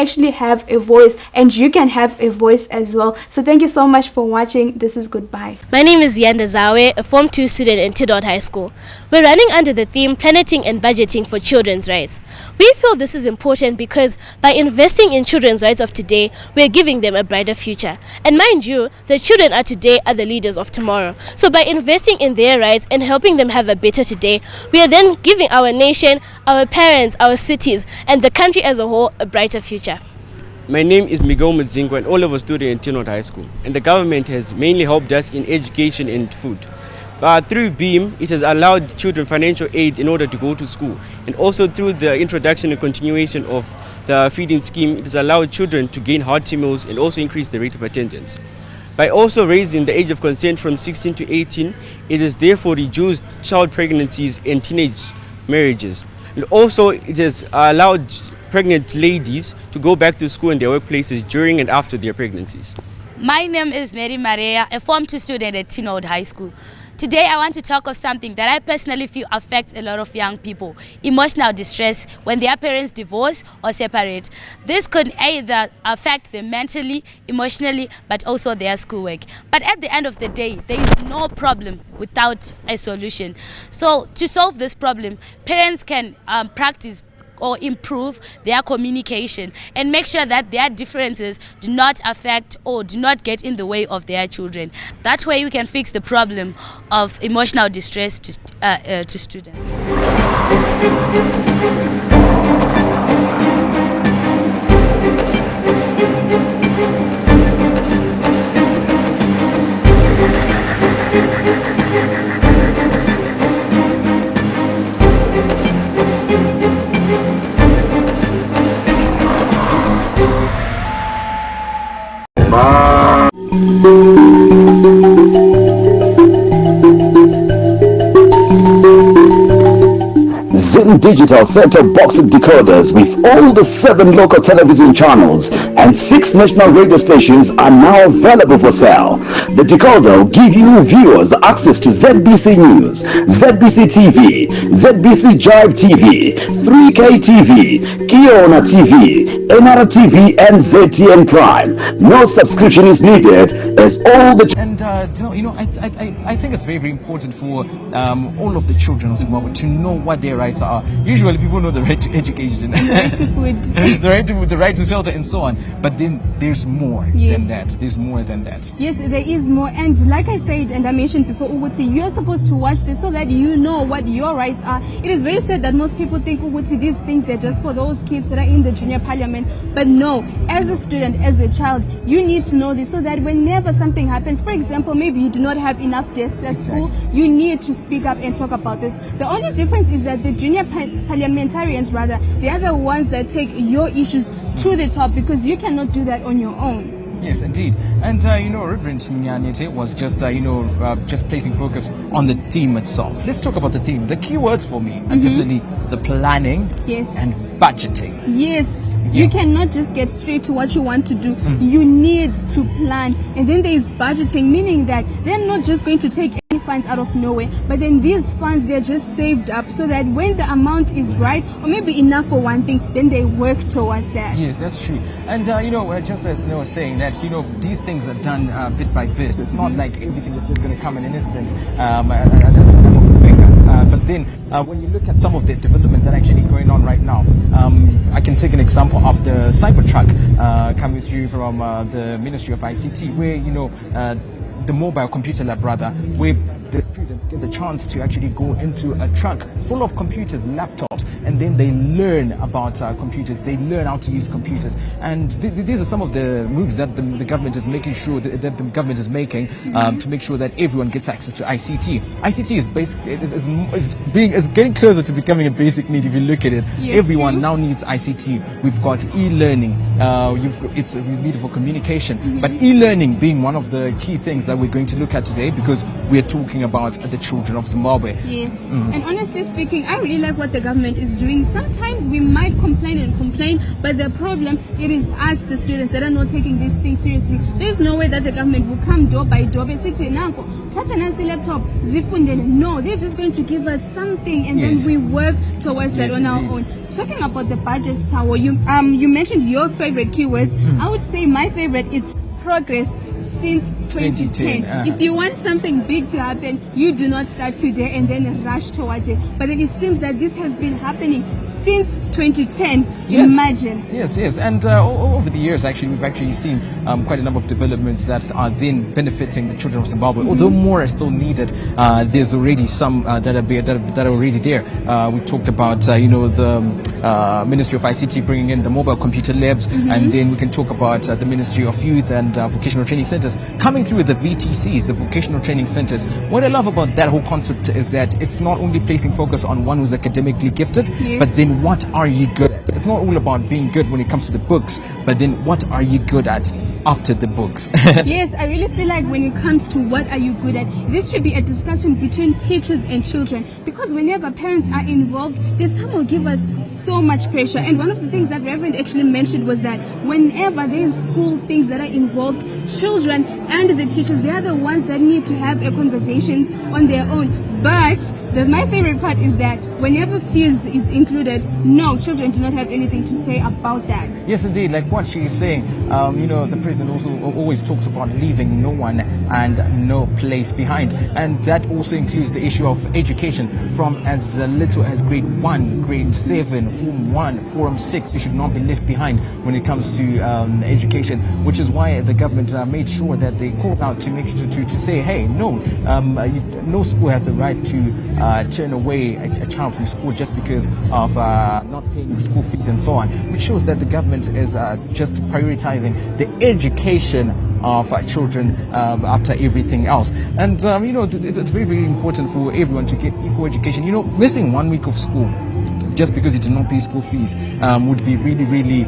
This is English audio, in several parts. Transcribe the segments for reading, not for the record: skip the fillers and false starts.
actually have a voice, and you can have a voice as well. So thank you so much for watching. This is goodbye. My name is Yanda Zawe, a Form 2 student in Tidot High School. We're running under the theme Planeting and Budgeting for Children's Rights. We feel this is important because by investing in children's rights of today, we're giving them a brighter future. And mind you, the children are today are the leaders of tomorrow. So by investing in their rights and helping them have a better today, we are then giving our nation, our parents, our cities, and the country as a whole a brighter future. My name is Miguel Mudzingo, and all of us student in Tidot High School. And the government has mainly helped us in education and food. Through BEAM, it has allowed children financial aid in order to go to school. And also through the introduction and continuation of the feeding scheme, it has allowed children to gain hearty meals and also increase the rate of attendance. By also raising the age of consent from 16 to 18, it has therefore reduced child pregnancies and teenage marriages. And also it has allowed pregnant ladies to go back to school in their workplaces during and after their pregnancies. My name is Mary Maria, a Form 2 student at Tidot High School. Today I want to talk of something that I personally feel affects a lot of young people: emotional distress when their parents divorce or separate. This could either affect them mentally, emotionally, but also their schoolwork. But at the end of the day, there is no problem without a solution. So to solve this problem, parents can practice or improve their communication and make sure that their differences do not affect or do not get in the way of their children. That way we can fix the problem of emotional distress to students. Zim Digital set-top box decoders with all the 7 local television channels and 6 national radio stations are now available for sale. The decoder will give you viewers access to ZBC News, ZBC TV, ZBC Jive TV, 3K TV, Kiona TV, NR TV, and ZTN Prime. No subscription is needed as all the... And I think it's very, very important for all of the children of Zimbabwe to know what their rights are. Usually people know the right to education, the right to food, the right to food, the right to shelter, and so on. But then there's more than that. There's more than that. Yes, there is more. And like I said and I mentioned before, Uguti, you are supposed to watch this so that you know what your rights are. It is very sad that most people think, Uguti, these things they're just for those kids that are in the junior parliament. But no, as a student, as a child, you need to know this so that whenever something happens, for example, maybe you do not have enough desks at school, you need to speak up and talk about this. The only difference is that the junior parliamentarians, rather, they are the ones that take your issues to the top, because you cannot do that on your own. Yes, indeed. And Reverend Nyanete was just just placing focus on the theme itself. Let's talk about the theme. The key words for me are definitely the planning and budgeting. Yes. You cannot just get straight to what you want to do. You need to plan. And then there is budgeting, meaning that they're not just going to take any funds out of nowhere, but then these funds, they're just saved up so that when the amount is right, or maybe enough for one thing, then they work towards that. Yes, that's true. And just as was saying that, these things are done bit by bit. It's not like everything is just going to come in an instant at the snap of a finger. But then when you look at some of the developments that are actually going on right now, I can take an example of the Cybertruck coming through from the Ministry of ICT, where the mobile computer lab, rather, where the students get the chance to actually go into a truck full of computers, laptops, and then they learn about computers. They learn how to use computers, and these are some of the moves that the government is making sure that the government is making to make sure that everyone gets access to ICT. ICT is getting closer to becoming a basic need. If you look at it, everyone now needs ICT. We've got e-learning. It's needed for communication, but e-learning being one of the key things that we're going to look at today, because we're talking about the children of Zimbabwe. Yes. And honestly speaking, I really like what the government is is doing. Sometimes we might complain, but the problem, it is us, the students, that are not taking these things seriously. There's no way that the government will come door by door and say, Tata Nancy laptop, zifundele. No, they're just going to give us something, and then we work towards that on our own. Talking about the budget tower, you mentioned your favorite keywords. I would say my favorite is progress since 2010. If you want something big to happen, you do not start today and then rush towards it. But then it seems that this has been happening since 2010. Imagine. Yes. And over the years, actually, we've actually seen quite a number of developments that are then benefiting the children of Zimbabwe. Although more are still needed, there's already some that are already there. We talked about, the Ministry of ICT bringing in the mobile computer labs, and then we can talk about the Ministry of Youth and Vocational Training Centers coming through with the VTCs, the Vocational Training Centers. What I love about that whole concept is that it's not only placing focus on one who's academically gifted, but then what are you good at? It's not all about being good when it comes to the books, but then what are you good at after the books? Yes, I really feel like when it comes to what are you good at, this should be a discussion between teachers and children, because whenever parents are involved, this time will give us so much pressure. And one of the things that Reverend actually mentioned was that whenever there's school things that are involved, children and the teachers, they are the ones that need to have a conversation on their own. But my favorite part is that whenever fees is included, no, children do not have anything to say about that. Yes, indeed. Like what she is saying, the president also always talks about leaving no one and no place behind. And that also includes the issue of education from as little as grade 1, grade 7, Form 1, Form 6. You should not be left behind when it comes to education, which is why the government made sure that they called out to make sure to say, hey, no school has the right to turn away a child from school just because of not paying school fees and so on, which shows that the government is just prioritizing the education of children after everything else. And it's very, very important for everyone to get equal education. Missing 1 week of school just because you did not pay school fees would be really, really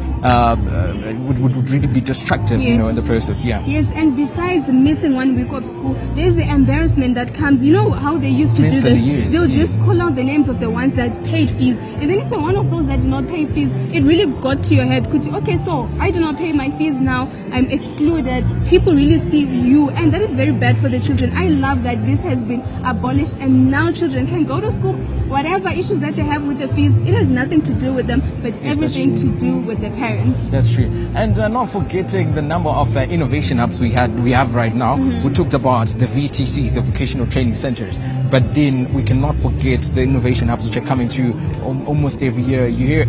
would really be destructive, in the process. Yes, and besides missing 1 week of school, there's the embarrassment that comes. You know how they used to do this? They'll just call out the names of the ones that paid fees, and then if you're one of those that did not pay fees, it really got to your head. Okay, so I do not pay my fees now, I'm excluded. People really see you, and that is very bad for the children. I love that this has been abolished, and now children can go to school. Whatever issues that they have with the fees, it has nothing to do with them, but everything to do with the parents. That's true. And not forgetting the number of innovation hubs we have right now. We talked about the VTCs, the Vocational Training Centers, but then we cannot forget the innovation hubs which are coming through almost every year. You hear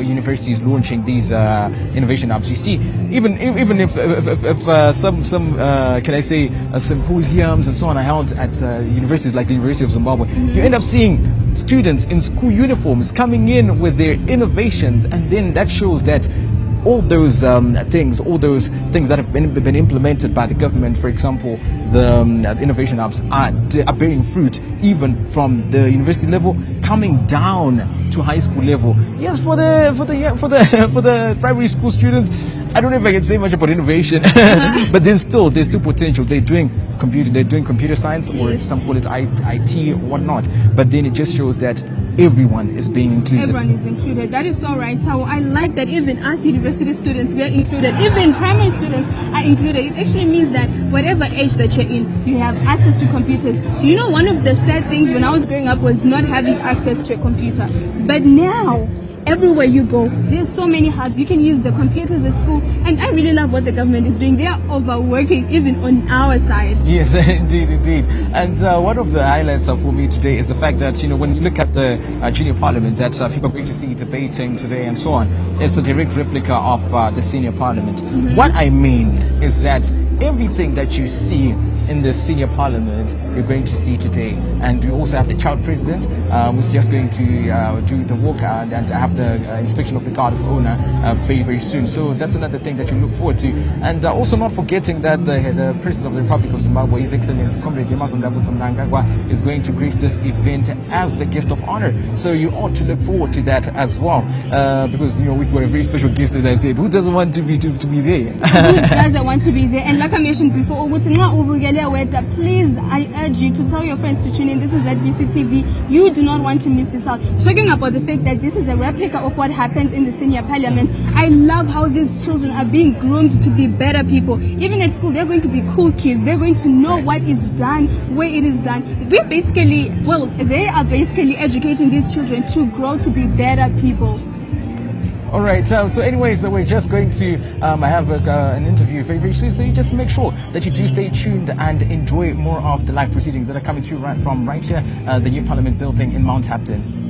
universities launching these innovation hubs. You see, even if some can I say symposiums and so on are held at universities like the University of Zimbabwe, you end up seeing students in school uniforms coming in with their innovations, and then that shows that all those things that have been implemented by the government, for example, the innovation hubs are bearing fruit even from the university level coming down to high school level. Yes, for the primary school students, I don't know if I can say much about innovation, but there's still potential. They're doing computer science, or some call it IT or whatnot. But then it just shows that everyone is being included. Everyone is included. That is so right. So I like that even us university students, we are included. Even primary students are included. It actually means that whatever age that you're in, you have access to computers. Do you know one of the sad things when I was growing up was not having access to a computer? But now, everywhere you go, there's so many hubs. You can use the computers at school, and I really love what the government is doing. They are overworking even on our side. Yes, indeed. And one of the highlights for me today is the fact that when you look at the junior parliament that people are going to see debating today and so on, it's a direct replica of the senior parliament. What I mean is that everything that you see in the senior parliament you're going to see today. And we also have the child president who's just going to do the walk and have the inspection of the guard of honor very, very soon. So that's another thing that you look forward to. And also not forgetting that the president of the Republic of Zimbabwe, His Excellency Comrade Mnangagwa, is going to grace this event as the guest of honor. So you ought to look forward to that as well, because we've got a very special guest, as I said. Who doesn't want to be there? Who doesn't want to be there? And like I mentioned before, Talia Weta, please, I urge you to tell your friends to tune in. This is ZBC TV. You do not want to miss this out. Talking about the fact that this is a replica of what happens in the senior parliament, I love how these children are being groomed to be better people. Even at school, they're going to be cool kids. They're going to know what is done, where it is done. They are basically educating these children to grow to be better people. All right. So anyways, we're just going to have an interview very soon. So you just make sure that you do stay tuned and enjoy more of the live proceedings that are coming through right here, the new Parliament building in Mount Hampton.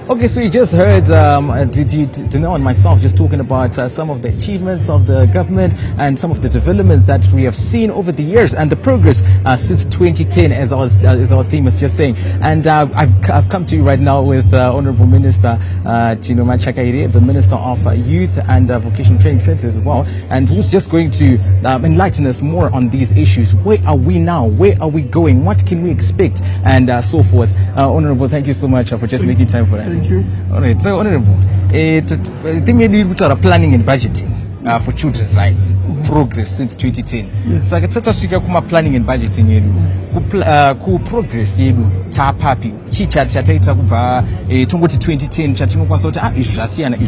Okay, so you just heard Danelle and myself just talking about some of the achievements of the government and some of the developments that we have seen over the years and the progress since 2010, as our theme is just saying. And I've come to you right now with Honorable Minister Tino Machakaire, the Minister of Youth and Vocational Training Centers as well, and who's just going to enlighten us more on these issues. Where are we now? Where are we going? What can we expect? And so forth. Honorable, thank you so much for just making time for us. Thank you. All right, so Honorable, they made you planning and budgeting for children's rights progress since 2010. Yes. So akatata kuma planning and budgeting yedu ku progress yedu tapapi chataita kubva tongoti 2010 chatinokwanisa kuti izvi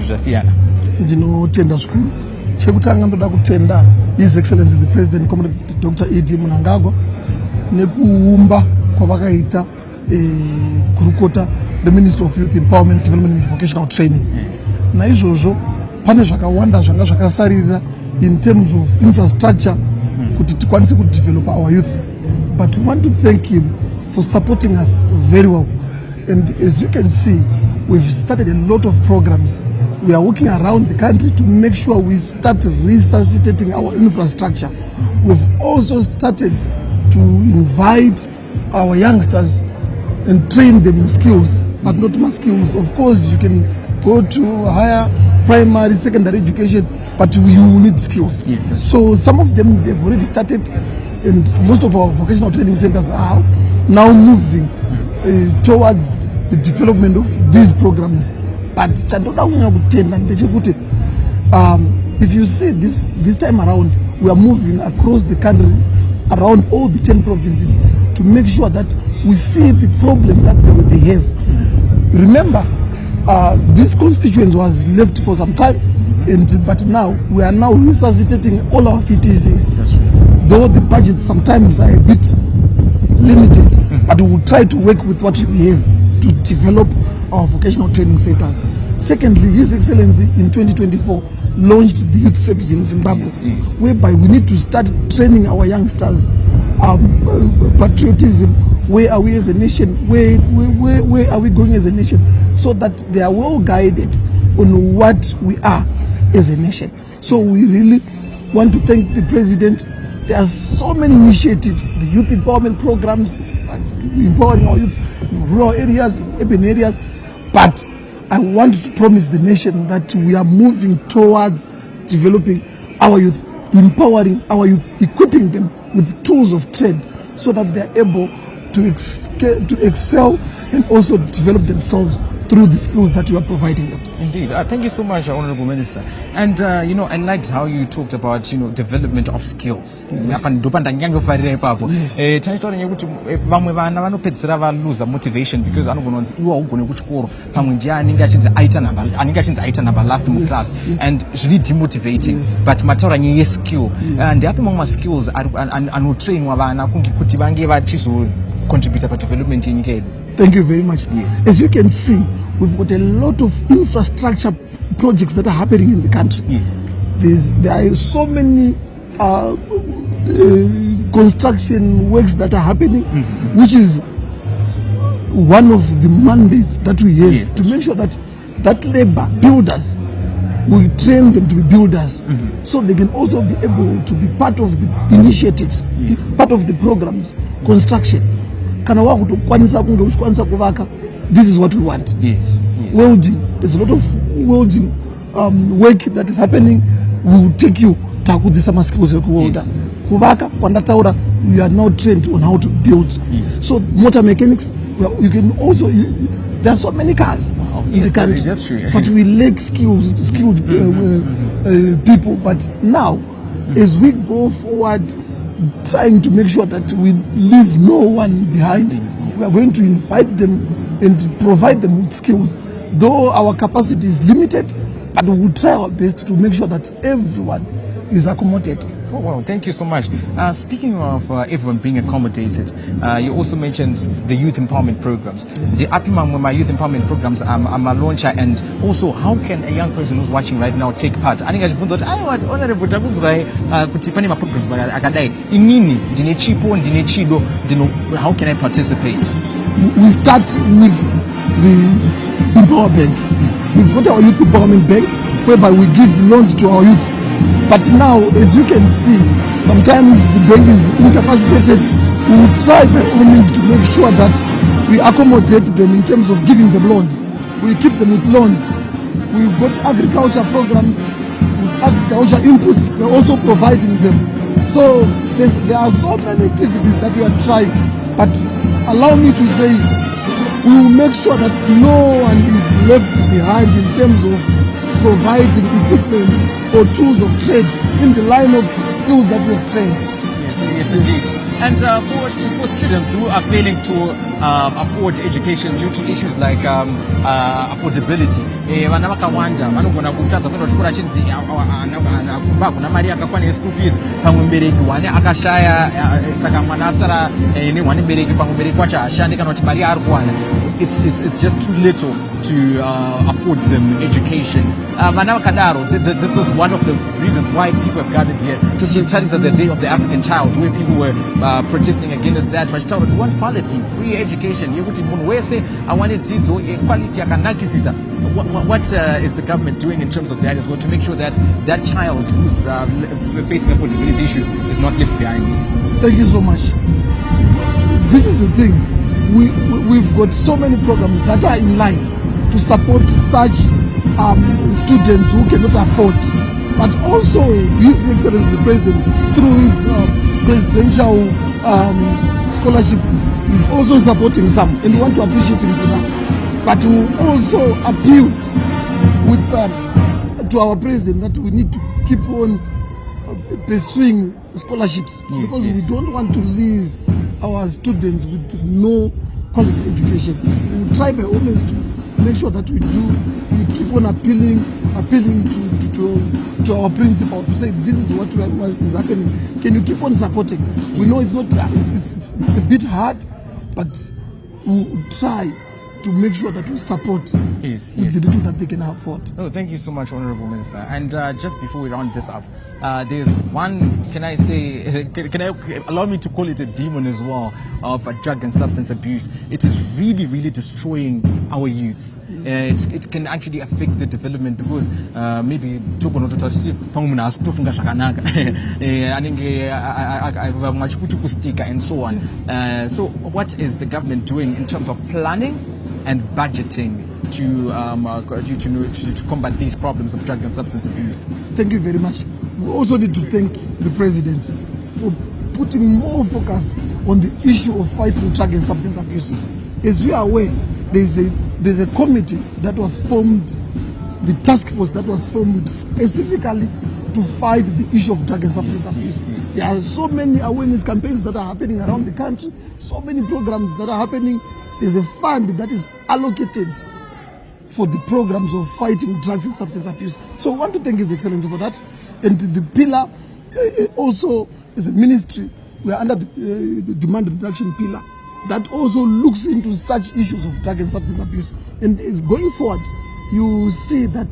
zvasiyana. Ndinotenda zvikuru. Chekutanga ndoda kutenda His Excellency the President Comrade Dr. E.D. Mnangagwa nekuumba kwavakaita kurukota the Minister of Youth Empowerment, Development and Vocational Training. Naizvozvo pane zvakawanda zvanga zvakasarira in terms of infrastructure kuti tikwanise ku develop our youth, but we want to thank him for supporting us very well. And as you can see, we've started a lot of programs. We are working around the country to make sure we start resuscitating our infrastructure. We've also started to invite our youngsters and train them skills, but not more skills. Of course, you can go to higher primary, secondary education, but you need skills. Yes. So some of them, they've already started, and most of our vocational training centers are now moving towards the development of these programs. But if you see this time around, we are moving across the country, around all the 10 provinces, to make sure that we see the problems that they have. Remember, this constituency was left for some time, but now we are now resuscitating all our VTCs. That's right. Though the budgets sometimes are a bit limited, but we will try to work with what we have to develop our vocational training centers. Secondly, His Excellency in 2024 launched the youth service in Zimbabwe, yes. Whereby we need to start training our youngsters patriotism. Where are we as a nation? Where are we going as a nation? So that they are well guided on what we are as a nation. So we really want to thank the President There are so many initiatives, the youth empowerment programs, empowering our youth in rural areas, in urban areas. But I want to promise the nation that we are moving towards developing our youth, empowering our youth, equipping them with tools of trade so that they are able to excel and also develop themselves through the skills that you are providing them. Indeed. Thank you so much, Honorable Minister. And, I liked how you talked about, development of skills. Yes. Lose motivation because last class and it's really demotivating. Yes. But matter skill and the skills and train contribute to development in Kenya. Thank you very much. Yes. As you can see, we've got a lot of infrastructure projects that are happening in the country. Yes. There are so many construction works that are happening, which is one of the mandates that we have to make sure that labor builders, we train them to be builders, so they can also be able to be part of the initiatives, part of the programs, construction. This is what we want. Yes. Welding. There's a lot of welding work that is happening. We will take you to skills of welder. We are now trained on how to build. So motor mechanics, you can also. There are so many cars in the country, that's true. but we lack skilled people. But now, as we go forward, trying to make sure that we leave no one behind, we are going to invite them and provide them with skills. Though our capacity is limited, but we will try our best to make sure that everyone is accommodated. Oh, wow, thank you so much. Speaking of everyone being accommodated, you also mentioned the youth empowerment programs. The Apimam youth empowerment programs I'm a launcher, and also how can a young person who's watching right now take part? I think I thought I want honorable kutipani programs but akadai inini dine chipo dine chido dino how can I participate? We start with the Empower Bank. We've got our youth empowerment bank whereby we give loans to our youth. But now, as you can see, sometimes the bank is incapacitated. We will try by all means to make sure that we accommodate them in terms of giving them loans. We keep them with loans. We've got agriculture programs, with agriculture inputs, we're also providing them. So there are so many activities that we are trying. But allow me to say, we will make sure that no one is left behind in terms of providing equipment or tools of trade in the line of skills that we have trained. Yes, indeed. And for students who are failing to afford education due to issues like affordability, school fees, it's just too little to afford them education. This is one of the reasons why people have gathered here to the studies of the Day of the African Child, where people were protesting against that. We want quality, free education. I wanted quality. What is the government doing in terms of that as well to make sure that that child who's facing affordability issues is not left behind? Thank you so much. This is the thing. We've got so many programs that are in line to support such students who cannot afford. But also, His Excellency the President, through his presidential scholarship, is also supporting some, and we want to appreciate him for that. But we also appeal to our President that we need to keep on pursuing scholarships, because we don't want to leave our students with no quality education. We will try by all means to make sure that we keep on appealing to our principal to say this is what is happening. Can you keep on supporting? We know it's not it's a bit hard, but we'll try to make sure that we support with the little that they can afford. Oh, thank you so much, Honorable Minister. And just before we round this up, there's one, can I say, can I allow me to call it a demon as well, of drug and substance abuse. It is really, really destroying our youth. it can actually affect the development, because maybe and so on. So what is the government doing in terms of planning and budgeting to combat these problems of drug and substance abuse? Thank you very much. We also need to thank the president for putting more focus on the issue of fighting drug and substance abuse. As you are aware, there's a committee that was formed, the task force that was formed specifically to fight the issue of drug and substance abuse. There are so many awareness campaigns that are happening around the country, so many programs that are happening. There's a fund that is allocated for the programs of fighting drugs and substance abuse. So I want to thank His Excellency for that. And the pillar also is a ministry. We are under the demand reduction pillar that also looks into such issues of drug and substance abuse. And is going forward, you see that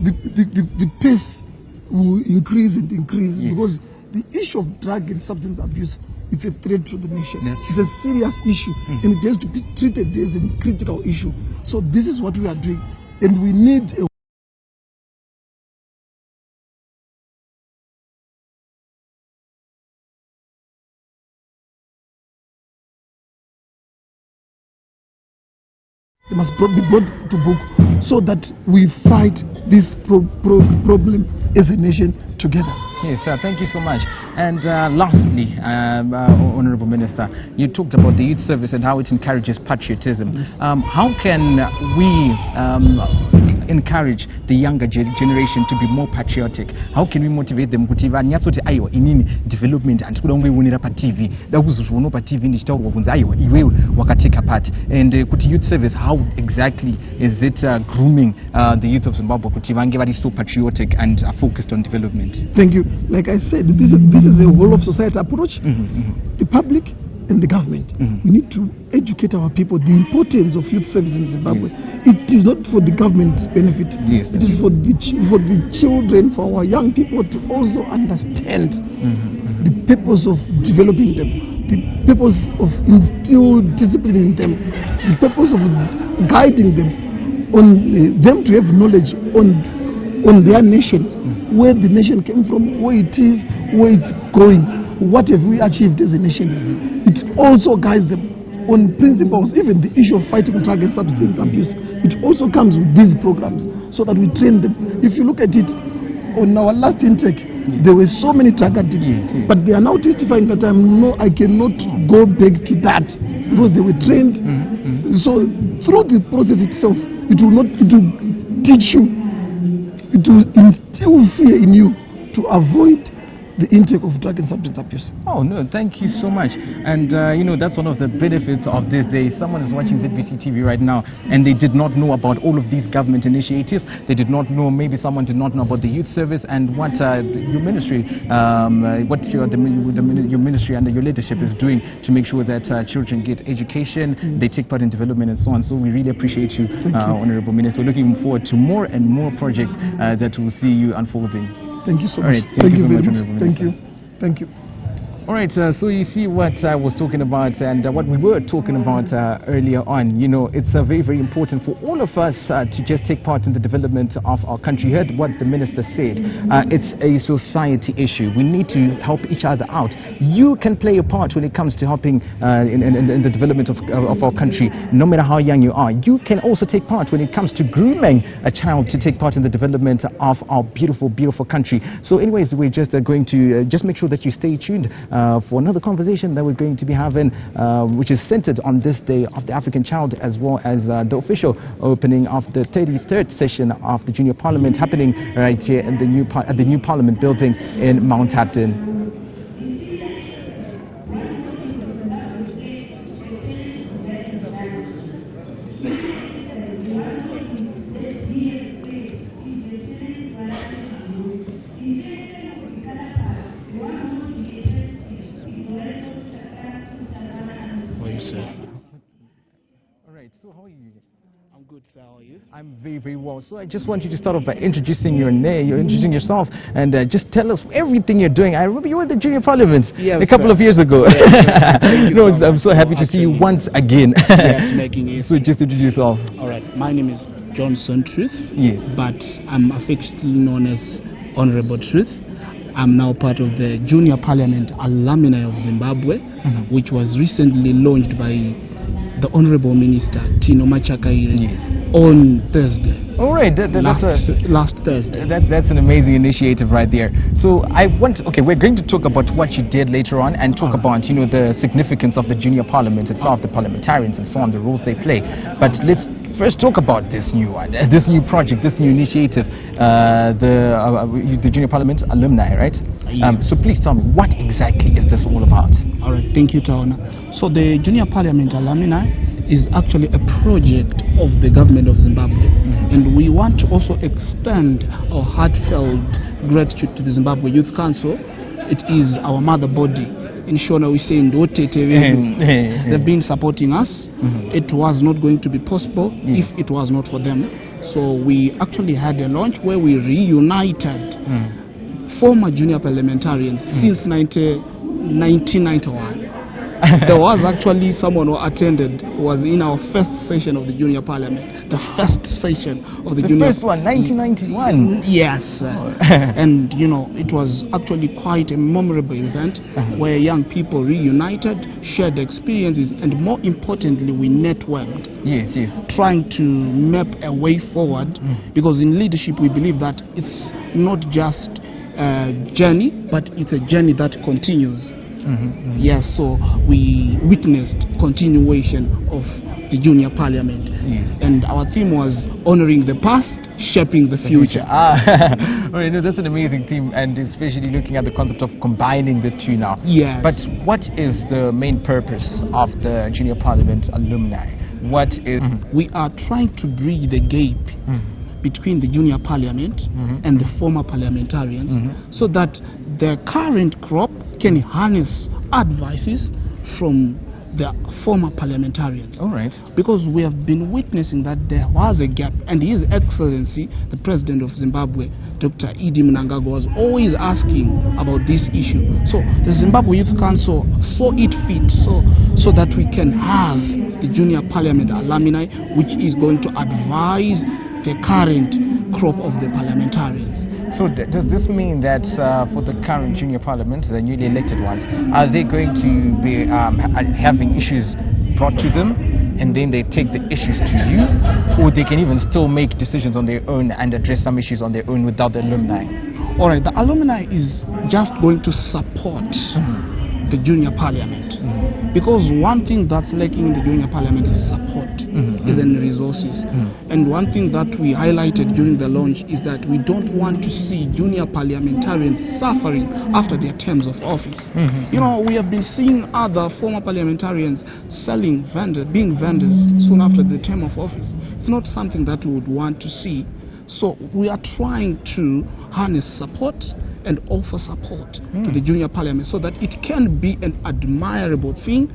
the pace will increase and increase, because the issue of drug and substance abuse, it's a threat to the nation. It's a serious issue, and it has to be treated as a critical issue. So this is what we are doing, and we need a They must be brought to book so that we fight this problem as a nation together. Yes, thank you so much. And lastly, Honorable Minister, you talked about the youth service and how it encourages patriotism. How can we encourage the younger generation to be more patriotic? How can we motivate them? Development and TV. And youth service, how exactly is it grooming the youth of Zimbabwe to so patriotic and focused on development? Thank you. Like I said, this is a whole of society approach. The public and the government. We need to educate our people the importance of youth service in Zimbabwe. It is not for the government's benefit. It is for the children, for our young people to also understand the purpose of developing them, the purpose of instilling discipline in them, the purpose of guiding them, on them to have knowledge on their nation, where the nation came from, where it is, where it's going. What have we achieved as a nation? It also guides them on principles, even the issue of fighting drug and substance abuse. It also comes with these programs so that we train them. If you look at it, on our last intake, there were so many drug addicts, but they are now testifying that I cannot go back to that because they were trained. So through the process itself, it will teach you, it will instill fear in you to avoid the intake of drug and substance abuse. Oh no, thank you so much. And you know, that's one of the benefits of this day. Someone is watching ZBC TV right now and they did not know about all of these government initiatives. They did not know, maybe someone did not know about the youth service and what your ministry, your ministry under your leadership is doing to make sure that children get education, they take part in development and so on. So we really appreciate you, Honorable Minister. We're looking forward to more and more projects that will see you unfolding. Thank you so much. Right, thank you very much. Thank you. Thank you. All right, so you see what I was talking about and what we were talking about earlier on. You know, it's very, very important for all of us to just take part in the development of our country. You heard what the minister said. It's a society issue. We need to help each other out. You can play a part when it comes to helping in the development of our country, no matter how young you are. You can also take part when it comes to grooming a child to take part in the development of our beautiful, beautiful country. So anyways, we're just going to just make sure that you stay tuned for another conversation that we're going to be having, which is centered on this Day of the African Child, as well as the official opening of the 33rd session of the Junior Parliament happening right here in at the new Parliament building in Mount Hampton. So how are you? I'm good, sir. How are you? I'm very, very well. So I just want you to start off by introducing your name, introducing yourself, and just tell us everything you're doing. I remember you were in the Junior Parliament a couple of years ago. I'm so happy to see you once again. Yes, making it. So just introduce yourself. All right. My name is Johnson Truth. Yes. But I'm affectionately known as Honorable Truth. I'm now part of the Junior Parliament Alumni of Zimbabwe, which was recently launched by the Honorable Minister Tino Machakaire on Thursday. All right, last Thursday. That's an amazing initiative right there. So we're going to talk about what you did later on and talk about, the significance of the Junior Parliament itself, the parliamentarians and so on, the roles they play. But let's first talk about this new one, this new project, this new initiative, the Junior Parliament Alumni, right? Yes. So please tell me, what exactly is this all about? All right, thank you, Taona. So the Junior Parliament Alumni is actually a project of the government of Zimbabwe, and we want to also extend our heartfelt gratitude to the Zimbabwe Youth Council. It is our mother body. In Shona we say they've been supporting us. It was not going to be possible if it was not for them. So we actually had a launch where we reunited former junior parliamentarians since 1991. There was actually someone who attended, was in our first session of the Junior Parliament, the first session of the Junior... first one, 1991? Yes. And, it was actually quite a memorable event where young people reunited, shared experiences, and more importantly, we networked. Yes. Trying to map a way forward, because in leadership we believe that it's not just a journey, but it's a journey that continues. Yes, so we witnessed continuation of the Junior Parliament, and our theme was honoring the past, shaping the future. Right, that's an amazing theme, and especially looking at the concept of combining the two now. Yes. But what is the main purpose of the Junior Parliament Alumni? What is... We are trying to bridge the gap between the Junior Parliament and the former parliamentarians, so that the current crop can harness advices from the former parliamentarians. All right. Because we have been witnessing that there was a gap, and His Excellency, the President of Zimbabwe, Dr. Idi Mnangagwa, was always asking about this issue. So the Zimbabwe Youth Council saw it fit so that we can have the Junior Parliament Alumni, which is going to advise the current crop of the parliamentarians. So does this mean that for the current Junior Parliament, the newly elected ones, are they going to be having issues brought to them and then they take the issues to you, or they can even still make decisions on their own and address some issues on their own without the alumni? All right, the alumni is just going to support the Junior Parliament, because one thing that's lacking in the Junior Parliament is support, is in resources. And one thing that we highlighted during the launch is that we don't want to see junior parliamentarians suffering after their terms of office. We have been seeing other former parliamentarians being vendors soon after the term of office. It's not something that we would want to see. So we are trying to harness support and offer support to the Junior Parliament, so that it can be an admirable thing,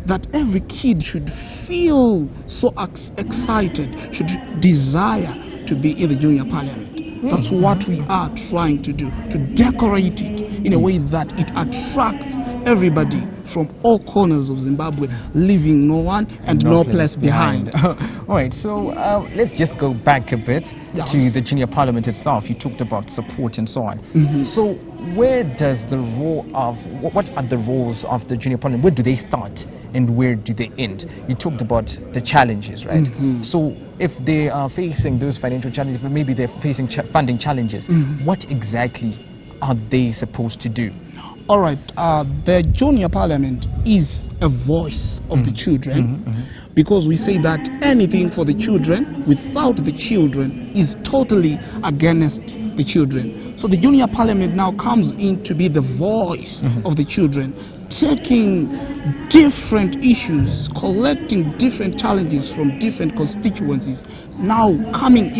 that every kid should feel so excited, should desire to be in the Junior Parliament. That's what we are trying to do, to decorate it in a way that it attracts everybody from all corners of Zimbabwe, leaving no one and no place behind. All right, so let's just go back a bit to the Junior Parliament itself. You talked about support and so on. So where does the role of, what are the roles of the Junior Parliament? Where do they start and where do they end? You talked about the challenges, right? So if they are facing those financial challenges, but maybe they're facing funding challenges, what exactly are they supposed to do? All right, the Junior Parliament is a voice of the children, because we say that anything for the children without the children is totally against the children. So the Junior Parliament now comes in to be the voice of the children, taking different issues, collecting different challenges from different constituencies, now coming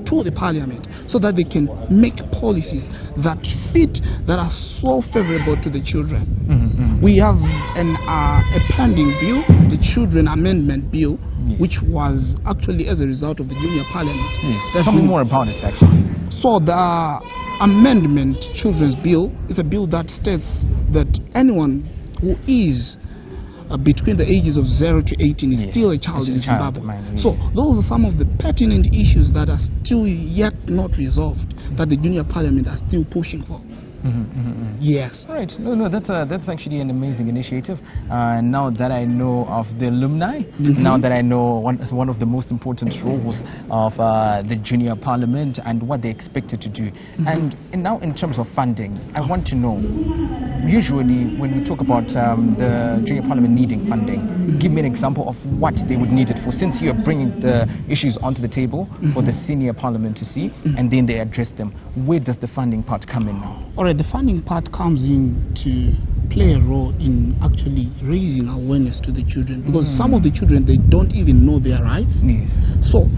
to the Parliament, so that they can make policies that fit, that are so favorable to the children. We have a pending bill, the Children Amendment Bill, which was actually as a result of the Junior Parliament. Tell me more about it, actually. So the Amendment Children's Bill is a bill that states that anyone who is between the ages of 0 to 18 is still a child in Zimbabwe. So those are some of the pertinent issues that are still yet not resolved, that the Junior Parliament are still pushing for. Yes. All right. No, that's actually an amazing initiative. Now that I know of the alumni, now that I know one of the most important roles of the Junior Parliament and what they expected to do, and now in terms of funding, I want to know. Usually, when we talk about the Junior Parliament needing funding, give me an example of what they would need it for. Since you are bringing the issues onto the table for the Senior Parliament to see, and then they address them, where does the funding part come in now? Alright, the funding part comes in to play a role in actually raising awareness to the children, because some of the children, they don't even know their rights. So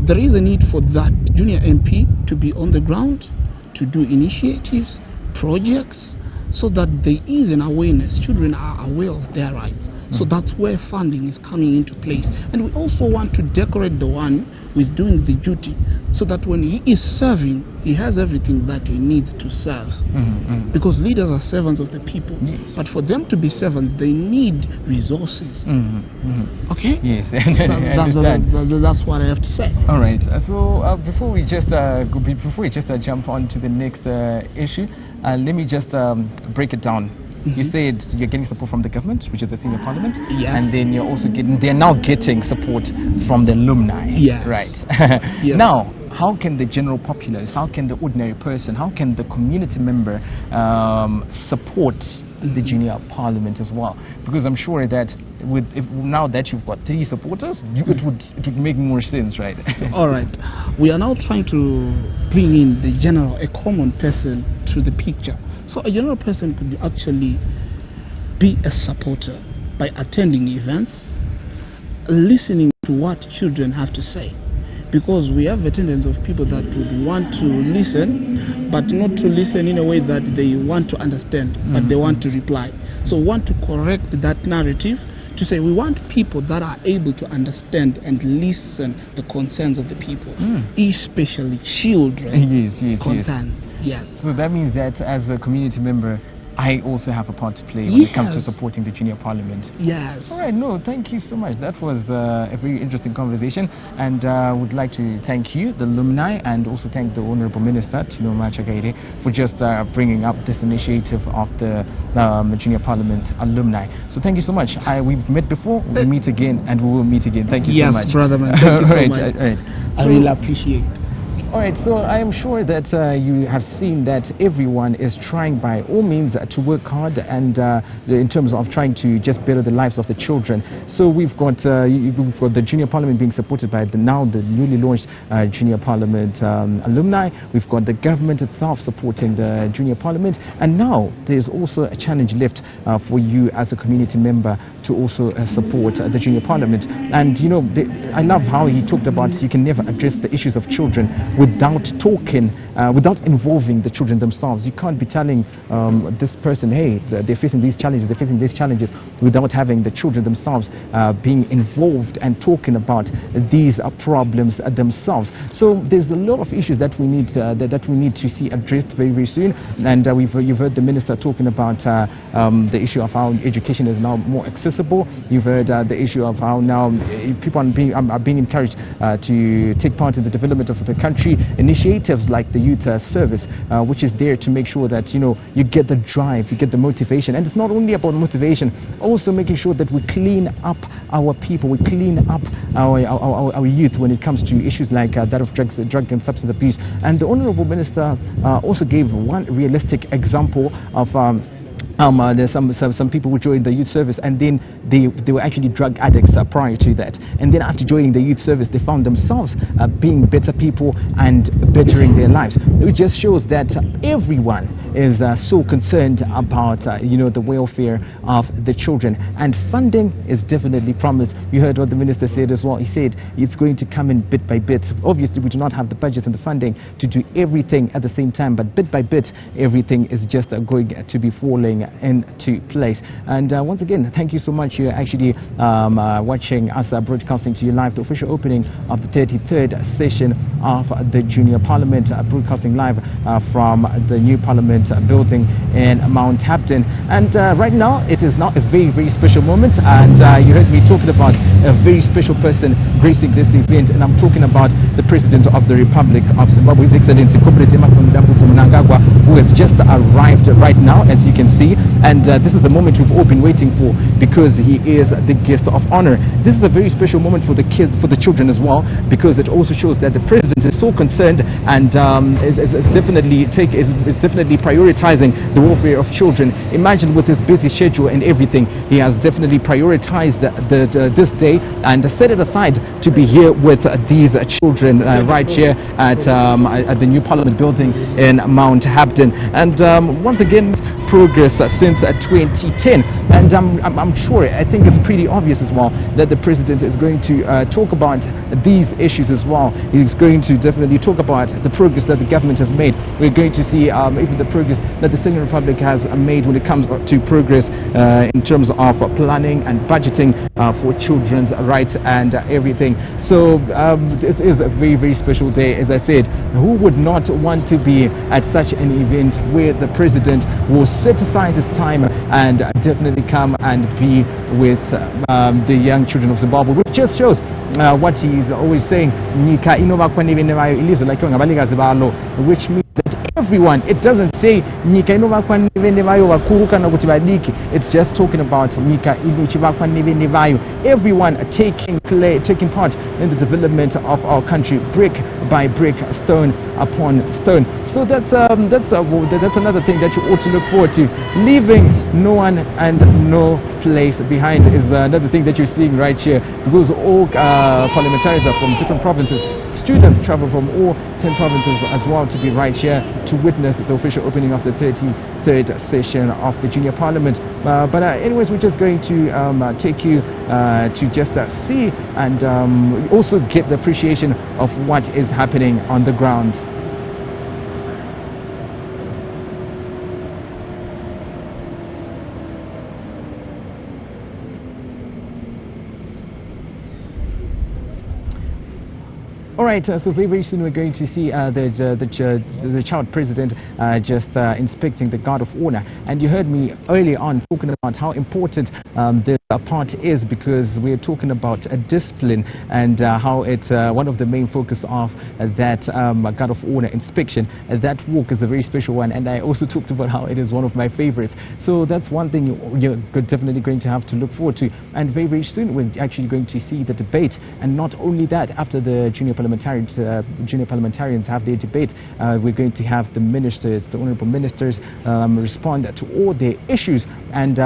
there is a need for that junior MP to be on the ground, to do initiatives, projects, so that there is an awareness. Children are aware of their rights. So that's where funding is coming into place. And we also want to decorate the one who is doing the duty, so that when he is serving, he has everything that he needs to serve. Because leaders are servants of the people. But for them to be servants, they need resources. Okay? Yes. That's what I have to say. All right. So before we just jump on to the next issue, let me just break it down. You said you're getting support from the government, which is the Senior Parliament, and then you're also they're now getting support from the alumni. Right. Now, how can the general populace, how can the ordinary person, how can the community member support the Junior Parliament as well? Because I'm sure that now that you've got 3 supporters, it would make more sense, right? All right. We are now trying to bring in the general, a common person to the picture. So a general person could actually be a supporter by attending events, listening to what children have to say. Because we have a tendency of people that would want to listen, but not to listen in a way that they want to understand, but they want to reply. So we want to correct that narrative to say we want people that are able to understand and listen the concerns of the people, especially children concerns. Yes. So that means that as a community member, I also have a part to play when it comes to supporting the Junior Parliament. Yes. All right. No, thank you so much. That was a very interesting conversation, and would like to thank you, the alumni, and also thank the Honourable Minister, Tino Machagaire, for just bringing up this initiative of the Junior Parliament alumni. So thank you so much. We've met before, we'll meet again, and we will meet again. Thank you so much. Yes, brother man. Thank you so much. All right. I really appreciate it. All right, so I am sure that you have seen that everyone is trying by all means to work hard and in terms of trying to just better the lives of the children. So we've got the Junior Parliament being supported by the newly launched Junior Parliament alumni. We've got the government itself supporting the Junior Parliament, and now there's also a challenge left for you as a community member to also support the Junior Parliament. And you know, I love how he talked about you can never address the issues of children without talking, without involving the children themselves. You can't be telling this person, hey, they're facing these challenges, without having the children themselves being involved and talking about these problems themselves. So there's a lot of issues that we need to see addressed very, very soon. And you've heard the minister talking about the issue of how education is now more accessible. You've heard the issue of how now people are being encouraged to take part in the development of the country. Initiatives like the youth service, which is there to make sure that you get the drive, you get the motivation. And it's not only about motivation, also making sure that we clean up our people, we clean up our youth when it comes to issues like that of drug and substance abuse. And the Honourable Minister also gave one realistic example of there's some people who joined the youth service, and then they were actually drug addicts prior to that, and then after joining the youth service they found themselves being better people and bettering their lives. It just shows that everyone is so concerned about the welfare of the children, and funding is definitely promised. You heard what the minister said as well. He said it's going to come in bit by bit. Obviously we do not have the budget and the funding to do everything at the same time, but bit by bit everything is just going to be falling into place. And once again, thank you so much. You're actually watching us broadcasting to you live the official opening of the 33rd session of the Junior Parliament, broadcasting live from the new Parliament Parliament building in Mount Hampton. And right now, it is now a very, very special moment. And you heard me talking about a very special person gracing this event. And I'm talking about the President of the Republic of Zimbabwe, His Excellency Mnangagwa, who has just arrived right now, as you can see. And this is the moment we've all been waiting for, because he is the guest of honor. This is a very special moment for the kids, for the children as well, because it also shows that the president is so concerned and is definitely prioritizing the welfare of children. Imagine, with his busy schedule and everything, he has definitely prioritized this day and set it aside to be here with these children right here at the new Parliament building in Mount Hampton. And once again, progress since 2010. And I'm sure, I think it's pretty obvious as well, that the president is going to talk about these issues as well. He's going to definitely talk about the progress that the government has made. We're going to see even the progress that the Second Republic has made when it comes to progress in terms of planning and budgeting for children's rights and everything. So it is a very, very special day. As I said, who would not want to be at such an event where the president will set aside his time and definitely come and be with the young children of Zimbabwe, which just shows what he's always saying, which means that everyone, it doesn't say it's just talking about everyone taking part in the development of our country, brick by brick, stone upon stone. So that's another thing that you ought to look forward to. Leaving no one and no place behind is another thing that you're seeing right here, because all parliamentarians are from different provinces. Students travel from all 10 provinces as well to be right here to witness the official opening of the 33rd session of the Junior Parliament. But anyways, we're just going to take you to just see and also get the appreciation of what is happening on the ground. Alright, so very, very soon we're going to see the child president just inspecting the guard of honor. And you heard me early on talking about how important this part is, because we're talking about discipline and how it's one of the main focus of that guard of honor inspection. That walk is a very special one, and I also talked about how it is one of my favorites. So that's one thing you're definitely going to have to look forward to. And very, very soon we're actually going to see the debate. And not only that, after the junior parliamentarians have their debate, we're going to have the ministers, the honorable ministers, respond to all their issues and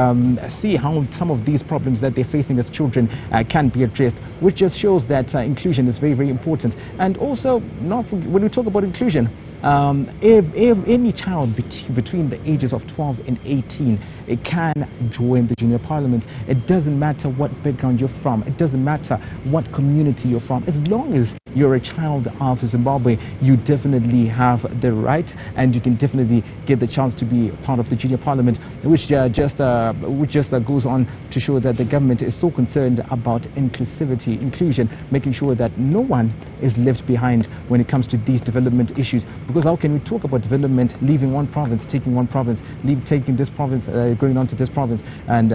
see how some of these problems that they're facing as children can be addressed, which just shows that inclusion is very, very important. And also, when we talk about inclusion, any child between the ages of 12 and 18, it can join the junior parliament. It doesn't matter what background you're from. It doesn't matter what community you're from. As long as you're a child of Zimbabwe, you definitely have the right, and you can definitely get the chance to be part of the junior parliament, which just goes on to show that the government is so concerned about inclusion, making sure that no one is left behind when it comes to these development issues. Because how can we talk about development, leaving one province, taking one province, taking this province, going on to this province, and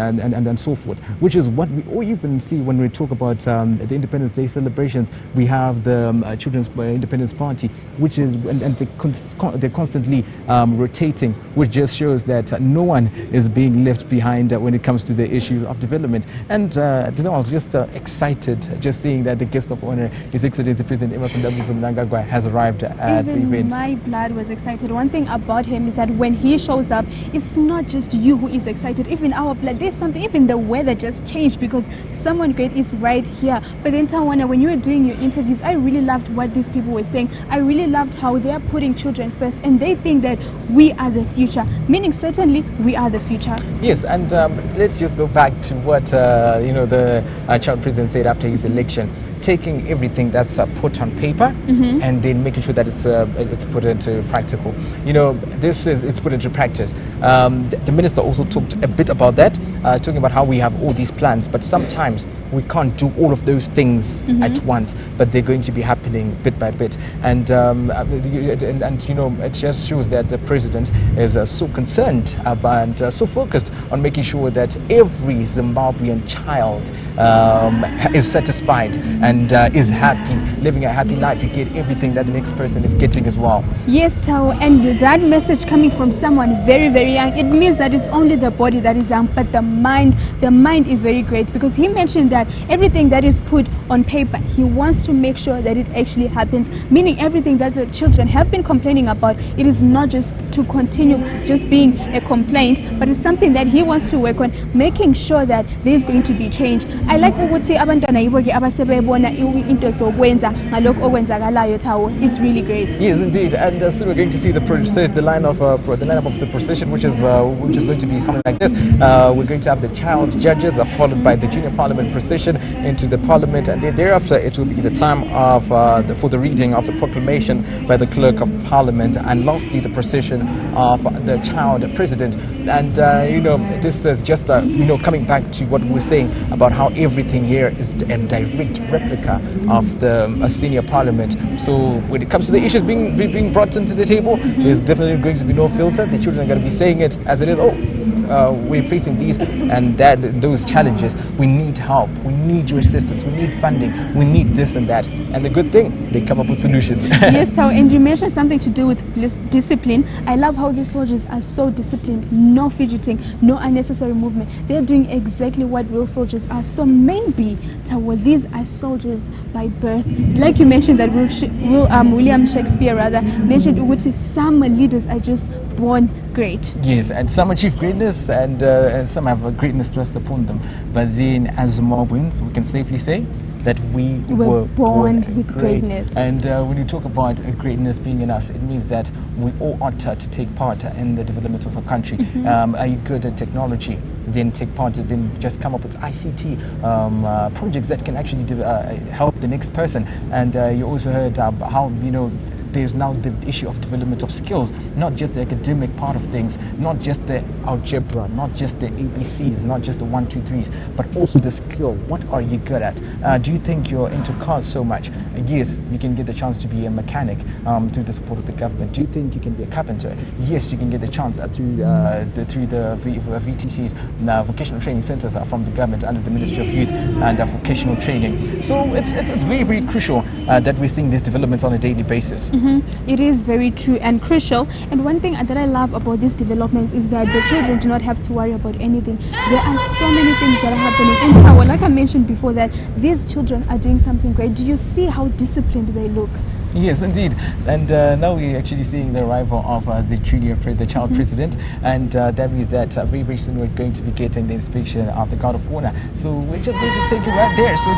so forth, which is what we all even see when we talk about the Independence Day celebrations. We have the Children's Independence Party, which is, and they're constantly rotating, which just shows that no one is being left behind when it comes to the issues of development. And I was just excited just seeing that the guest of honor, His Excellency President Mnangagwa, has arrived at the event. My blood was excited. One thing about him is that when he shows up, it's not just you who is excited. Even our blood, there's something, even the weather just changed because someone great is right here. But then, Tawana, when you were doing your interviews, I really loved what these people were saying. I really loved how they are putting children first, and they think that we are the future, meaning certainly we are the future. Yes, and let's just go back to what the child president said after his election. Taking everything that's put on paper and then making sure that it's put into practical. It's put into practice. The minister also talked a bit about that, talking about how we have all these plans, but sometimes we can't do all of those things at once, but they're going to be happening bit by bit. And you know, it just shows that the president is so concerned and so focused on making sure that every Zimbabwean child is satisfied and is happy, living a happy life to get everything that the next person is getting as well. Yes, Tao, and that message coming from someone very, very young, it means that it's only the body that is young, but the mind is very great, because he mentioned that everything that is put on paper, he wants to make sure that it actually happens, meaning everything that the children have been complaining about, it is not just to continue just being a complaint, but it's something that he wants to work on, making sure that there is going to be change. I like ukuthi abantwana yibo ke abasebebona into zokwenza ngalokho okwenzakalayo Thawo. It's really great. Yes, indeed, and soon we're going to see the lineup of the procession, which is going to be something like this. We're going to have the child judges, followed by the junior parliament procession into the parliament, and then thereafter it will be the time of for the reading of the proclamation by the clerk of parliament, and lastly the procession of the child president. And you know, this is just you know, coming back to what we were saying about how everything here is a direct replica of the senior parliament. So when it comes to the issues being brought into the table, there's definitely going to be no filter. The children are going to be saying it as it is. Oh, we're facing these and those challenges. We need help. We need your assistance. We need funding. We need this and that. And the good thing, they come up with solutions. Yes, Tao, and you mentioned something to do with discipline. I love how these soldiers are so disciplined. No fidgeting, no unnecessary movement. They're doing exactly what real soldiers are. So maybe, Tao, these are soldiers by birth. Like you mentioned that William Shakespeare mentioned some leaders are just born great. Yes, and some achieve greatness and some have greatness thrust upon them. But then as Zimbabweans, we can safely say that we were born with greatness. And when you talk about greatness being in us, it means that we all ought to take part in the development of our country. Are you good at technology? Then take part, then just come up with ICT projects that can actually help the next person. And you also heard how, you know, there's now the issue of development of skills, not just the academic part of things, not just the algebra, not just the ABCs, not just the 1, 2, 3s, but also the skill. What are you good at? Do you think you're into cars so much? Yes, you can get the chance to be a mechanic through the support of the government. Do you think you can be a carpenter? Yes, you can get the chance through the VTCs, vocational training centers from the government under the Ministry of Youth and vocational training. So it's very, very crucial that we're seeing these developments on a daily basis. It is very true and crucial. And one thing that I love about this development is that the children do not have to worry about anything. There are so many things that are happening in power. Like I mentioned before, that these children are doing something great. Do you see how disciplined they look? Yes, indeed. And now we're actually seeing the arrival of the child president, and that means that very, very soon we're going to be getting the inspection of the guard of honor. So we're just going to take you right there so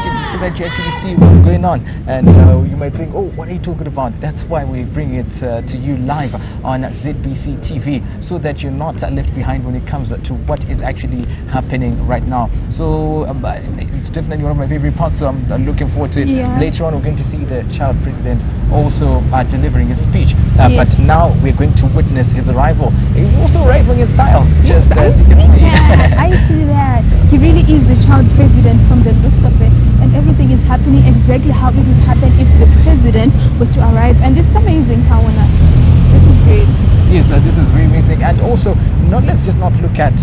that you actually see what's going on. And you might think, oh, what are you talking about? That's why we bring it to you live on ZBC TV, so that you're not left behind when it comes to what is actually happening right now. So it's definitely one of my favorite parts, so I'm looking forward to it. Yeah. Later on, we're going to see the child president also delivering his speech, but now we're going to witness his arrival. He's also arriving in style, just as you can see. I see that. He really is the child president from the looks of it, and everything is happening exactly how it would happen if the president was to arrive. And it's amazing, Tawana. This is great. Yes, this is very amazing. And also, let's just not look at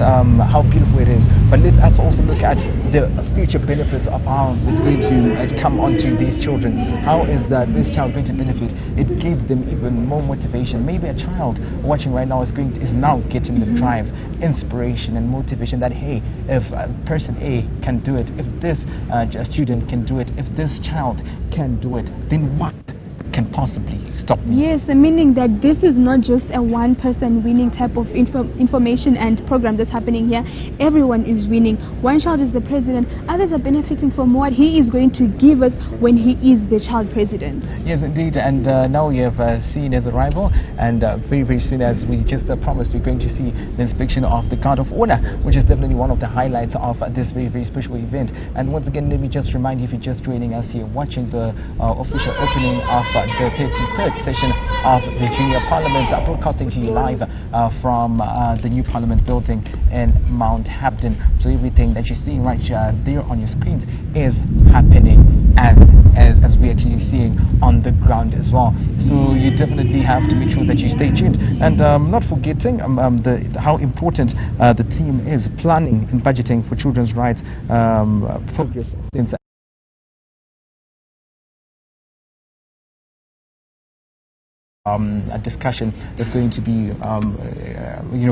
how beautiful it is, but let us also look at the future benefits of how it's going to come onto these children. How is this child going to benefit? It gives them even more motivation. Maybe a child watching right now is now getting the drive, inspiration and motivation that, hey, if person A can do it, if this student can do it, if this child can do it, then what can possibly stop me? Yes, meaning that this is not just a one-person winning type of information and program that's happening here. Everyone is winning. One child is the president, others are benefiting from what he is going to give us when he is the child president. Yes, indeed. And now we have seen his arrival, and very, very soon, as we just promised, we're going to see the inspection of the guard of honor, which is definitely one of the highlights of this very, very special event. And once again, let me just remind you, if you're just joining us here, watching the official opening of the 33rd session of the Junior Parliament, broadcasting to you live from the new Parliament building in Mount Hampton. So everything that you're seeing right there on your screens is happening as we're actually seeing on the ground as well. So you definitely have to make sure that you stay tuned, and not forgetting how important the team is planning and budgeting for children's rights progress since a discussion that's going to be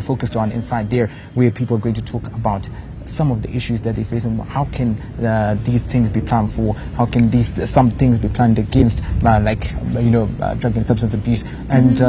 focused on inside there, where people are going to talk about some of the issues that they face and how can these things be planned for, how can some things be planned against, like drug and substance abuse. And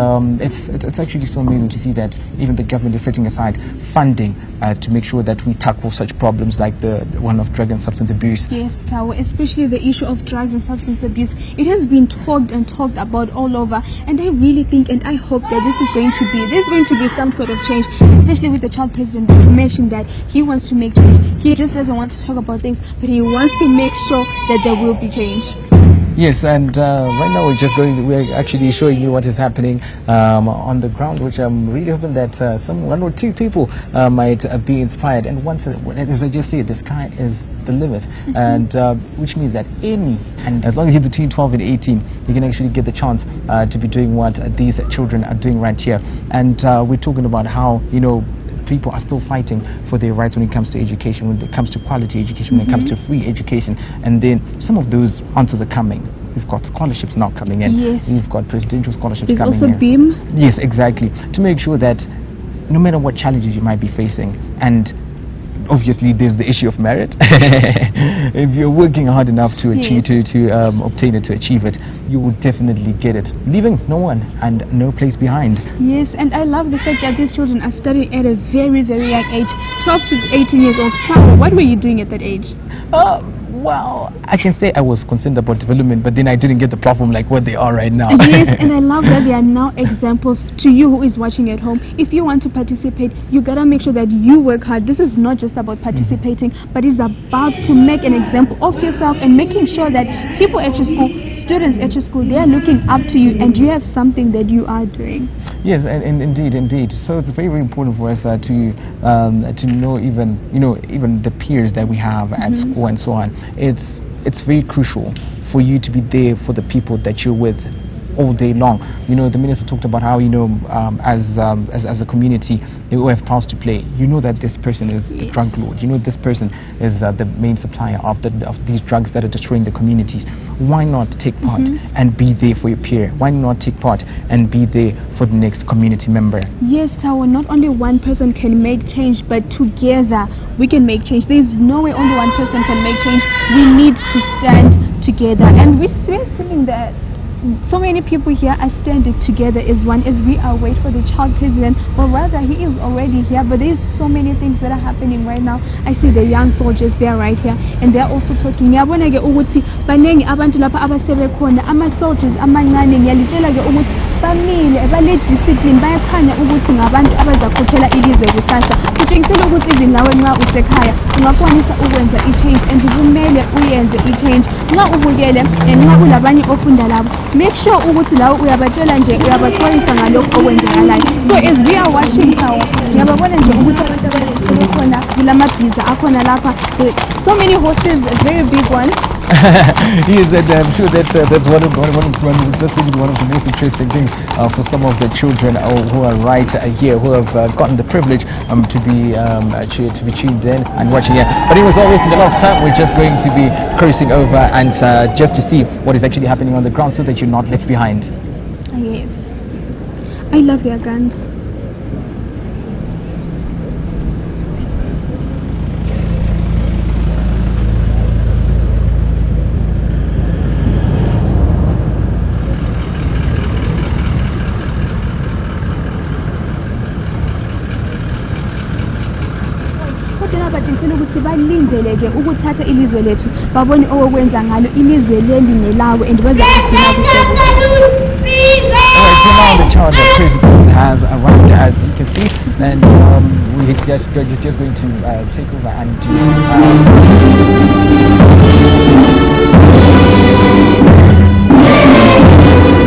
it's actually so amazing to see that even the government is setting aside funding to make sure that we tackle such problems like the one of drug and substance abuse. Yes, Tawo, especially the issue of drugs and substance abuse. It has been talked about all over, and I really think and I hope that there's going to be some sort of change, especially with the child president that mentioned that he wants to make change. He just doesn't want to talk about things, but he wants to make sure that there will be change. Yes, and right now we're actually showing you what is happening on the ground, which I'm really hoping that one or two people might be inspired. And once, as I just said, the sky is the limit, and which means that and as long as you're between 12 and 18, you can actually get the chance to be doing what these children are doing right here. And we're talking about how people are still fighting for their rights when it comes to education, when it comes to quality education, when it comes to free education. And then some of those answers are coming. We've got scholarships now coming in. Yes. We've got presidential scholarships There's coming also in. BEAM. Yes, exactly. To make sure that no matter what challenges you might be facing, and obviously there's the issue of merit. If you're working hard enough to achieve, to obtain it, to achieve it, you will definitely get it, leaving no one and no place behind. Yes, and I love the fact that these children are studying at a very, very young age, 12 to 18 years old. How, what were you doing at that age? Well, I can say I was concerned about development, but then I didn't get the platform like what they are right now. Yes, and I love that they are now examples to you who is watching at home. If you want to participate, you gotta make sure that you work hard. This is not just about participating, but it's about to make an example of yourself and making sure that people at your school, students at your school, they are looking up to you and you have something that you are doing. Yes, and indeed. So it's very, very important for us to know even the peers that we have at school and so on. It's very crucial for you to be there for the people that you're with all day long. The minister talked about how as a community we have parts to play. That this person is the drug lord. This person is the main supplier of these drugs that are destroying the communities. Why not take part and be there for your peer? Why not take part and be there for the next community member? Yes, Tawo, not only one person can make change, but together we can make change. There's no way only one person can make change. We need to stand together, and we're seeing that so many people here are standing together as one as we are waiting for the child president, or rather he is already here, but there's so many things that are happening right now. I see the young soldiers, they are right here and they're also talking. Ngiyabona ke ukuthi banengi abantu lapha abasebe khona, ama soldiers amancane, ngiyalitshela ke ukuthi bamile, bale discipline, bayakhanya ukuthi ngabantu abazakhokhela ilizwe kusasa. Kutshengisela ukuthi even nawe nxa usekhaya ungakwanisa ukwenza i-change, and kumele uyenze i-change. Nxa ubukele nxa kulabanye ofunda labo, make sure ukuthi lawo uyabatshela nje, uyabaxwayisa ngalokho okwenzakalayo. So as we are watching now, ngiyababona nje ukuthi abantu abalethe khona kulamabhiza akhona lapha, so many horses, very big ones. Yes, and I'm sure that's one of the most interesting things for some of the children who are right here, who have gotten the privilege to be tuned in and watching here. But it was always in the last time we're just going to be cruising over and just to see what is actually happening on the ground, so that you're not left behind. Yes, I love their guns. Balindele ukuthatha ilizwe lethu, babone okwenza ngalo ilizwe leli nelawe, and bazakugcina kuhle. Alright, so now the child president has arrived, as you can see, and we're just going to take over and do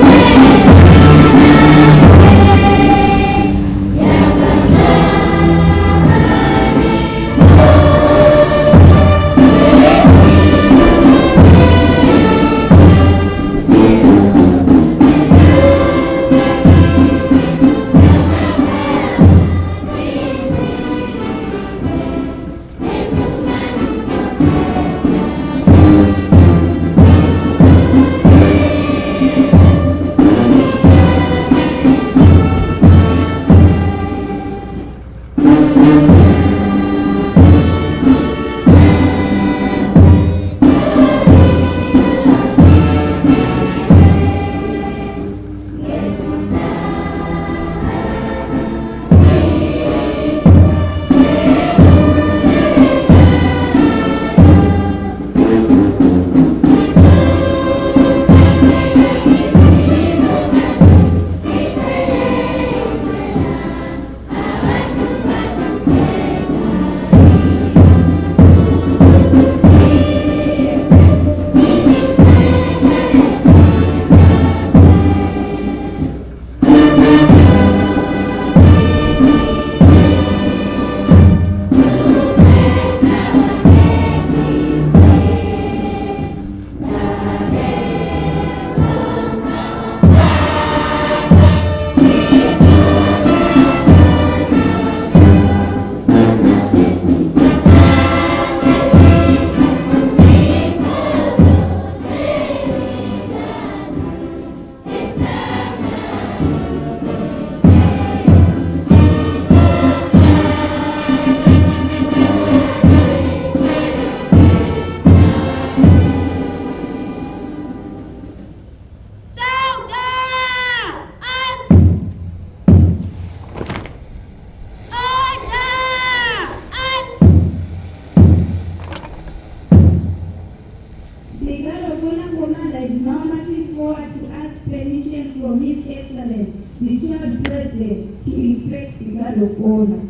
effect the guard of honor.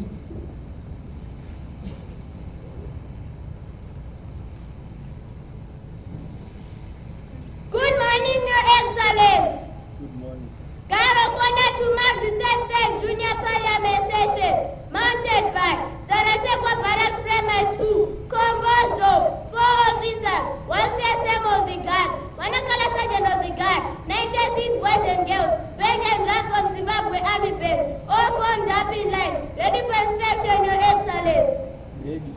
Good morning, Your Excellency. Good morning. Guard of honor to mark the third Junior Parliament session, mounted by Donategwa Barrack Primary School, composed of 4 officers, 1 CSM of the guard, 1 Akala Sergeant of the guard, 96 boys and girls, rank and rank of Zimbabwe Army Base, all formed up in line, ready for inspection, Your Excellency. Ready.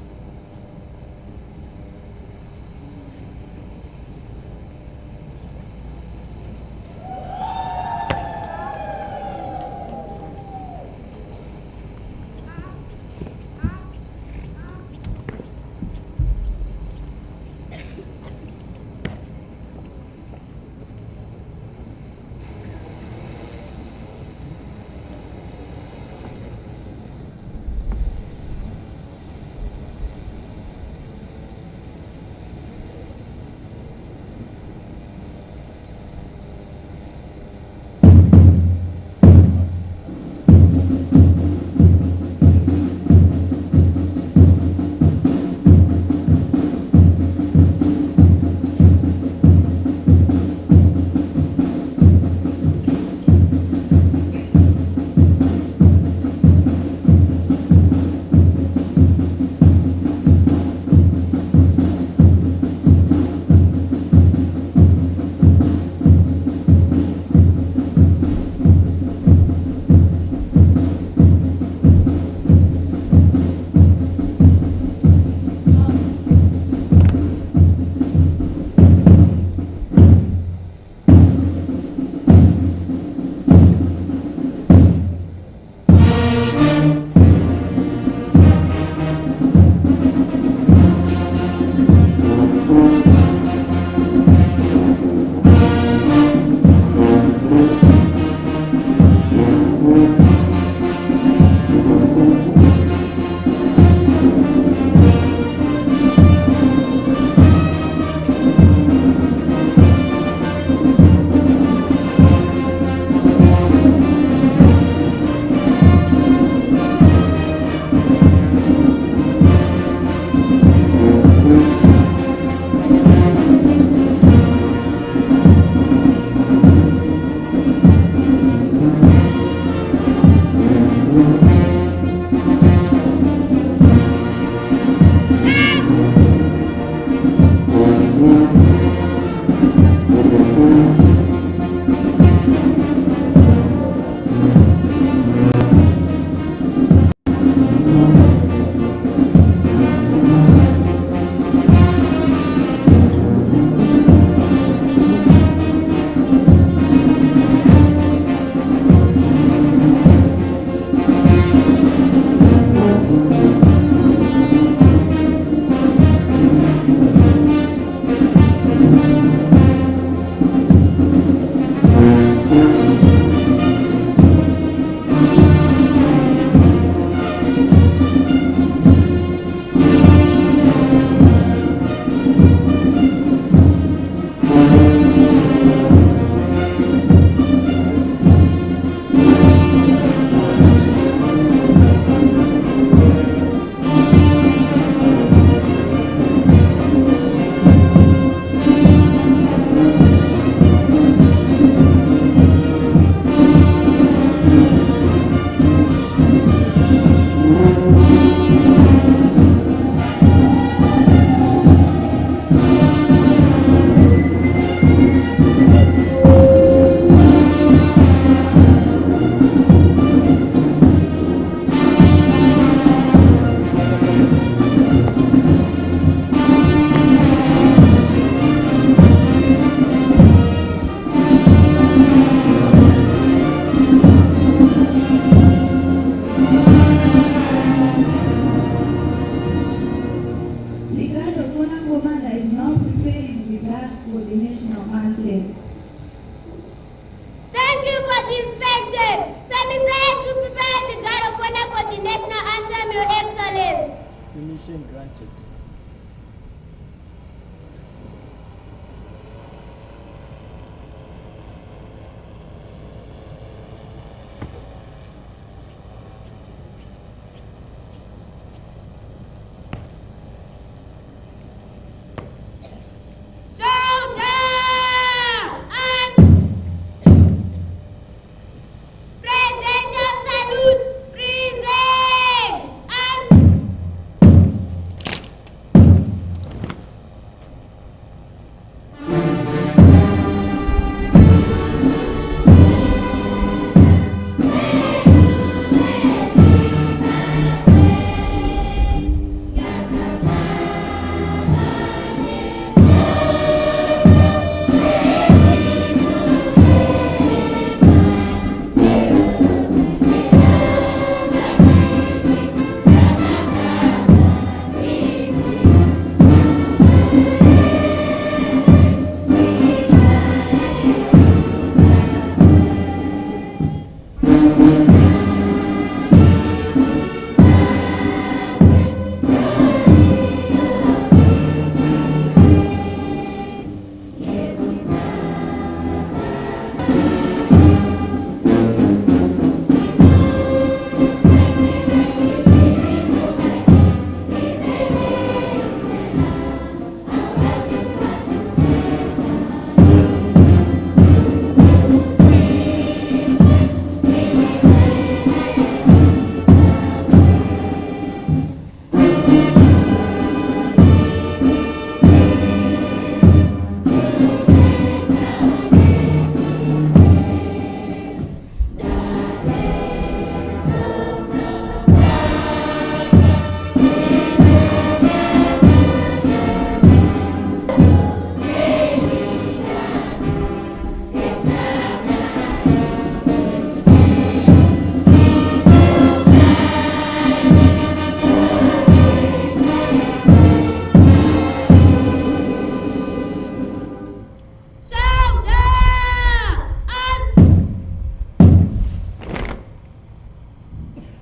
Permission granted.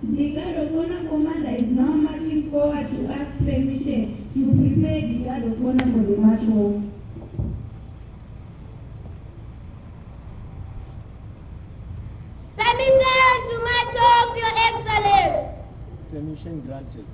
The guard of honor commander is now marching forward to ask permission to prepare the guard of honor for the march off. Permission to march off, Your Excellency. Permission granted.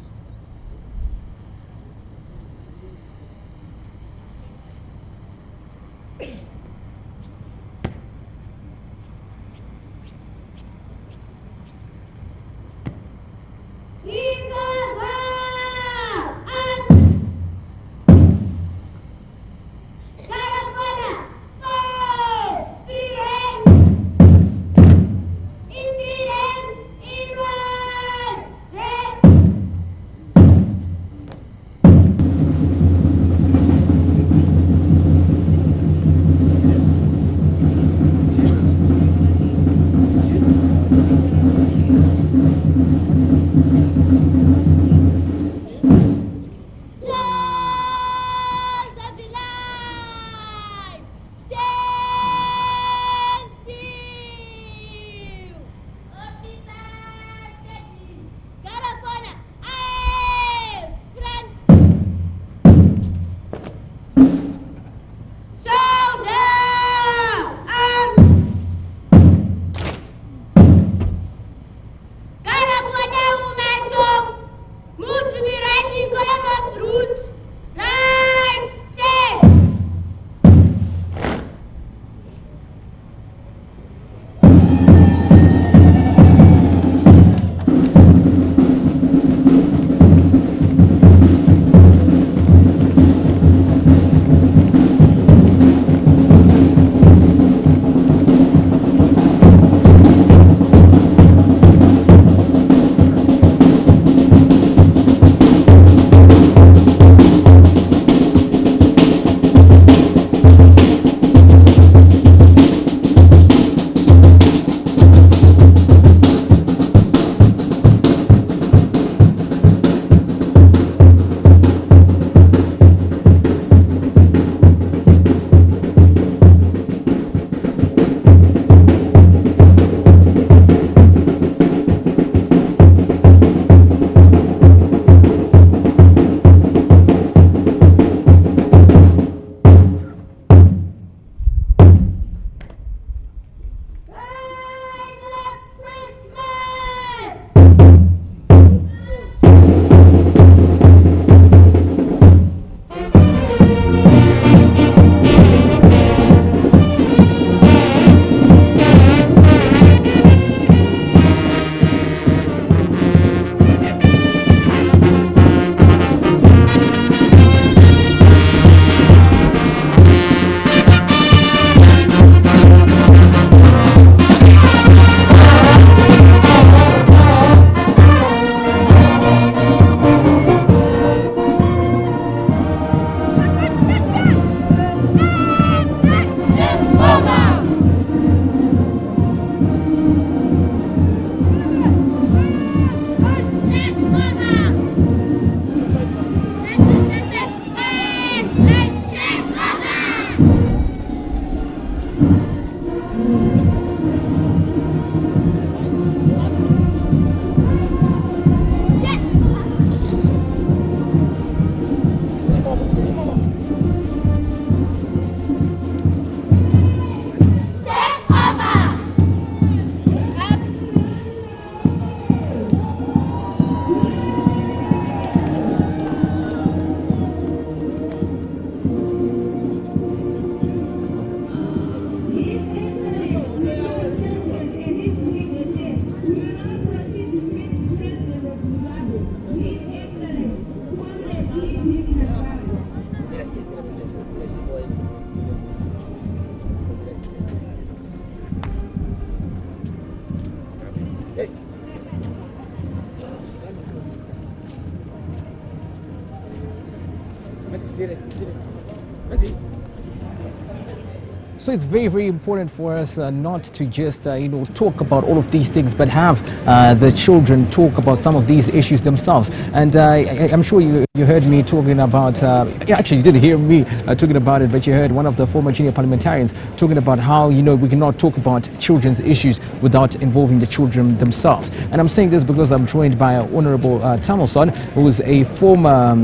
So it's very, very important for us not to just, talk about all of these things, but have the children talk about some of these issues themselves. And I'm sure you heard me talking about, actually you didn't hear me talking about it, but you heard one of the former junior parliamentarians talking about how, we cannot talk about children's issues without involving the children themselves. And I'm saying this because I'm joined by Honorable Tamelson, who is a former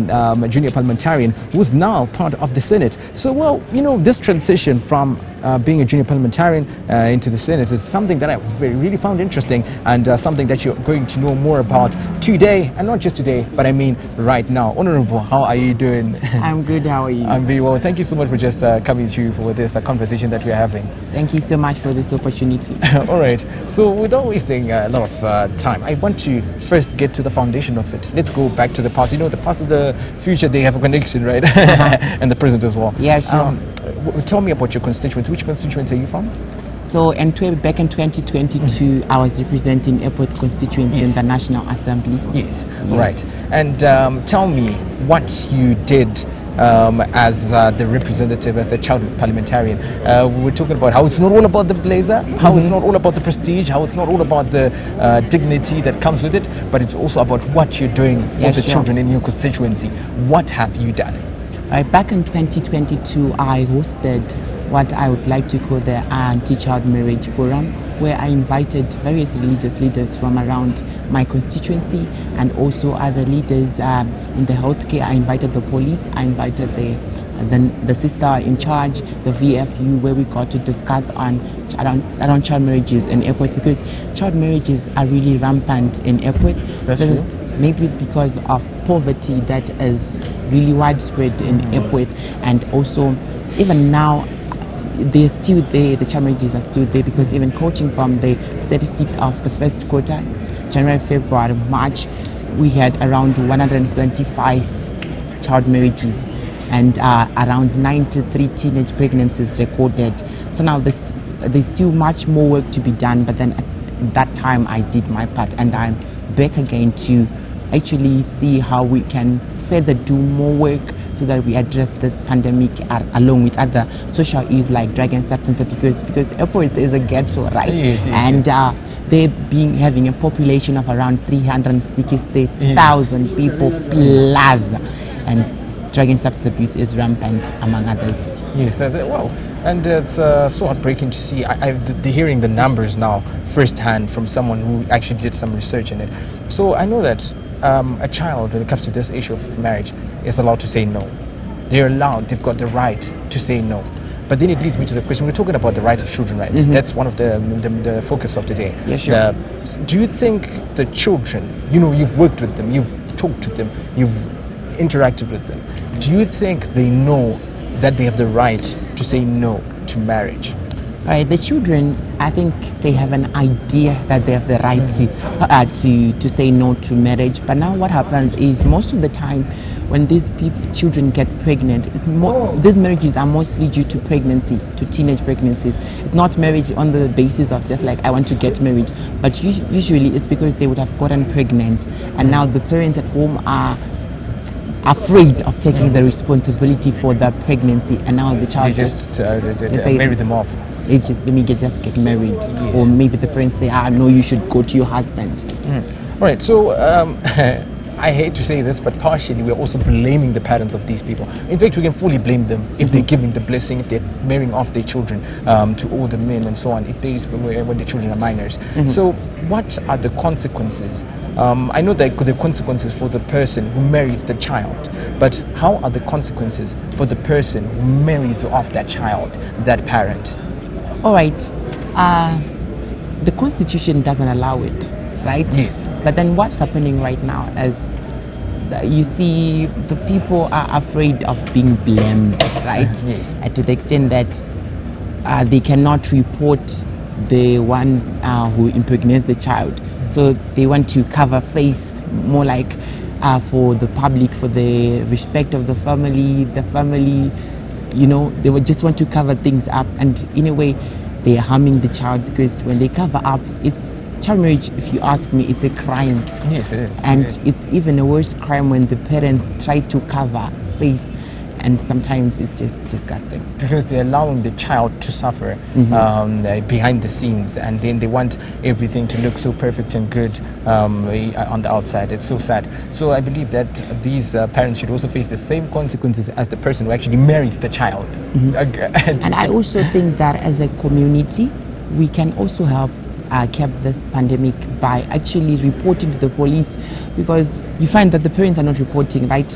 junior parliamentarian who is now part of the Senate. So, well, this transition from being a junior parliamentarian into the Senate is something that I really found interesting, and something that you're going to know more about today, and not just today, but I mean right now. Honorable, how are you doing? I'm good, how are you? I'm very well. Thank you so much for just coming to for this conversation that we're having. Thank you so much for this opportunity. All right, so without wasting a lot of time, I want to first get to the foundation of it. Let's go back to the past. The past and the future, they have a connection, right? And the present as well. Yeah, sure. Tell me about your constituents. Which constituents are you from? So back in 2022, I was representing Airport constituency in the National Assembly. Yes. Right. And tell me what you did as the representative, as the child parliamentarian. We were talking about how it's not all about the blazer, how it's not all about the prestige, how it's not all about the dignity that comes with it, but it's also about what you're doing for the children in your constituency. What have you done? Back in 2022, I hosted what I would like to call the Anti-Child Marriage Forum, where I invited various religious leaders from around my constituency, and also other leaders in the healthcare. I invited the police, I invited the sister in charge, the VFU, where we got to discuss around child marriages in airports, because child marriages are really rampant in airports. Maybe because of poverty that is really widespread in airports, and also even now they're still there, the child marriages are still there, because even quoting from the statistics of the first quarter, January, February, March, we had around 125 child marriages and around 93 teenage pregnancies recorded. So now there's still much more work to be done, but then at that time I did my part, and I'm back again to actually see how we can further do more work so that we address this pandemic along with other social issues like drug and substance abuse, because airports is a ghetto, right? And they having a population of around 360,000 people plus, and drug and substance abuse is rampant among others. Yes, wow. And it's so heartbreaking to see. I've hearing the numbers now firsthand from someone who actually did some research in it. So I know that a child, when it comes to this issue of marriage, is allowed to say no. They're allowed, they've got the right to say no. But then it leads me to the question, we're talking about the rights of children, right? That's one of the focus of today. Yes, sure. Do you think the children, you've worked with them, you've talked to them, you've interacted with them, do you think they know that they have the right to say no to marriage? The children, I think they have an idea that they have the right to say no to marriage. But now what happens is, most of the time when these children get pregnant, these marriages are mostly due to pregnancy, to teenage pregnancies. It's not marriage on the basis of just like, I want to get married, but usually it's because they would have gotten pregnant, and now the parents at home are afraid of taking the responsibility for the pregnancy, and now the child just marry them off. Let me just get married. Or maybe the parents say, no, you should go to your husband. All right, so I hate to say this, but partially we're also blaming the parents of these people. In fact, we can fully blame them if they're giving the blessing, if they're marrying off their children to older men and so on, if when the children are minors. So what are the consequences? I know that there are consequences for the person who marries the child, but how are the consequences for the person who marries off that child, that parent? All right, the Constitution doesn't allow it, right? Yes. But then what's happening right now is, you see, the people are afraid of being blamed, right? Yes. To the extent that they cannot report the one who impregnates the child. So they want to cover face, more like for the public, for the respect of the family, they would just want to cover things up, and in a way they are harming the child, because when they cover up, child marriage, if you ask me, it's a crime. Yes, it is. And it's even a worse crime when the parents try to cover face and sometimes it's just disgusting. Because they're allowing the child to suffer behind the scenes, and then they want everything to look so perfect and good on the outside. It's so sad. So I believe that these parents should also face the same consequences as the person who actually married the child. And I also think that as a community, we can also help curb this pandemic by actually reporting to the police, because you find that the parents are not reporting, right?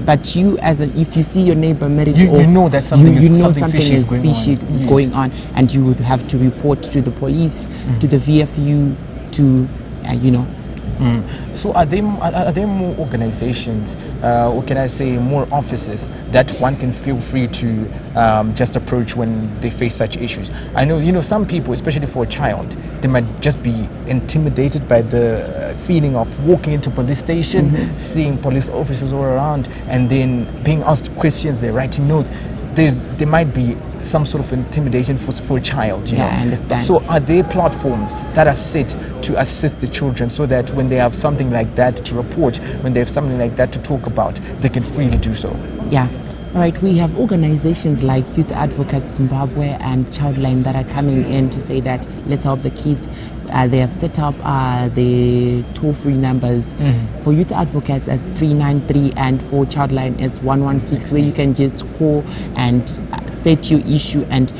But you, if you see your neighbor married, you know that something is fishy going going on, and you would have to report to the police, to the VFU, to So are there more organizations, or can I say more offices that one can feel free to just approach when they face such issues? I know, some people, especially for a child, they might just be intimidated by the feeling of walking into a police station, seeing police officers all around, and then being asked questions, they're writing notes. There might be some sort of intimidation for a child. You know? I understand. So are there platforms that are set to assist the children so that when they have something like that to report, when they have something like that to talk about, they can freely do so? Yeah. All right, we have organizations like Youth Advocates Zimbabwe and Childline that are coming in to say that let's help the kids. They have set up the toll-free numbers for Youth Advocates as 393 and for Childline as 116, where you can just call and state your issue. And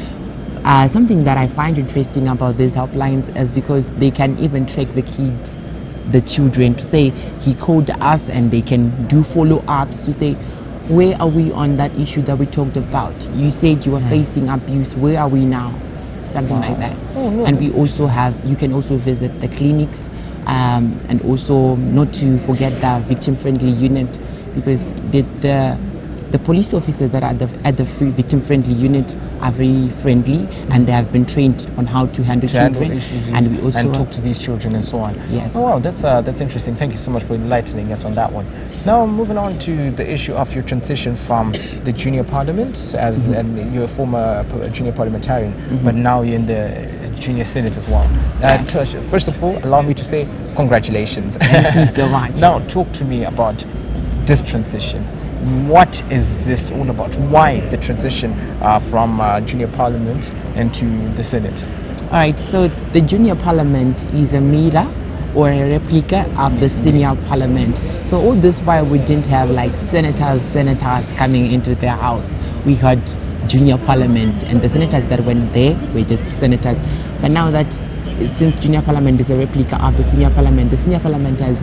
something that I find interesting about these helplines is because they can even track the kids, the children, to say he called us, and they can do follow-ups to say, where are we on that issue that we talked about? You said you were facing abuse. Where are we now? Something like that. And we also have, you can also visit the clinics, and also not to forget the victim-friendly unit, because the police officers that are at the victim-friendly unit are very friendly, and they have been trained on how to handle children, and we also talk to these children and so on. Yes. Oh wow, that's interesting. Thank you so much for enlightening us on that one. Now moving on to the issue of your transition from the junior parliament, as and you're a former junior parliamentarian, but now you're in the junior senate as well. First of all, allow me to say congratulations. Thank you so much. Now talk to me about this transition. What is this all about? Why the transition from junior parliament into the Senate? Alright, so the junior parliament is a mirror or a replica of the senior parliament. So all this while we didn't have like senators coming into their house. We had junior parliament, and the senators that went there were just senators. But now that since junior parliament is a replica of the senior parliament has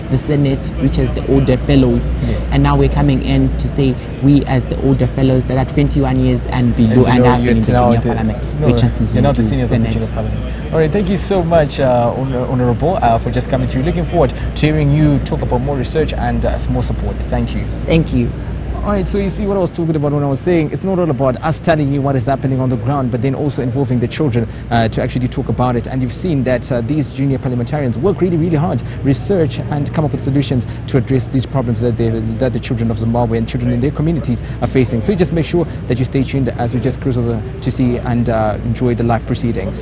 the Senate, which is the older fellows, and now we're coming in to say we as the older fellows that are 21 years and below and have been in the junior parliament. You're not the seniors of the junior parliament. Alright, thank you so much, Honorable, for just coming through. Looking forward to hearing you talk about more research and more support. Thank you. Thank you. Alright, so you see what I was talking about when I was saying it's not all about us telling you what is happening on the ground, but then also involving the children to actually talk about it. And you've seen that these junior parliamentarians work really, really hard, research and come up with solutions to address these problems that the children of Zimbabwe and children in their communities are facing. So just make sure that you stay tuned as we just cruise over to see and enjoy the live proceedings.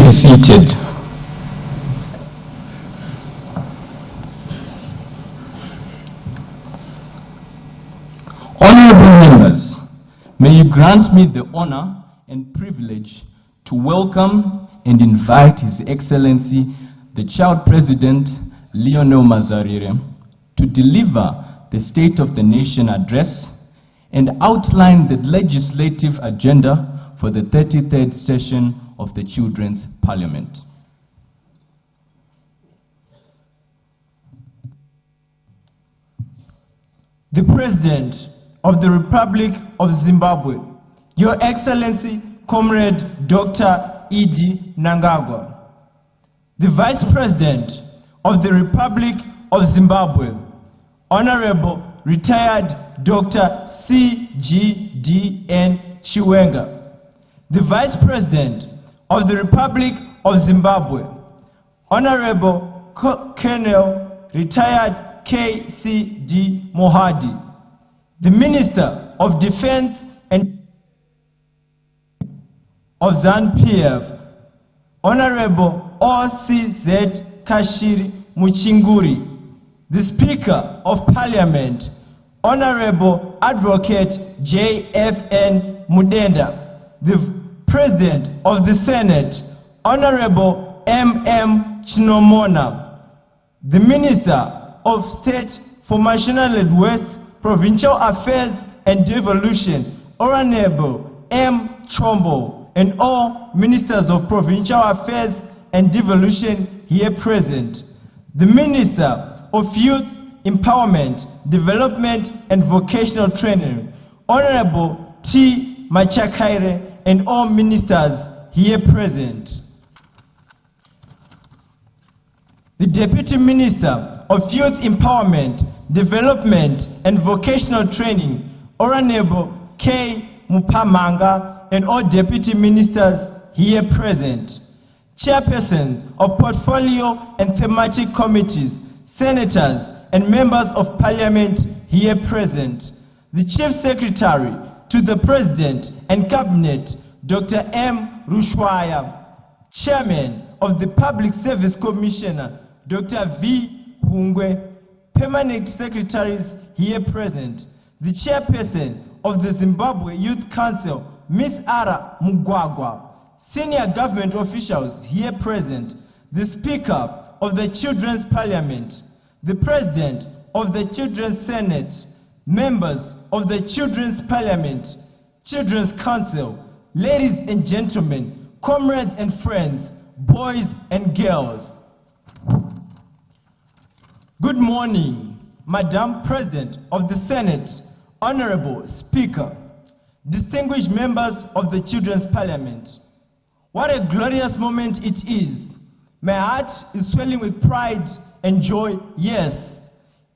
be seated. Honorable members, may you grant me the honor and privilege to welcome and invite His Excellency, the Child President, Lionel Mazarire, to deliver the State of the Nation address and outline the legislative agenda for the 33rd session of the Children's Parliament. The President of the Republic of Zimbabwe, Your Excellency, Comrade Dr. E.D. Mnangagwa. The Vice President of the Republic of Zimbabwe, Honorable Retired Dr. C.G.D.N. Chiwenga. The Vice President of the Republic of Zimbabwe, Honorable Colonel Retired K.C.D. Mohadi. The Minister of Defense and of ZANU-PF, Honorable O.C.Z. Kashiri Muchinguri. The Speaker of Parliament, Honorable Advocate J.F.N. Mudenda. The President of the Senate, Honorable M.M. Chinomona. The Minister of State for Marginal West, Provincial Affairs and Devolution, Honorable M. Chombo, and all Ministers of Provincial Affairs and Devolution here present. The Minister of Youth Empowerment, Development and Vocational Training, Honorable T. Machakaire, and all Ministers here present. The Deputy Minister of Youth Empowerment, Development and Vocational Training, Honorable K. Mupamanga, and all Deputy Ministers here present. Chairpersons of Portfolio and Thematic Committees, Senators, and Members of Parliament here present. The Chief Secretary to the President and Cabinet, Dr. M. Rushwaya. Chairman of the Public Service Commissioner, Dr. V. Hungwe. Permanent Secretaries here present. The Chairperson of the Zimbabwe Youth Council, Ms. Ara Mugwagwa. Senior government officials here present. The Speaker of the Children's Parliament. The President of the Children's Senate. Members of the Children's Parliament. Children's Council. Ladies and gentlemen, comrades and friends, boys and girls. Good morning, Madam President of the Senate, Honorable Speaker, distinguished members of the Children's Parliament. What a glorious moment it is. My heart is swelling with pride and joy, yes,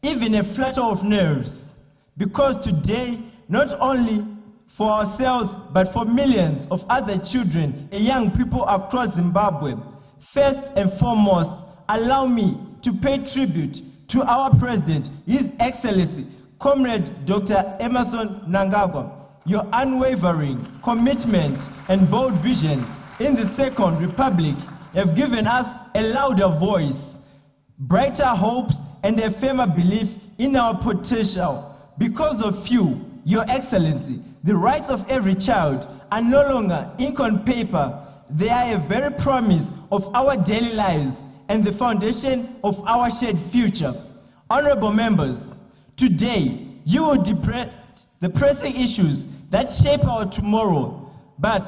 even a flutter of nerves, because today, not only for ourselves, but for millions of other children and young people across Zimbabwe, first and foremost, allow me to pay tribute to our President, His Excellency, Comrade Dr. Emmerson Mnangagwa. Your unwavering commitment and bold vision in the Second Republic have given us a louder voice, brighter hopes, and a firmer belief in our potential. Because of you, Your Excellency, the rights of every child are no longer ink on paper. They are a very promise of our daily lives and the foundation of our shared future. Honorable members, today you will debate the pressing issues that shape our tomorrow. But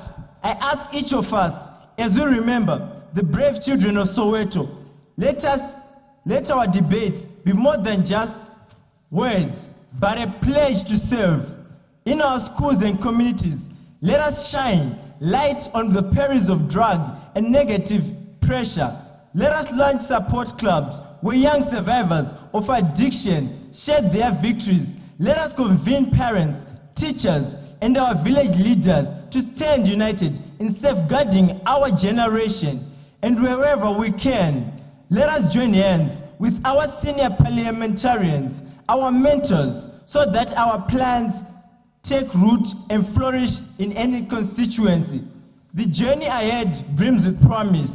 I ask each of us, as we remember the brave children of Soweto, let our debates be more than just words, but a pledge to serve. In our schools and communities, let us shine light on the perils of drug and negative pressure. Let us launch support clubs where young survivors of addiction share their victories. Let us convene parents, teachers, and our village leaders to stand united in safeguarding our generation. And wherever we can, let us join hands with our senior parliamentarians, our mentors, so that our plans take root and flourish in any constituency. The journey ahead brims with promise.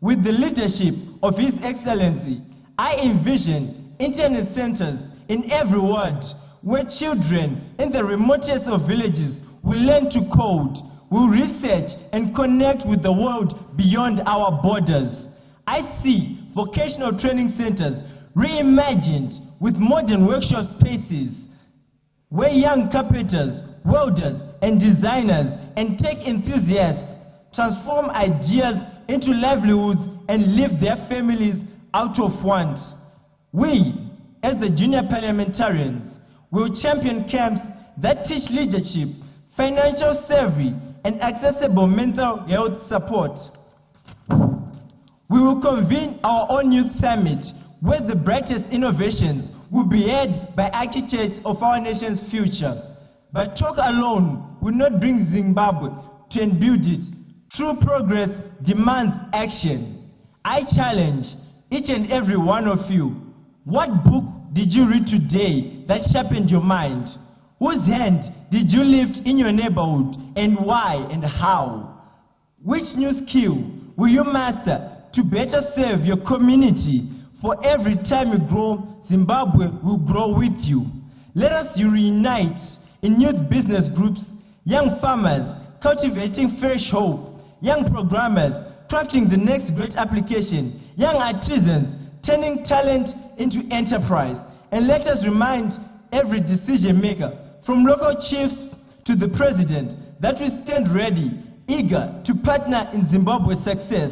With the leadership of His Excellency, I envision internet centers in every ward where children in the remotest of villages will learn to code, will research and connect with the world beyond our borders. I see vocational training centers reimagined with modern workshop spaces where young carpenters, welders and designers and tech enthusiasts transform ideas into livelihoods and lift their families out of want. We, as the junior parliamentarians, will champion camps that teach leadership, financial savvy, and accessible mental health support. We will convene our own youth summit where the brightest innovations will be led by architects of our nation's future. But talk alone will not bring Zimbabwe to and build it. True progress demands action. I challenge each and every one of you. What book did you read today that sharpened your mind? Whose hand did you lift in your neighborhood, and why and how? Which new skill will you master to better serve your community? For every time you grow, Zimbabwe will grow with you. Let us reunite in youth business groups, young farmers cultivating fresh hope, young programmers crafting the next great application, young artisans turning talent into enterprise. And let us remind every decision maker, from local chiefs to the president, that we stand ready, eager to partner in Zimbabwe's success.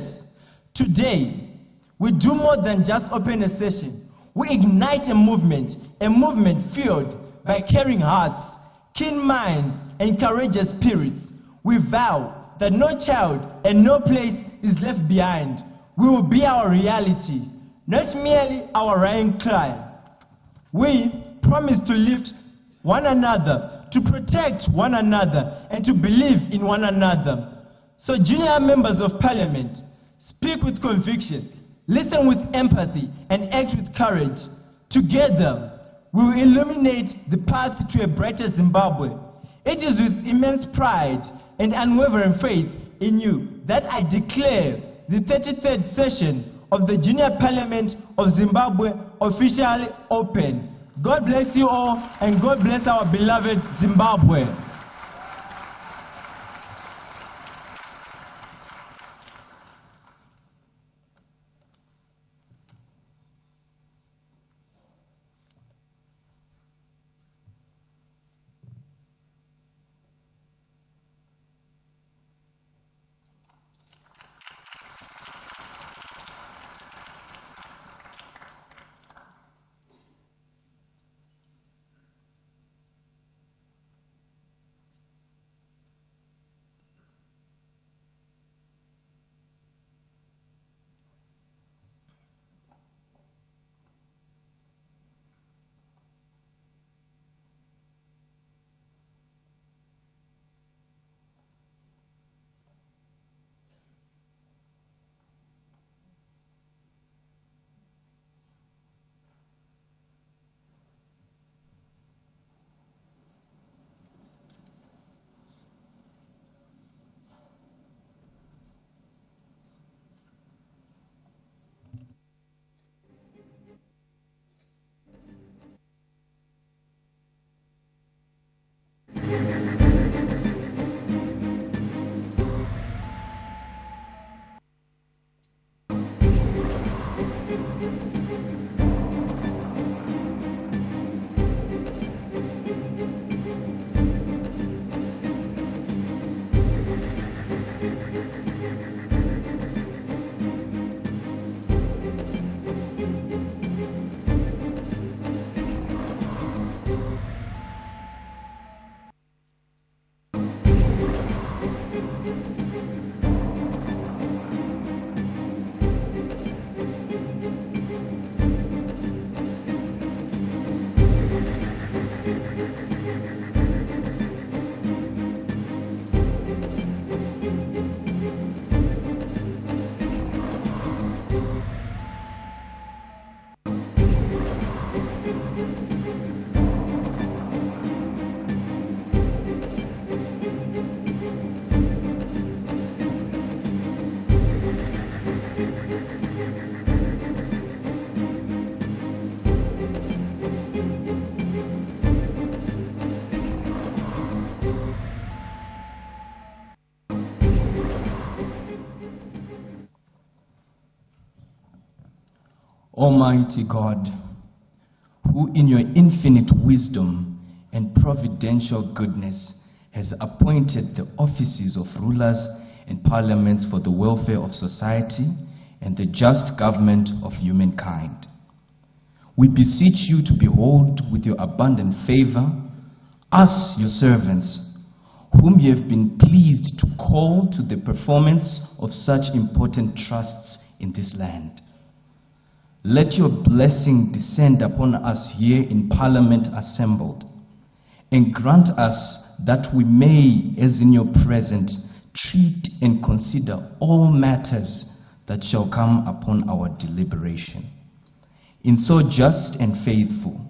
Today, we do more than just open a session. We ignite a movement fueled by caring hearts, keen minds, and courageous spirits. We vow that no child and no place is left behind. We will be our reality, not merely our rallying cry. We promise to lift one another, to protect one another, and to believe in one another. So junior members of parliament, speak with conviction, listen with empathy, and act with courage. Together, we will illuminate the path to a brighter Zimbabwe. It is with immense pride and unwavering faith in you that I declare the 33rd session of the Junior Parliament of Zimbabwe officially open. God bless you all, and God bless our beloved Zimbabwe. Almighty God, who in your infinite wisdom and providential goodness has appointed the offices of rulers and parliaments for the welfare of society and the just government of humankind. We beseech you to behold with your abundant favor us, your servants, whom you have been pleased to call to the performance of such important trusts in this land. Let your blessing descend upon us here in Parliament assembled, and grant us that we may, as in your presence, treat and consider all matters that shall come upon our deliberation, in so just and faithful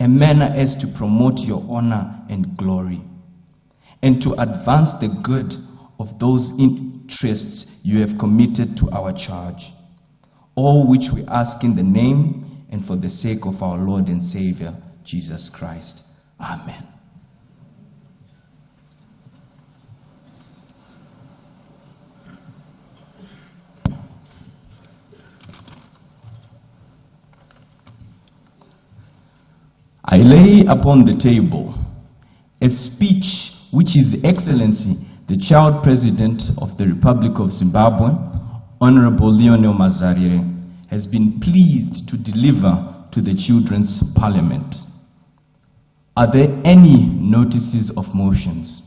a manner as to promote your honor and glory, and to advance the good of those interests you have committed to our charge, all which we ask in the name and for the sake of our Lord and Savior, Jesus Christ. Amen. I lay upon the table a speech which His Excellency, the Child President of the Republic of Zimbabwe, Honorable Lionel Mazarire, has been pleased to deliver to the Children's Parliament. Are there any notices of motions?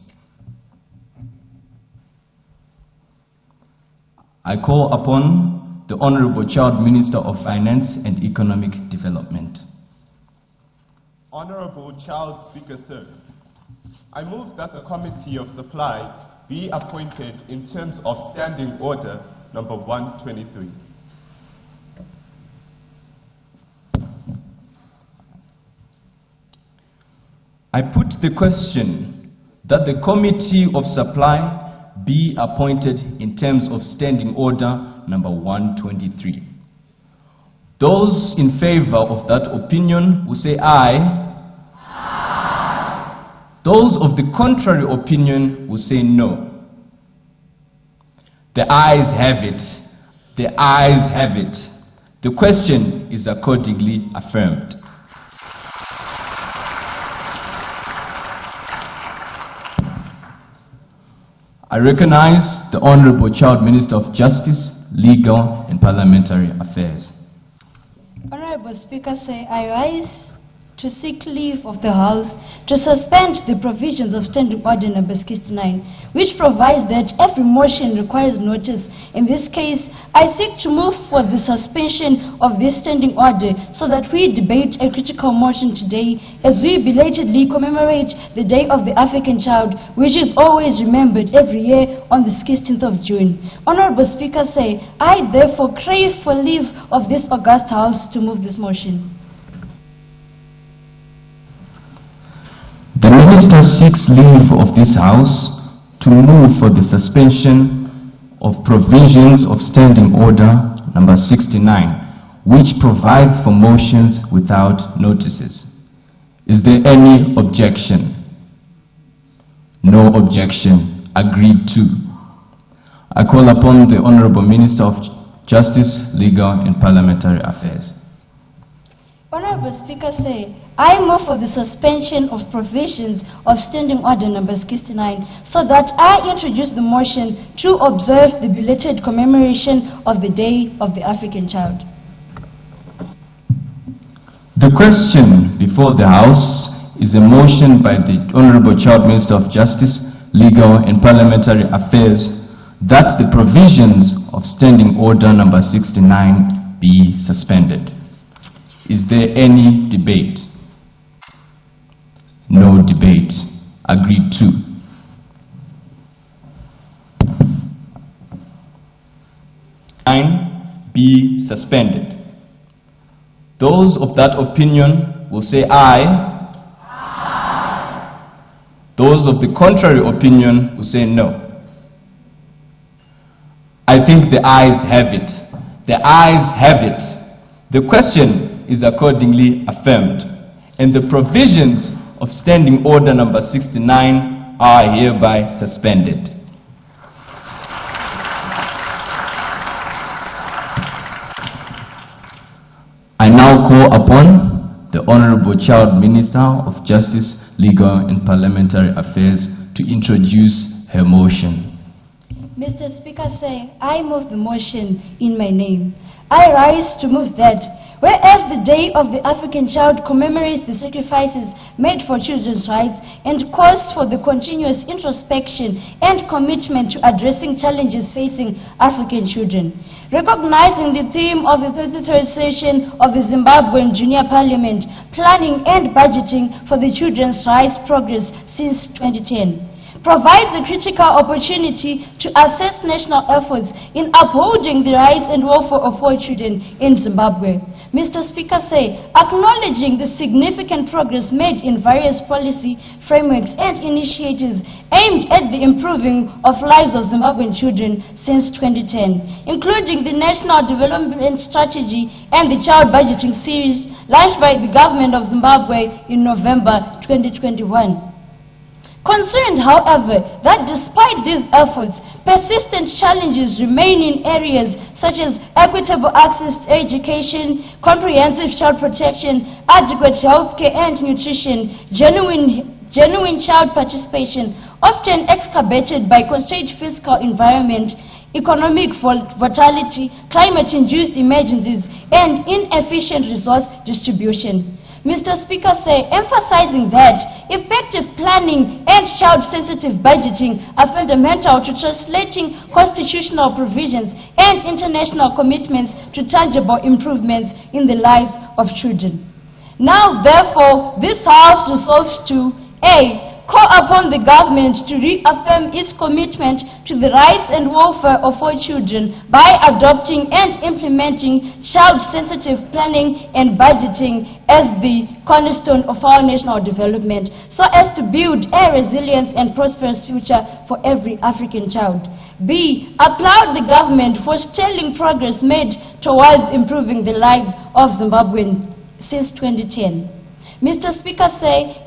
I call upon the Honorable Child Minister of Finance and Economic Development. Honorable Child Speaker, sir, I move that the Committee of Supply be appointed in terms of Standing Order number 123. I put the question that the Committee of Supply be appointed in terms of Standing Order number 123. Those in favor of that opinion will say aye. Aye. Those of the contrary opinion will say no. The ayes have it. The ayes have it. The question is accordingly affirmed. I recognize the Honorable Child Minister of Justice, Legal and Parliamentary Affairs. Honorable Speaker, I rise to seek leave of the House to suspend the provisions of Standing Order number 69, which provides that every motion requires notice. In this case, I seek to move for the suspension of this Standing Order so that we debate a critical motion today as we belatedly commemorate the Day of the African Child, which is always remembered every year on the 16th of June. Honorable Speaker, I therefore crave for leave of this august House to move this motion. The Minister seeks leave of this House to move for the suspension of provisions of Standing Order number 69, which provides for motions without notices. Is there any objection? No objection. Agreed to. I call upon the Honorable Minister of Justice, Legal and Parliamentary Affairs. Honorable Speaker, I move for the suspension of provisions of Standing Order number 69 so that I introduce the motion to observe the belated commemoration of the Day of the African Child. The question before the House is a motion by the Honorable Child Minister of Justice, Legal and Parliamentary Affairs that the provisions of Standing Order number 69 be suspended. Is there any debate? No debate. Agreed to. Be suspended. Those of that opinion will say aye. Aye. Those of the contrary opinion will say no. I think the ayes have it. The ayes have it. The question is accordingly affirmed, and the provisions of Standing Order number 69 are hereby suspended. now call upon the Honorable Child Minister of Justice, Legal and Parliamentary Affairs to introduce her motion. Mr. Speaker, I move the motion in my name. I rise to move that whereas the Day of the African Child commemorates the sacrifices made for children's rights and calls for the continuous introspection and commitment to addressing challenges facing African children. Recognizing the theme of the 33rd session of the Zimbabwean Junior Parliament, planning and budgeting for the children's rights progress since 2010. Provides a critical opportunity to assess national efforts in upholding the rights and welfare of all children in Zimbabwe. Mr. Speaker, acknowledging the significant progress made in various policy frameworks and initiatives aimed at the improving of lives of Zimbabwean children since 2010, including the National Development Strategy and the Child Budgeting Series launched by the government of Zimbabwe in November 2021. Concerned, however, that despite these efforts, persistent challenges remain in areas such as equitable access to education, comprehensive child protection, adequate health care and nutrition, genuine child participation, often exacerbated by constrained fiscal environment, economic volatility, climate-induced emergencies, and inefficient resource distribution. Mr. Speaker, emphasizing that effective planning and child-sensitive budgeting are fundamental to translating constitutional provisions and international commitments to tangible improvements in the lives of children. Now, therefore, this House resolves to A. Call upon the government to reaffirm its commitment to the rights and welfare of all children by adopting and implementing child-sensitive planning and budgeting as the cornerstone of our national development, so as to build a resilient and prosperous future for every African child. B. Applaud the government for sterling progress made towards improving the lives of Zimbabweans since 2010. Mr. Speaker,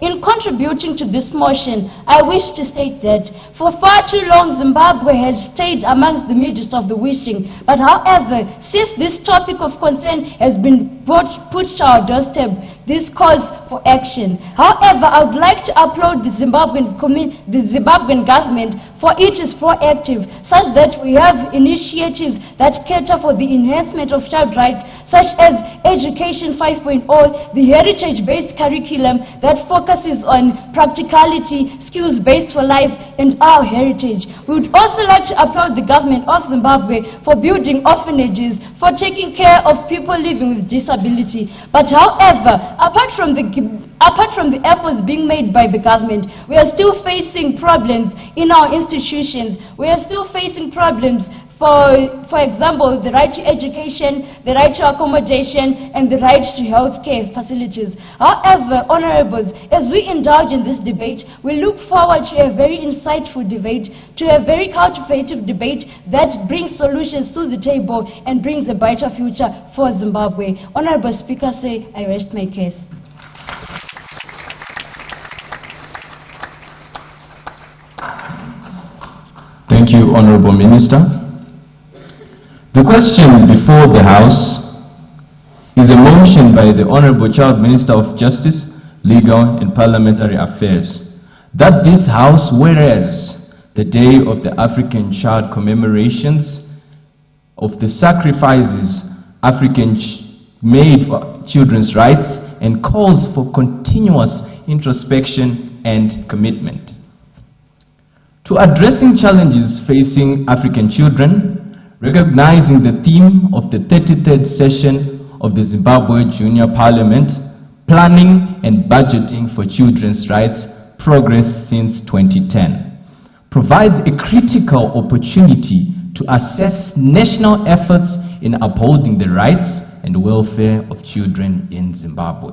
in contributing to this motion, I wish to state that for far too long Zimbabwe has stayed amongst the midst of the wishing. But however, since this topic of concern has been put to our doorstep, this calls for action. However, I would like to applaud the Zimbabwean government for it is proactive, such that we have initiatives that cater for the enhancement of child rights, such as Education 5.0, the heritage-based curriculum that focuses on practicality, skills-based for life, and our heritage. We would also like to applaud the government of Zimbabwe for building orphanages, for taking care of people living with disability. But however, apart from the efforts being made by the government, we are still facing problems in our institutions. We are still facing problems, for example, the right to education, the right to accommodation, and the right to health care facilities. However, honorables, as we indulge in this debate, we look forward to a very insightful debate, to a very cultivative debate that brings solutions to the table and brings a brighter future for Zimbabwe. Honorable Speaker, I rest my case. Thank you, Honorable Minister. The question before the House is a motion by the Honorable Child Minister of Justice, Legal and Parliamentary Affairs, that this House, whereas the Day of the African Child commemorations of the sacrifices made for children's rights and calls for continuous introspection and commitment to addressing challenges facing African children, recognizing the theme of the 33rd session of the Zimbabwe Junior Parliament, planning and budgeting for children's rights, progress since 2010, provides a critical opportunity to assess national efforts in upholding the rights and welfare of children in Zimbabwe.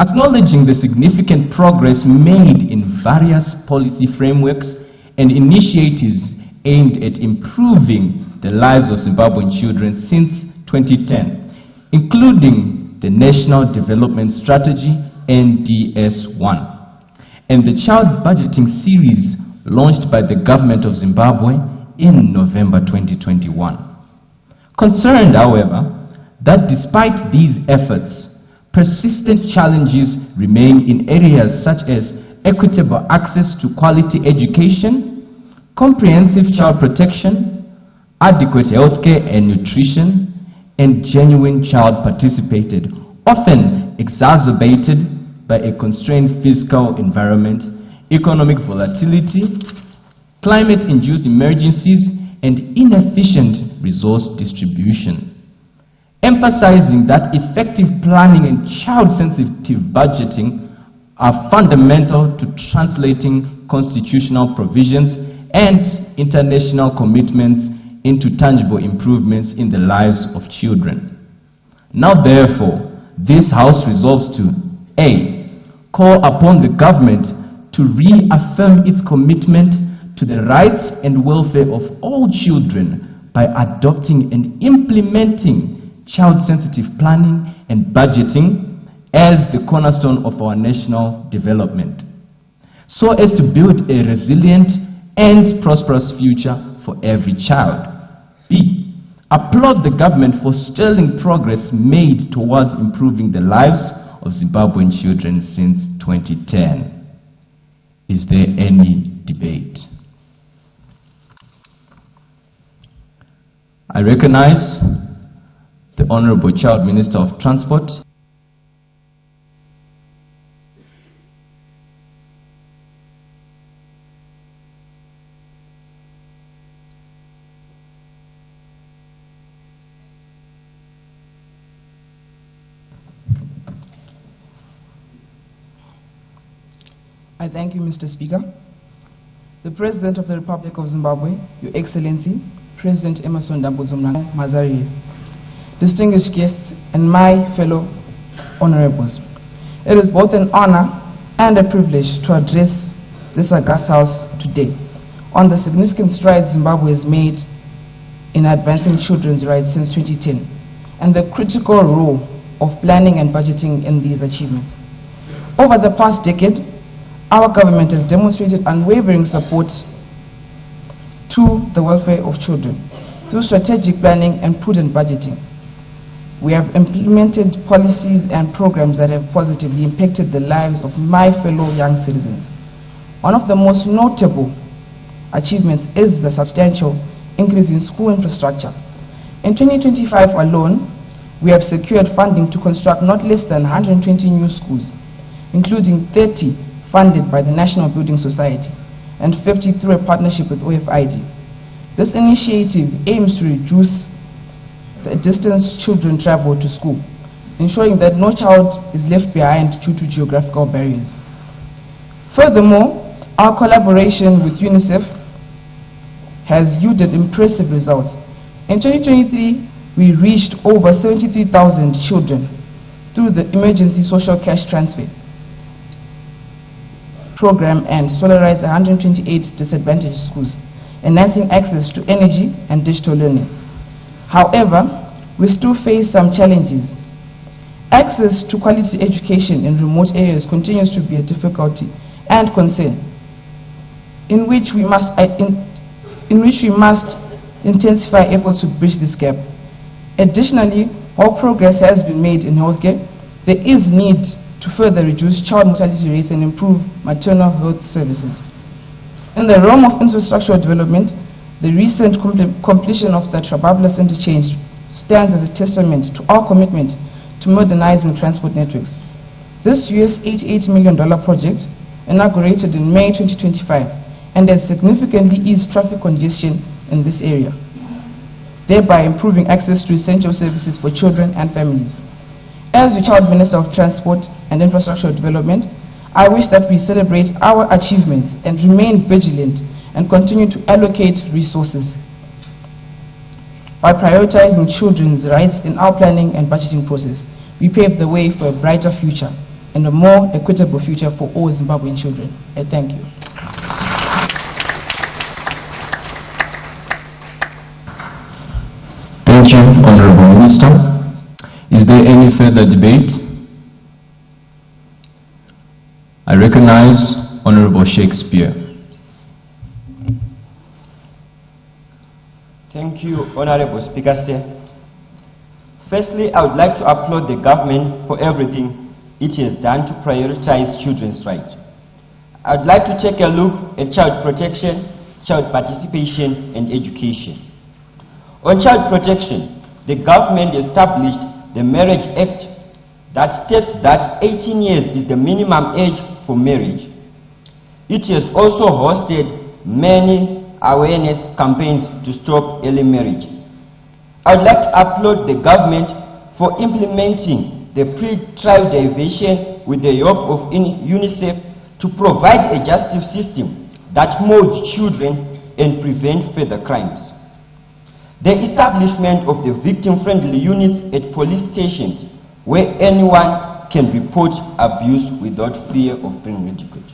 Acknowledging the significant progress made in various policy frameworks and initiatives aimed at improving the lives of Zimbabwean children since 2010, including the National Development Strategy, NDS1, and the Child Budgeting Series launched by the government of Zimbabwe in November 2021. Concerned, however, that despite these efforts, persistent challenges remain in areas such as equitable access to quality education, comprehensive child protection, adequate healthcare and nutrition, and genuine child participated, often exacerbated by a constrained fiscal environment, economic volatility, climate-induced emergencies, and inefficient resource distribution. Emphasizing that effective planning and child-sensitive budgeting are fundamental to translating constitutional provisions and international commitments into tangible improvements in the lives of children. Now therefore, this House resolves to A. Call upon the government to reaffirm its commitment to the rights and welfare of all children by adopting and implementing child-sensitive planning and budgeting as the cornerstone of our national development, so as to build a resilient and prosperous future for every child. B. Applaud the government for sterling progress made towards improving the lives of Zimbabwean children since 2010. Is there any debate? I recognize the Honorable Child Minister of Transport. I thank you, Mr. Speaker. The President of the Republic of Zimbabwe, Your Excellency, President Emerson Dambuzumnanga Mazari, distinguished guests, and my fellow honorables. It is both an honor and a privilege to address this august House today on the significant strides Zimbabwe has made in advancing children's rights since 2010 and the critical role of planning and budgeting in these achievements. Over the past decade, our government has demonstrated unwavering support to the welfare of children through strategic planning and prudent budgeting. We have implemented policies and programs that have positively impacted the lives of my fellow young citizens. One of the most notable achievements is the substantial increase in school infrastructure. In 2025 alone, we have secured funding to construct not less than 120 new schools, including 30 funded by the National Building Society and 50 through a partnership with OFID. This initiative aims to reduce the distance children travel to school, ensuring that no child is left behind due to geographical barriers. Furthermore, our collaboration with UNICEF has yielded impressive results. In 2023, we reached over 73,000 children through the Emergency Social Cash Transfer program and solarized 128 disadvantaged schools, enhancing access to energy and digital learning. However, we still face some challenges. Access to quality education in remote areas continues to be a difficulty and concern, in which we must intensify efforts to bridge this gap. Additionally, while progress has been made in healthcare, there is need to further reduce child mortality rates and improve maternal health services. In the realm of infrastructural development, the recent completion of the Trabablas interchange stands as a testament to our commitment to modernizing transport networks. This $88 million project, inaugurated in May 2025, and has significantly eased traffic congestion in this area, thereby improving access to essential services for children and families. As the Child Minister of Transport and Infrastructure Development, I wish that we celebrate our achievements and remain vigilant and continue to allocate resources. By prioritizing children's rights in our planning and budgeting process, we pave the way for a brighter future and a more equitable future for all Zimbabwean children. I thank you. Thank you, Honorable Minister. Is there any further debate? I recognize Honorable Shakespeare. Thank you, Honorable Speaker, sir. Firstly, I would like to applaud the government for everything it has done to prioritize children's rights. I would like to take a look at child protection, child participation, and education. On child protection, the government established the Marriage Act that states that 18 years is the minimum age for marriage. It has also hosted many awareness campaigns to stop early marriages. I would like to applaud the government for implementing the pre-trial diversion with the help of UNICEF to provide a justice system that molds children and prevents further crimes. The establishment of the victim-friendly units at police stations where anyone can report abuse without fear of being ridiculed.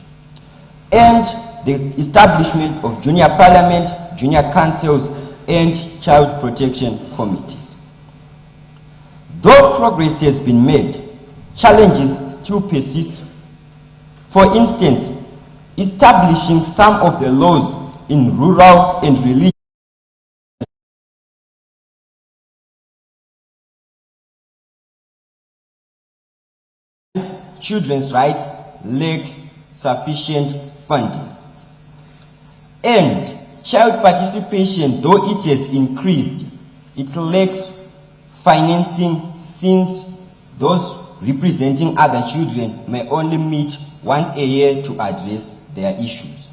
And the establishment of junior parliament, junior councils, and child protection committees. Though progress has been made, challenges still persist. For instance, establishing some of the laws in rural and religious children's rights lack sufficient funding. And child participation, though it has increased, it lacks financing since those representing other children may only meet once a year to address their issues.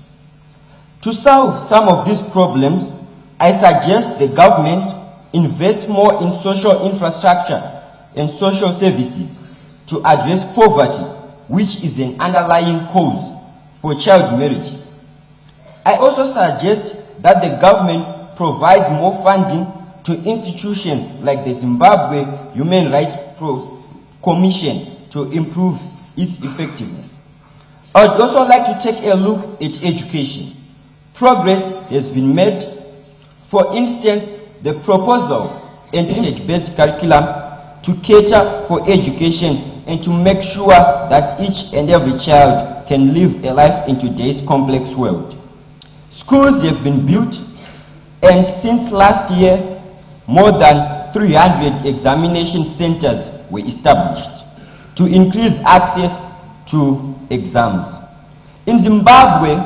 To solve some of these problems, I suggest the government invest more in social infrastructure and social services to address poverty, which is an underlying cause for child marriages. I also suggest that the government provides more funding to institutions like the Zimbabwe Human Rights Commission to improve its effectiveness. I would also like to take a look at education. Progress has been made. For instance, the proposal and based curriculum to cater for education and to make sure that each and every child can live a life in today's complex world. Schools have been built, and since last year, more than 300 examination centers were established to increase access to exams. In Zimbabwe,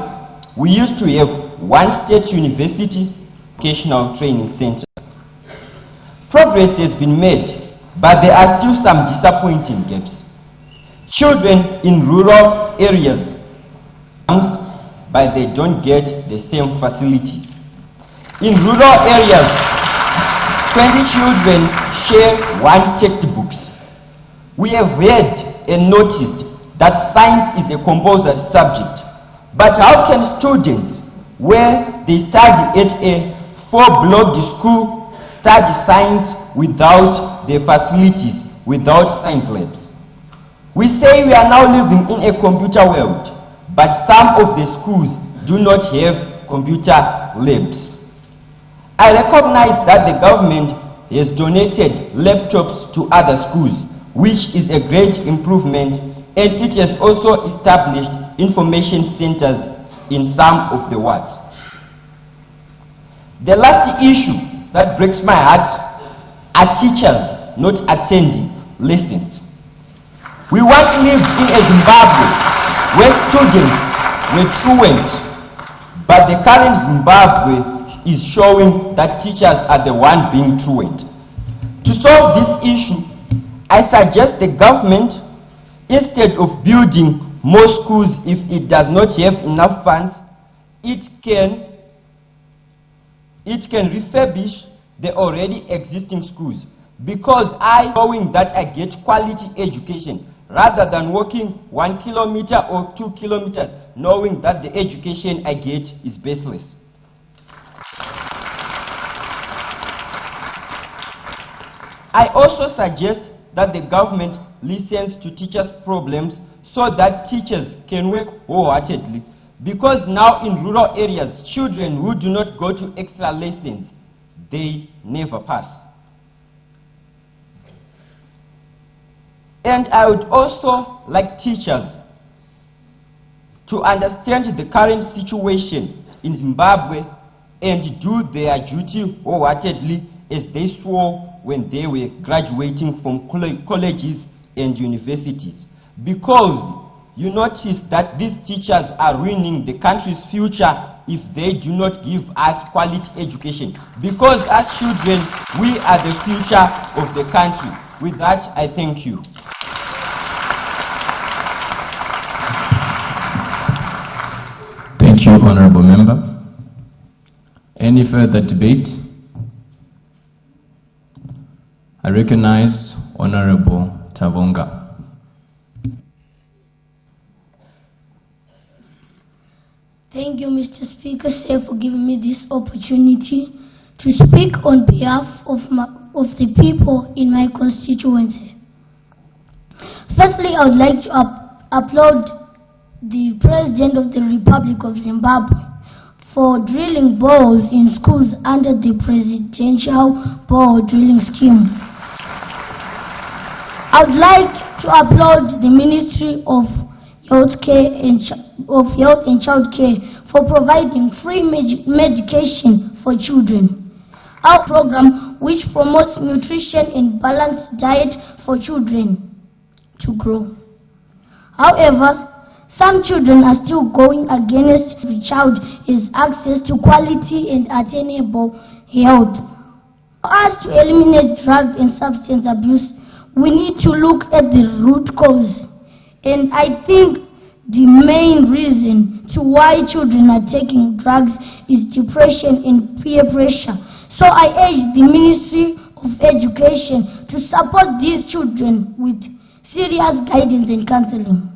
we used to have one state university vocational training center. Progress has been made, but there are still some disappointing gaps. Children in rural areas, but they don't get the same facilities. In rural areas, 20 children share one textbook. We have read and noticed that science is a compulsory subject, but how can students, where they study at a 4-block school, study science without the facilities, without science labs? We say we are now living in a computer world, but some of the schools do not have computer labs. I recognize that the government has donated laptops to other schools, which is a great improvement, and it has also established information centers in some of the wards. The last issue that breaks my heart are teachers not attending lessons. We once lived in a Zimbabwe where students were truant, but the current Zimbabwe is showing that teachers are the ones being truant. To solve this issue, I suggest the government, instead of building more schools if it does not have enough funds, it can refurbish the already existing schools, because knowing that I get quality education rather than walking 1 kilometer or 2 kilometers knowing that the education I get is baseless. I also suggest that the government listens to teachers' problems so that teachers can work wholeheartedly, because now in rural areas, children who do not go to extra lessons, they never pass. And I would also like teachers to understand the current situation in Zimbabwe and do their duty wholeheartedly as they swore when they were graduating from colleges and universities. Because you notice that these teachers are ruining the country's future if they do not give us quality education. Because as children, we are the future of the country. With that, I thank you. Thank you, Honorable Member. Any further debate? I recognize Honorable Tavonga. Thank you, Mr. Speaker, sir, for giving me this opportunity to speak on behalf of the people in my constituency. Firstly, I would like to applaud the President of the Republic of Zimbabwe for drilling boreholes in schools under the presidential borehole drilling scheme. I would like to applaud the Ministry of Health and Child Care for providing free medication for children. Our program, which promotes nutrition and balanced diet for children to grow. However, some children are still going against the child is access to quality and attainable health. For us to eliminate drug and substance abuse, we need to look at the root cause. And I think the main reason to why children are taking drugs is depression and peer pressure. So I urge the Ministry of Education to support these children with serious guidance and counseling.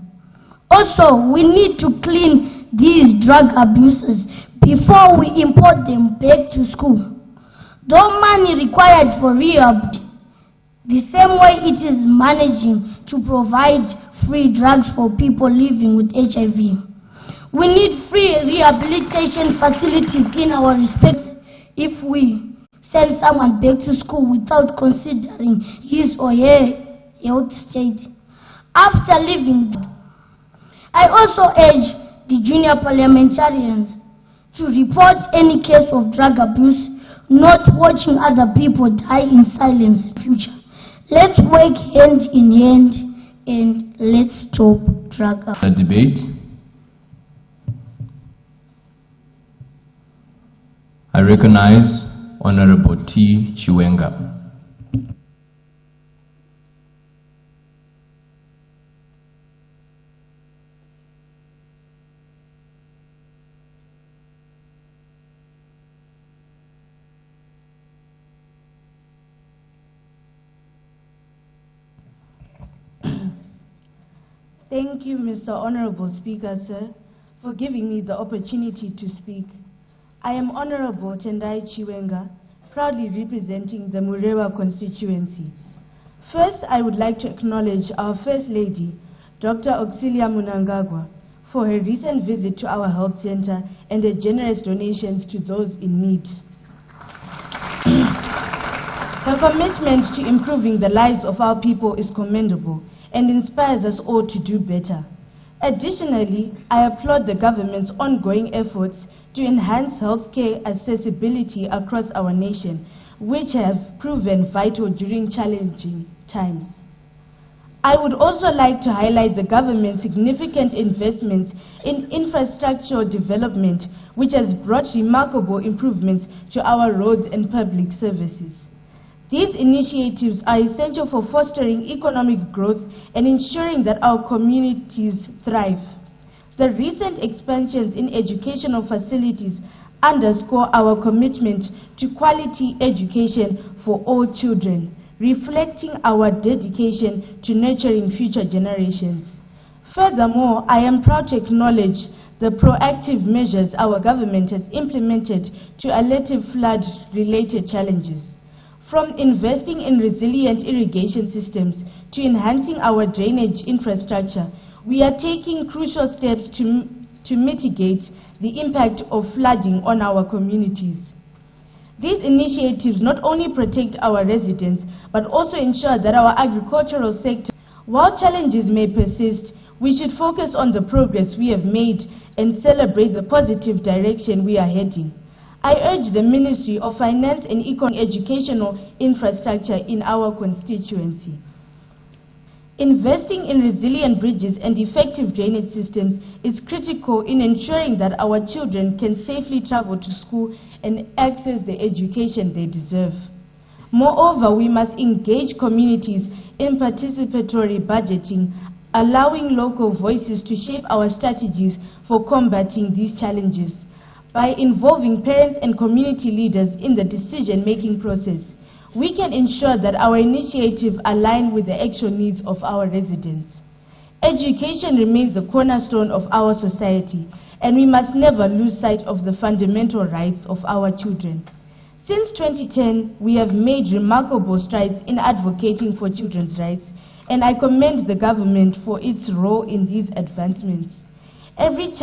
Also, we need to clean these drug abusers before we import them back to school. The money required for rehab, the same way it is managing to provide free drugs for people living with HIV. We need free rehabilitation facilities in our respect if we send someone back to school without considering his or her health state. After leaving, I also urge the junior parliamentarians to report any case of drug abuse, not watching other people die in silence in the future. Let's work hand in hand and let's stop drug abuse. The debate. I recognize Honorable T. Chiwenga. Thank you, Mr. Honorable Speaker, sir, for giving me the opportunity to speak. I am Honorable Tendai Chiwenga, proudly representing the Murewa constituency. First, I would like to acknowledge our First Lady, Dr. Auxilia Mnangagwa, for her recent visit to our health center and her generous donations to those in need. Her commitment to improving the lives of our people is commendable and inspires us all to do better. Additionally, I applaud the government's ongoing efforts to enhance healthcare accessibility across our nation, which have proven vital during challenging times. I would also like to highlight the government's significant investments in infrastructural development, which has brought remarkable improvements to our roads and public services. These initiatives are essential for fostering economic growth and ensuring that our communities thrive. The recent expansions in educational facilities underscore our commitment to quality education for all children, reflecting our dedication to nurturing future generations. Furthermore, I am proud to acknowledge the proactive measures our government has implemented to allay flood-related challenges. From investing in resilient irrigation systems to enhancing our drainage infrastructure, we are taking crucial steps to mitigate the impact of flooding on our communities. These initiatives not only protect our residents, but also ensure that our agricultural sector, while challenges may persist, we should focus on the progress we have made and celebrate the positive direction we are heading. I urge the Ministry of Finance and Educational Infrastructure in our constituency. Investing in resilient bridges and effective drainage systems is critical in ensuring that our children can safely travel to school and access the education they deserve. Moreover, we must engage communities in participatory budgeting, allowing local voices to shape our strategies for combating these challenges. By involving parents and community leaders in the decision-making process, we can ensure that our initiatives align with the actual needs of our residents. Education remains the cornerstone of our society, and we must never lose sight of the fundamental rights of our children. Since 2010, we have made remarkable strides in advocating for children's rights, and I commend the government for its role in these advancements. Every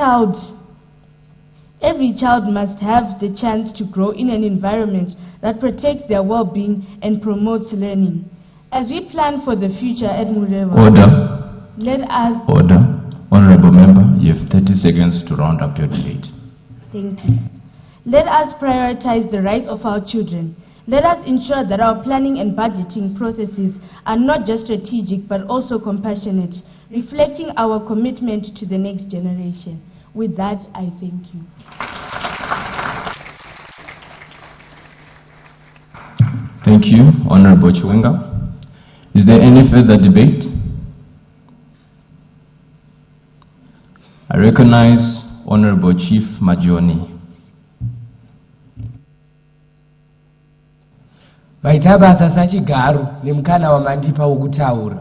child must have the chance to grow in an environment that protects their well-being and promotes learning. As we plan for the future at Murewa, Order. Honorable Member, you have 30 seconds to round up your debate. Thank you. Let us prioritize the rights of our children. Let us ensure that our planning and budgeting processes are not just strategic but also compassionate, reflecting our commitment to the next generation. With that, I thank you. Thank you, Honorable Chiwenga. Is there any further debate? I recognize Honorable Chief Majoni. Vaita basa sachigaro nemukana wamandipa wokutaura.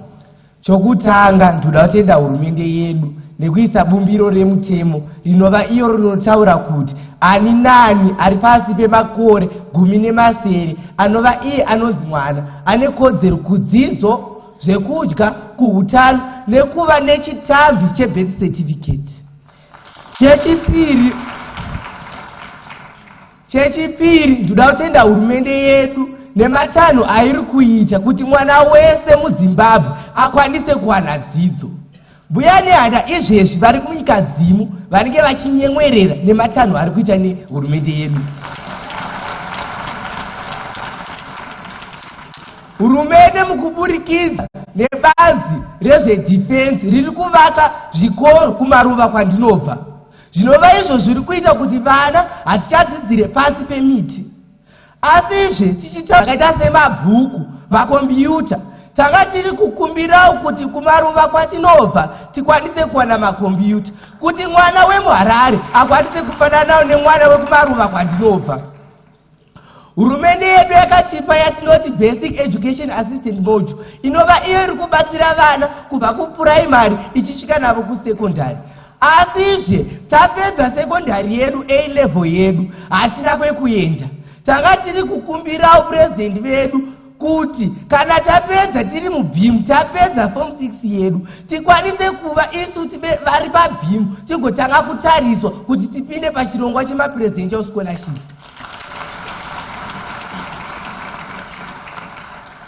Chokutanga ndoda kutenda hurumende yedu nekuisa bumbiro remutemo rinova iyo rinotaura kuti ani nani ari pasi pemakore 17 anova iye anonzi mwana ane kodzero kudzidzo, zvekudya, kuhutano nekuva nechitambi chebirth certificate. Chechipiri ndoda kutenda hurumende yedu nematanho airi kuita kuti mwana wese muZimbabwe akwanise kuwana dzidzo. Mbuya nehanda izvezvi vari munyika dzimu vanenge vachinyemwerera nematanho ari kuita nehurumende yedu. Hurumende mukuburikidza nebazi rezvedefense riri kuvaka zvikoro kumaruva kwandinobva. Zvinova izvo zviri kuita kuti vana hatichadzidzire pasi pemiti. Asizve tichitaura zvakaita semabhuku, makombiyuta, tanga tiri kukumbirawo kuti kumaruva kwatinobva tikwanise kuwana makombiyuta, kuti mwana wemuHarare akwanise kufananawo nemwana wekumaruva kwandinobva. Hurumende yedu yakatipa yatinoti Basic Education Assistance Module, inova iyo iri kubatsira vana kubva kupuraimari ichisvika navo kusekondari. Asizve tapedza sekondari yedu A level yedu hatina kwekuenda. Tanga tiri kukumbirawo president vedu kuti kana tapedza tiri mubhimu, tapedza form 6 yedu, tikwanise kuva isu vari pabhimu tigotanga kutariswa kuti tipinde pachirongwa chemapresidential scholarship.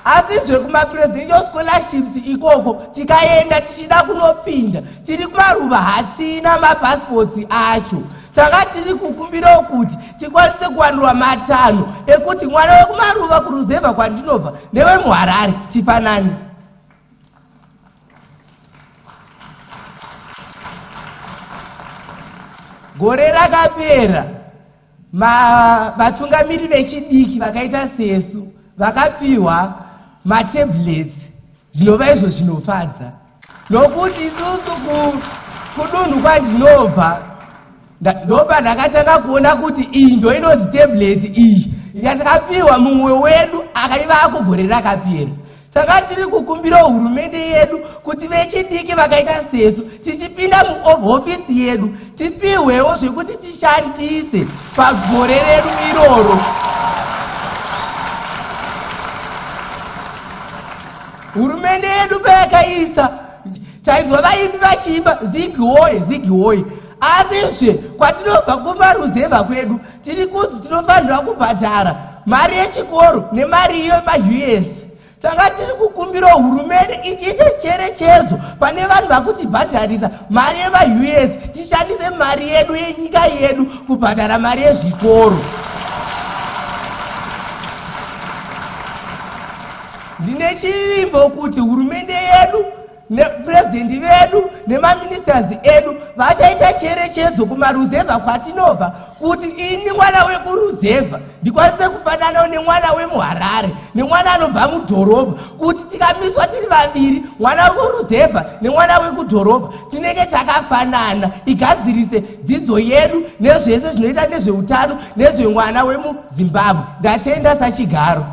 Asizve kumapresidential scholarships ikoko tikaenda tichida kunopinda tiri kumaruva hatina mapassports acho. Tanga tiri kukumbirawo kuti tikwanise kuwanirwa matanho ekuti mwana wekumaruva kuruzevha kwandinobva newemuHarare tifanane. Gore rakapera vatungamiri vechidiki vakaita sesu vakapiwa matablets, zvinova izvo zvinofadza. Nokuti isusu kudunhu kwandinobva ndopa ndakatanga kuona kuti iyi ndo inonzi tablet iyi yatakapiwa mumwe wedu akaiva akugore rakapera. Saka tiri kukumbira hurumende yedu kuti vechidiki vakaita sesu tichipinda muhofisi yedu tipihwewo zvekuti tishandise pagore redu iroro. Hurumende yedu payakaisa tainzwa vaimbi vachiimba zigi woye zigi woye. Asizve kwatinobva kumaruzevha kwedu tiri kunzi tinofanirwa kubhadhara mari yechikoro nemari iyo yemaUS. Saka tiri kukumbira hurumende ichiite cherechedzo pane vanhu vakutibhadharisa mari yemaUS, tishandise mari yedu yenyika yedu kubhadhara mari yezvikoro. ndine chivimbo kuti hurumende yedu nepurezidendi vedu nemaministers edu vachaita cherechedzo kumaruzevha kwatinobva kuti ini mwana wekuruzevha ndikwanise kufananawo nemwana wemuharare nemwana anobva mudhorobha, kuti tikamiswa tiri vaviri, mwana wekuruzevha nemwana wekudhorobha, tinenge takafanana. Igadzirise dzidzo yedu nezvese zvinoita nezveutano nezvemwana wemuzimbabwe. Ndatenda sachigaro.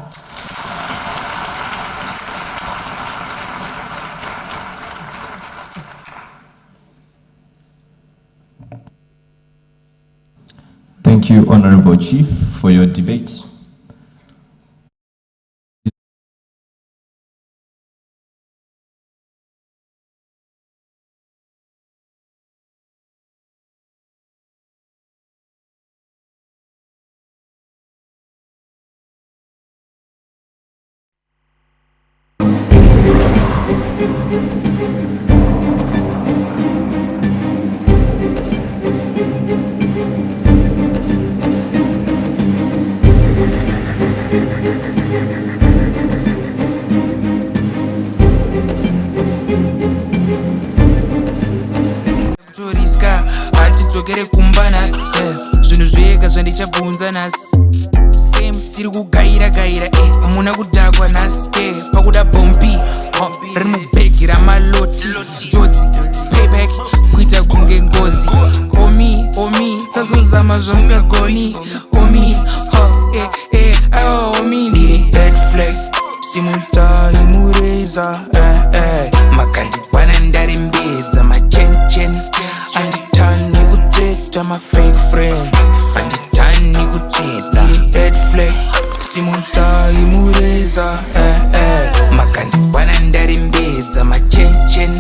Thank you, Honorable Chief, for your debate. Togere kumba nasi zvinhu zvega zvandichabvunza nasi same siri kugaira gaira hamuna kudhakwa nasi pakuda bombi riri mubhegi ramaloti jodzi payback kuita kunge ngozi omi sazozama zvamusingagoni omi omi ndiri red flag simutai mureza makandikwana ndarembedza machechen anditani kuteta mafake friends anditani kuteta red flag simutai mureza makandikwana ndarembedza machechen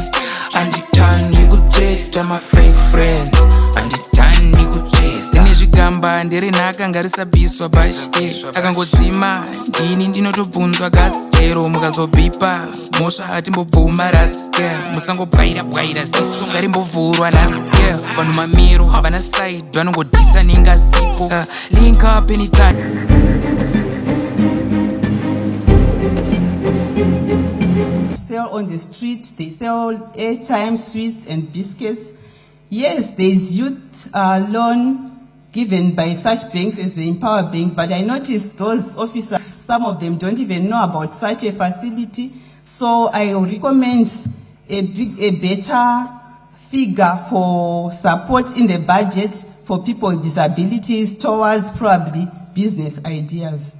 anditani kuteta mafake friends anditani kuteta nezvigamba nderenhaka ngarisabviswa bashi akangodzima ndini ndinotobvunzwa gasi chero mukazobhipa mhosva hatimbobvuma rasi musangobwaira ziso ngarimbovhurwa nasi vanhu mamiro havana side vanongodhisa nengasipo link up anytime. Sell on the street, they sell airtime, sweets and biscuits. Yes, there is youth loan given by such banks as the Empower Bank, but I noticed those officers, some of them don't even know about such a facility. So I recommend a better figure for support in the budget for people with disabilities towards probably business ideas.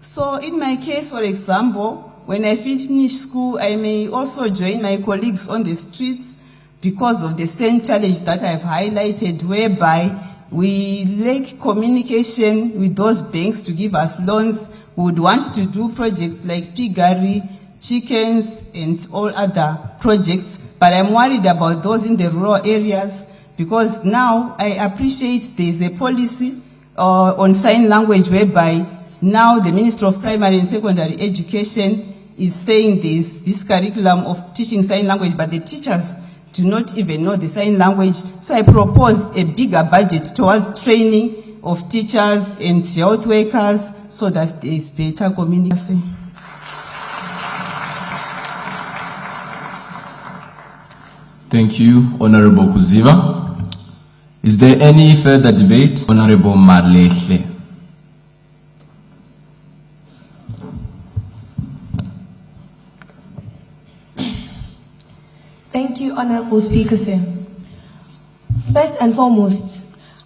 So in my case, for example, when I finish school, I may also join my colleagues on the streets because of the same challenge that I've highlighted, whereby we lack communication with those banks to give us loans. We would want to do projects like piggery, chickens, and all other projects, but I'm worried about those in the rural areas because now I appreciate there's a policy on sign language whereby now the Minister of Primary and Secondary Education is saying this curriculum of teaching sign language, but the teachers do not even know the sign language. So I propose a bigger budget towards training of teachers and health workers so that there is better communication. Thank you, Honorable Kuziva. Is there any further debate? Honorable Marlehle. Thank you, Honorable Speaker, sir. First and foremost,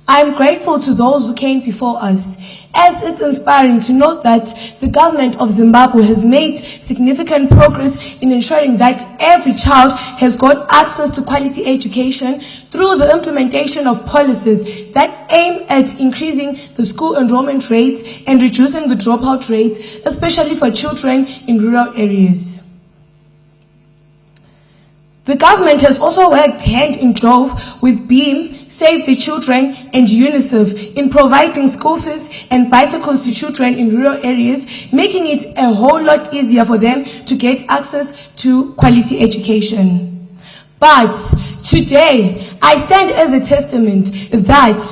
I am grateful to those who came before us, as it's inspiring to note that the government of Zimbabwe has made significant progress in ensuring that every child has got access to quality education through the implementation of policies that aim at increasing the school enrollment rates and reducing the dropout rates, especially for children in rural areas. The government has also worked hand in glove with BEAM, Save the Children, and UNICEF in providing school fees and bicycles to children in rural areas, making it a whole lot easier for them to get access to quality education. But today, I stand as a testament that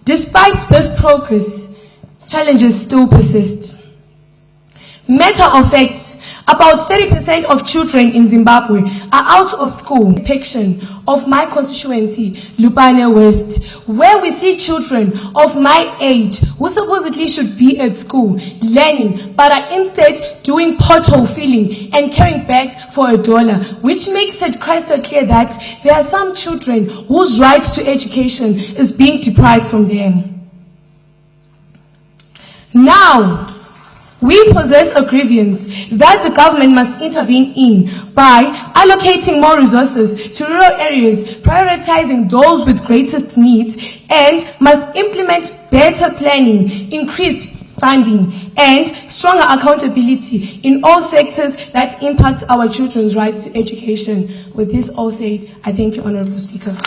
despite this progress, challenges still persist. Matter of fact, about 30% of children in Zimbabwe are out of school. Depiction of my constituency, Lupane West, where we see children of my age who supposedly should be at school learning, but are instead doing pothole filling and carrying bags for $1, which makes it crystal clear that there are some children whose right to education is being deprived from them. Now, we possess a grievance that the government must intervene in by allocating more resources to rural areas, prioritizing those with greatest needs, and must implement better planning, increased funding, and stronger accountability in all sectors that impact our children's rights to education. With this all said, I thank you, Honorable Speaker.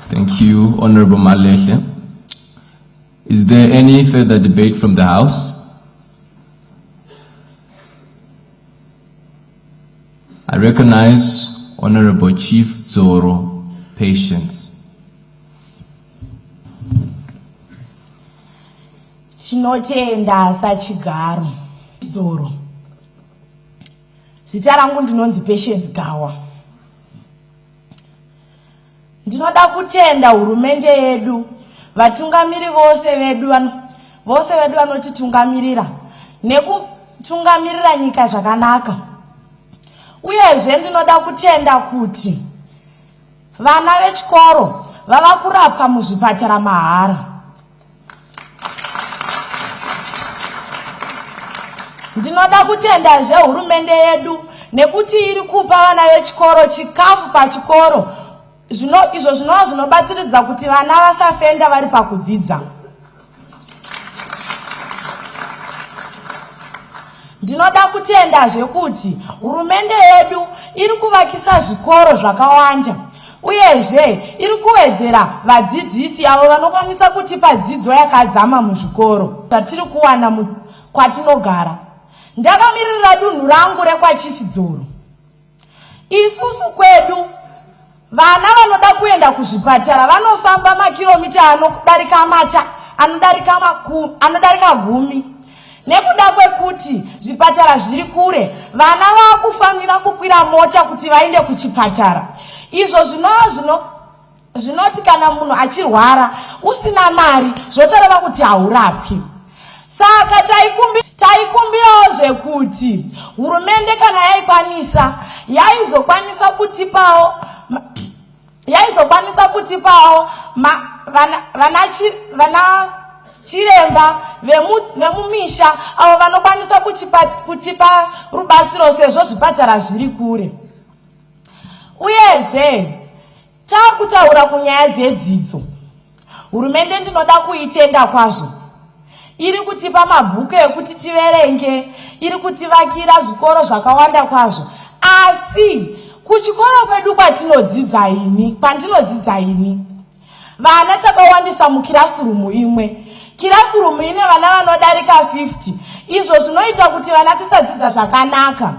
Thank you, Honorable Malehle. Is there any further debate from the House? I recognize Honorable Chief Zoro Patience. Tinotenda sachigaro Zoro. Zita rangu ndinonzi Patience Gawa. Ndinoda kutenda hurumende yedu, vatungamiri vose vedu vanotitungamirira nekutungamirira nyika zvakanaka. Uyezve ndinoda kutenda kuti vana vechikoro vava kurapwa muzvipatara mahara. Ndinoda kutendazve hurumende yedu nekuti iri kupa vana vechikoro chikafu pachikoro, izvo zvinova zvinobatsiridza kuti vana vasafenda vari pakudzidza. Ndinoda kutendazve kuti hurumende yedu iri kuvakisa zvikoro zvakawanda, uyezve iri kuwedzera vadzidzisi avo vanokwanisa kutipa dzidzo yakadzama muzvikoro zvatiri kuwana kwatinogara. Ndakamirira dunhu rangu rekwaChief Dzoro. Isusu kwedu vana vanoda kuenda kuzvipatara vanofamba makilomita anodarika 10. Nekuda kwekuti zvipatara zviri kure, vana vakufanira kukwira mota kuti vaende kuchipatara. Izvo zvinoti kana munhu achirwara usina mari zvotoreva kuti haurapwi. Saka taikumbirawo zvekuti hurumende kana yaizokwanisa kutipawo vana chiremba vemumisha avo vanokwanisa kutipa rubatsiro sezvo zvipatara zviri kure. Uyezve takutaura kunyaya dzedzidzo, hurumende ndinoda kuitenda kwazvo. Iri kutipa mabhuku ekuti tiverenge, iri kutivakira zvikoro zvakawanda kwazvo. Asi kuchikoro kwedu kwandinodzidza ini, vana takawandisa mukirasirumu imwe. Kirasirumu ine vana vanodarika 50. Izvo zvinoita kuti vana tisadzidza zvakanaka.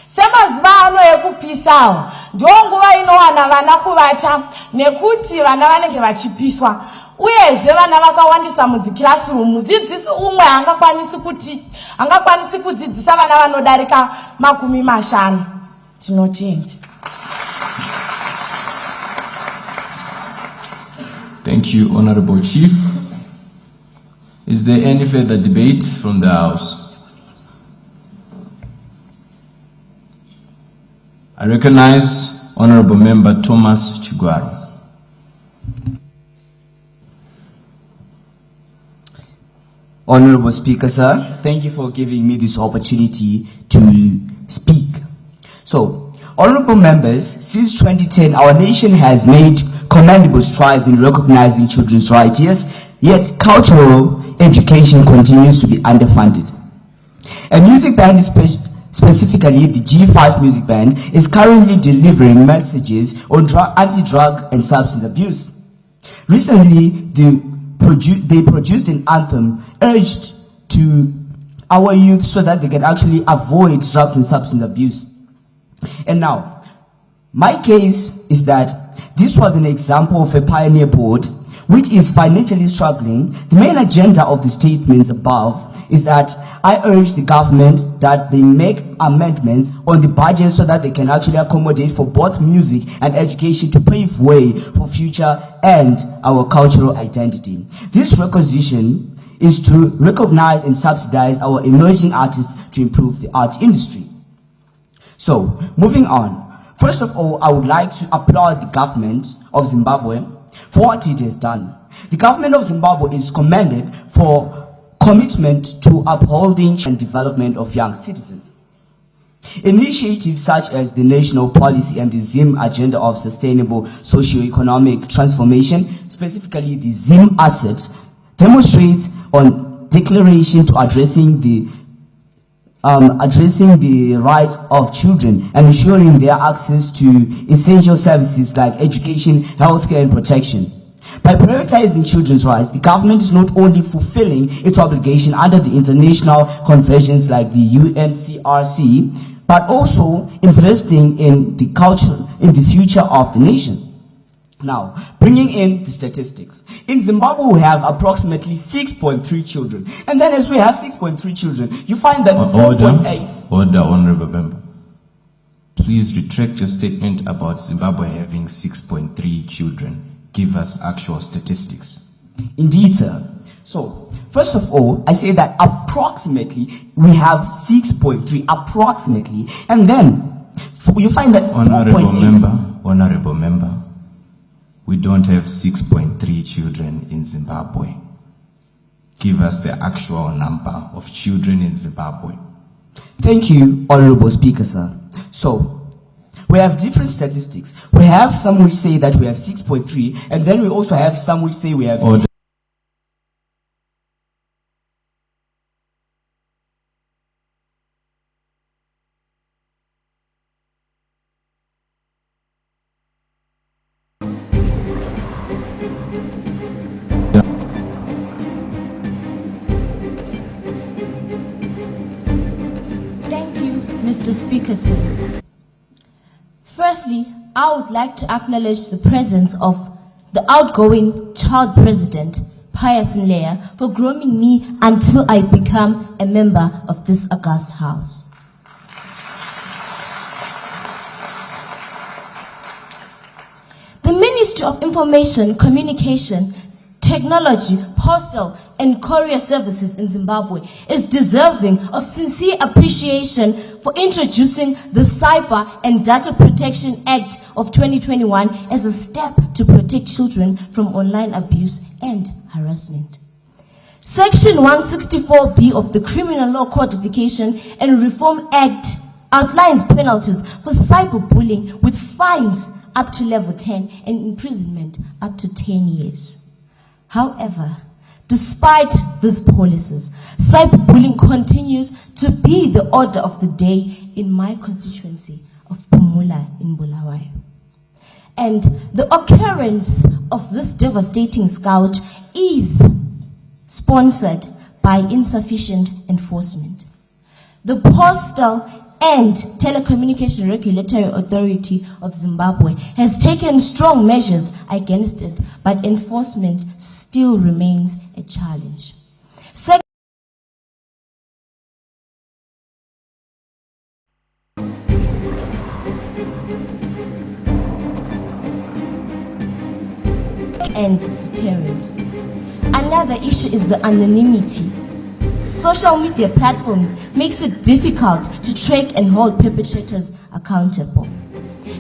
Semazuva ano ekupisawo, ndiyo nguva inowana vana kuvata nekuti vana vanenge vachipiswa. Uyezve vana vakawandisa mudzikirasirumu, mudzidzisi umwe angakwanisi kudzidzisa vana vanodarika 50. Tinotenda. Thank you, Honorable Chief. Is there any further debate from the House? I recognize Honorable Member Thomas Chigwaro. Honorable Speaker, sir, thank you for giving me this opportunity to speak. So, honorable members, since 2010, our nation has made commendable strides in recognizing children's rights, yes, yet cultural education continues to be underfunded. A music band is specifically the G5 music band, is currently delivering messages on anti-drug and substance abuse. Recently, they produced an anthem urged to our youth so that they can actually avoid drugs and substance abuse. And now, my case is that this was an example of a pioneer board which is financially struggling. The main agenda of the statements above is that I urge the government that they make amendments on the budget so that they can actually accommodate for both music and education to pave way for future and our cultural identity. This requisition is to recognize and subsidize our emerging artists to improve the art industry. So, moving on. First of all, I would like to applaud the government of Zimbabwe for what it has done. The government of Zimbabwe is commended for commitment to upholding and development of young citizens. Initiatives such as the National Policy and the ZIM Agenda of Sustainable Socio-Economic Transformation, specifically the ZIM Asset, demonstrates on declaration to addressing the rights of children and ensuring their access to essential services like education, healthcare, and protection. By prioritizing children's rights, the government is not only fulfilling its obligation under the international conventions like the UNCRC, but also investing in the culture, in the future of the nation. Now, bringing in the statistics. In Zimbabwe, we have approximately 6.3 children. And then as we have 6.3 children, you find that 4.8... Order, Honorable Member. Please retract your statement about Zimbabwe having 6.3 children. Give us actual statistics. Indeed, sir. So, first of all, I say that approximately we have 6.3, approximately. And then, you find that Honorable Member. We don't have 6.3 children in Zimbabwe. Give us the actual number of children in Zimbabwe. Thank you, Honorable Speaker, sir. So, we have different statistics. We have some which say that we have 6.3, and then we also have some which say we have... Order. Mr. Speaker, sir. Firstly, I would like to acknowledge the presence of the outgoing child president, Pius Nleya, for grooming me until I become a member of this august house. The Ministry of Information, Communication, Technology, Postal and Courier Services in Zimbabwe is deserving of sincere appreciation for introducing the Cyber and Data Protection Act of 2021 as a step to protect children from online abuse and harassment. Section 164B of the Criminal Law Codification and Reform Act outlines penalties for cyberbullying with fines up to level 10 and imprisonment up to 10 years. However, despite these policies, cyberbullying continues to be the order of the day in my constituency of Pumula in Bulawayo. And the occurrence of this devastating scourge is sponsored by insufficient enforcement. The Postal and Telecommunication Regulatory Authority of Zimbabwe has taken strong measures against it, but enforcement still remains a challenge. And deterrence. Another issue is the anonymity. Social media platforms makes it difficult to track and hold perpetrators accountable.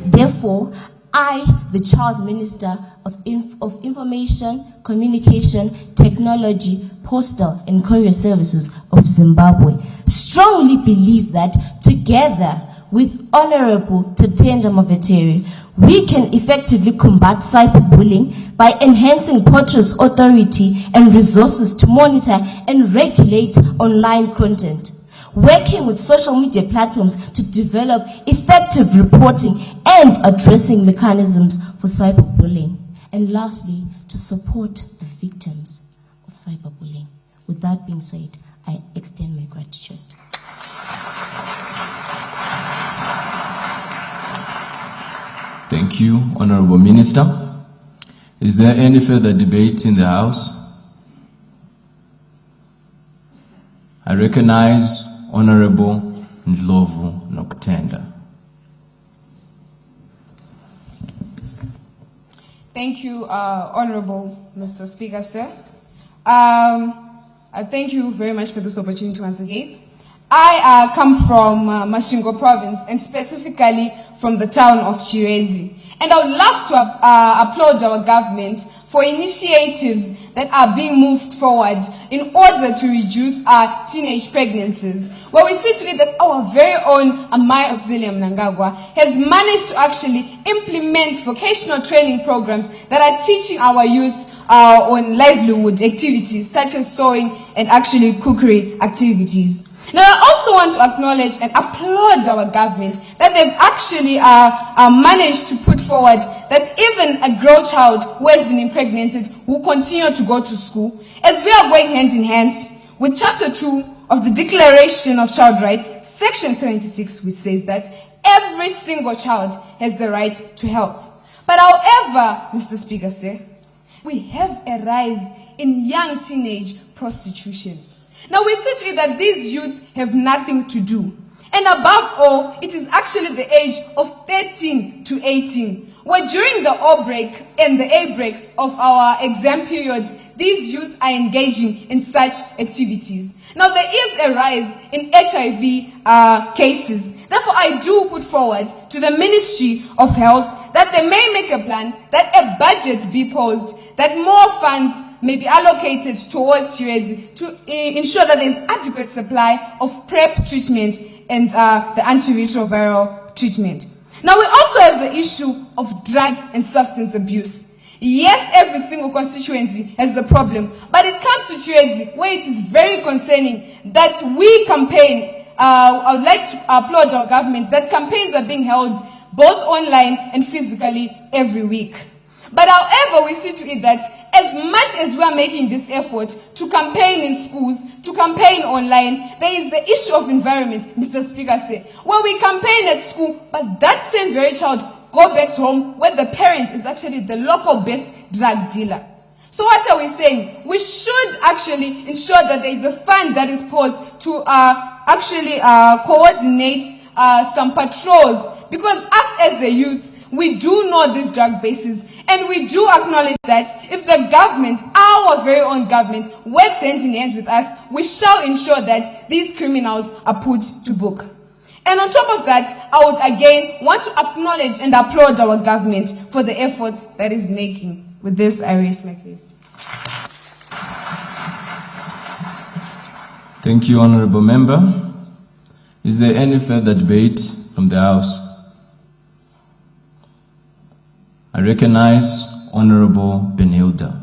Therefore, I, the Child Minister of Information, Communication, Technology, Postal and Courier Services of Zimbabwe, strongly believe that together with Honorable Tatenda Mavheteri, we can effectively combat cyberbullying by enhancing Portal's authority and resources to monitor and regulate online content. working with social media platforms to develop effective reporting and addressing mechanisms for cyberbullying. And lastly, to support the victims of cyberbullying. With that being said, I extend my gratitude. Thank you, Honorable Minister. Is there any further debate in the House? I recognize Honorable Ndlovu Noktenda. Thank you, Honorable Mr. Speaker, sir. I thank you very much for this opportunity once again. I come from Masvingo province, and specifically from the town of Chirezi. And I would love to applaud our government for initiatives that are being moved forward in order to reduce our teenage pregnancies. Where we see to it that our very own Amai Auxilium Mnangagwa has managed to actually implement vocational training programs that are teaching our youth on livelihood activities such as sewing and actually cookery activities. Now, I also want to acknowledge and applaud our government that they've actually managed to put forward that even a girl child who has been impregnated will continue to go to school, as we are going hand in hand with Chapter 2 of the Declaration of Child Rights, Section 76, which says that every single child has the right to health. But however, Mr. Speaker, sir, we have a rise in young teenage prostitution. Now we see to it that these youth have nothing to do. And above all, it is actually the age of 13 to 18, where during the O break and the A breaks of our exam period, these youth are engaging in such activities. Now there is a rise in HIV cases. Therefore, I do put forward to the Ministry of Health that they may make a plan, that a budget be posed, that more funds may be allocated towards Chirezi to ensure that there is adequate supply of PrEP treatment and the antiretroviral treatment. Now we also have the issue of drug and substance abuse. Yes, every single constituency has the problem, but it comes to Chirezi where it is very concerning that we campaign. I would like to applaud our government that campaigns are being held both online and physically every week. But however, we see to it that as much as we are making this effort to campaign in schools, to campaign online, there is the issue of environment, Mr. Speaker said. When we campaign at school, but that same very child go back home where the parent is actually the local best drug dealer. So what are we saying? We should actually ensure that there is a fund that is posed to actually coordinate some patrols, because us as the youth, we do know these drug bases, and we do acknowledge that if the government, our very own government, works hand in hand with us, we shall ensure that these criminals are put to book. And on top of that, I would again want to acknowledge and applaud our government for the efforts that is making. With this, I raise my case. Thank you, Honorable Member. Is there any further debate from the House? I recognize Honorable Benilda.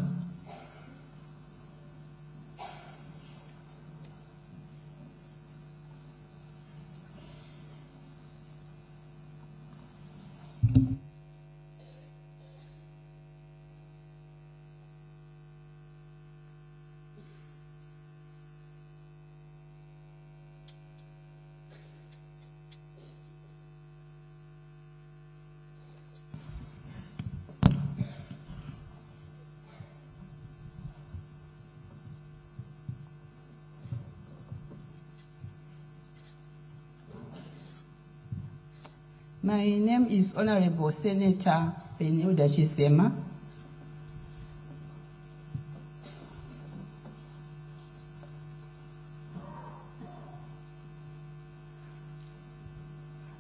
My name is Honorable Senator Benilda Chisema.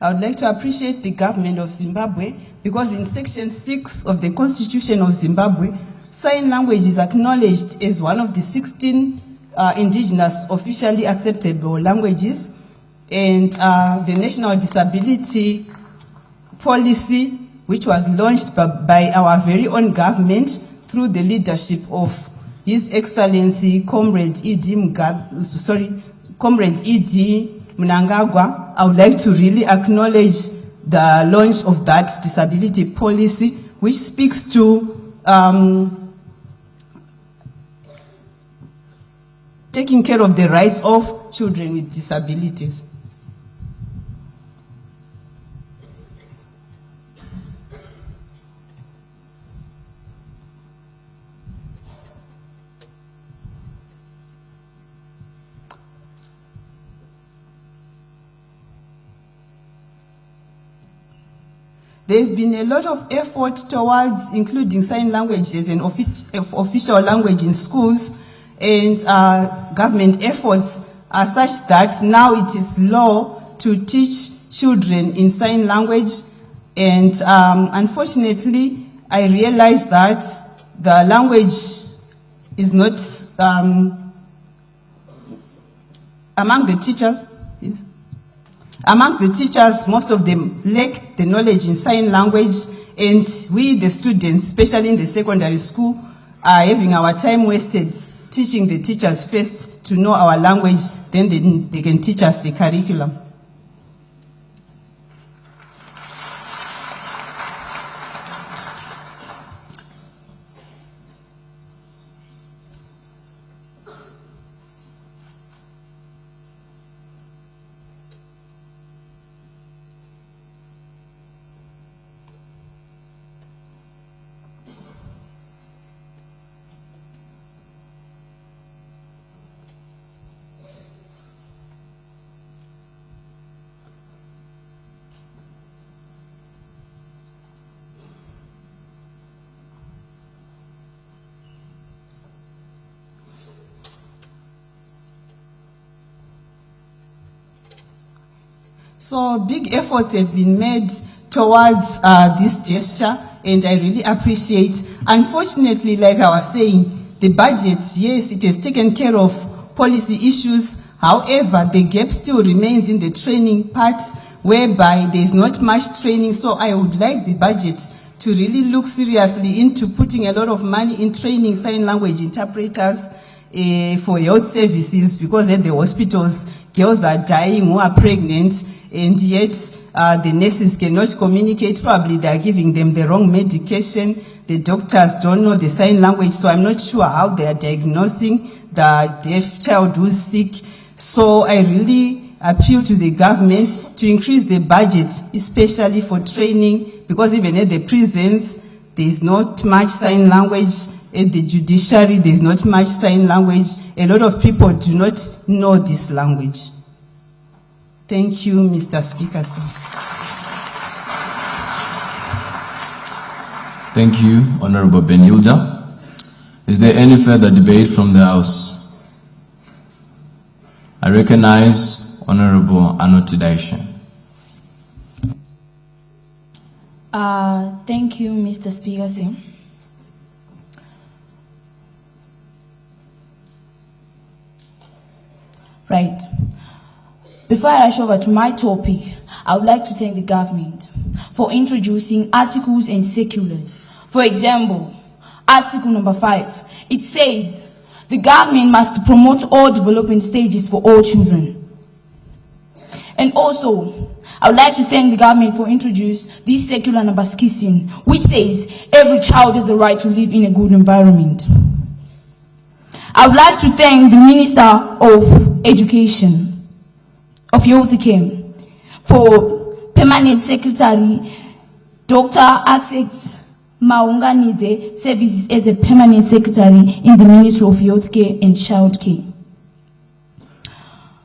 I would like to appreciate the government of Zimbabwe because in Section 6 of the Constitution of Zimbabwe, sign language is acknowledged as one of the 16 indigenous officially acceptable languages, and the National Disability Policy, which was launched by our very own government through the leadership of His Excellency Comrade E.D. Mnangagwa, I would like to really acknowledge the launch of that disability policy, which speaks to taking care of the rights of children with disabilities. There's been a lot of effort towards including sign language as an official language in schools, and government efforts are such that now it is law to teach children in sign language. And unfortunately, I realized that the language is not among the teachers. Yes. Amongst the teachers, most of them lack the knowledge in sign language, and we, the students, especially in the secondary school, are having our time wasted teaching the teachers first to know our language, then they can teach us the curriculum. So big efforts have been made towards this gesture, and I really appreciate. Unfortunately, like I was saying, the budget, yes, it has taken care of policy issues. However, the gap still remains in the training part, whereby there is not much training. So I would like the budget to really look seriously into putting a lot of money in training sign language interpreters for health services, because at the hospitals, girls are dying who are pregnant, and yet the nurses cannot communicate. Probably they are giving them the wrong medication. The doctors don't know the sign language, so I'm not sure how they are diagnosing the deaf child who's sick. So I really appeal to the government to increase the budget, especially for training, because even at the prisons, there is not much sign language. At the judiciary, there is not much sign language. A lot of people do not know this language. Thank you, Mr. Speaker, sir. Thank you, Honorable Benilda. Is there any further debate from the House? I recognize Honorable Anotidation. Thank you, Mr. Speaker, sir. Right. Before I rush over to my topic, I would like to thank the government for introducing articles and circulars. For example, Article number 5, it says the government must promote all development stages for all children. And also, I would like to thank the government for introducing this circular number 16, which says every child has a right to live in a good environment. I would like to thank the Minister of Education, of Youth Care, for Permanent Secretary Dr. Access Maunganidze services as a Permanent Secretary in the Ministry of Youth Care and Child Care.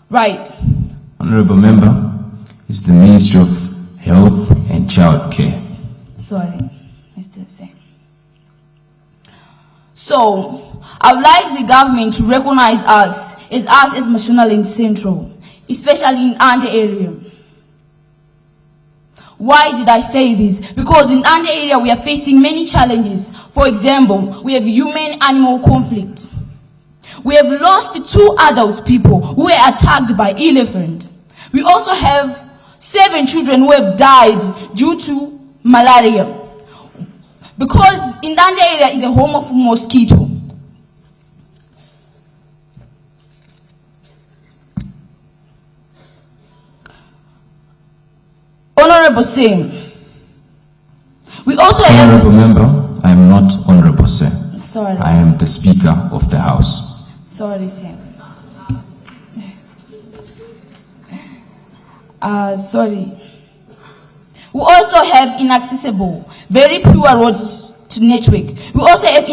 Right. Honorable Member, it's the Ministry of Health and Child Care. Sorry, Mr. Sen. So, I would like the government to recognize us as Mashonaland Central, especially in Ande area. Why did I say this? Because in Ande area we are facing many challenges. For example, we have human-animal conflict. We have lost 2 adult people who were attacked by elephant. We also have 7 children who have died due to malaria. Because in Ande area is a home of mosquito. Honorable Sim. We also have... Honorable Member, I am not Honorable Sir. Sorry. I am the Speaker of the House. Sorry, Sam. Sorry. We also have inaccessible, very poor roads to network. We also have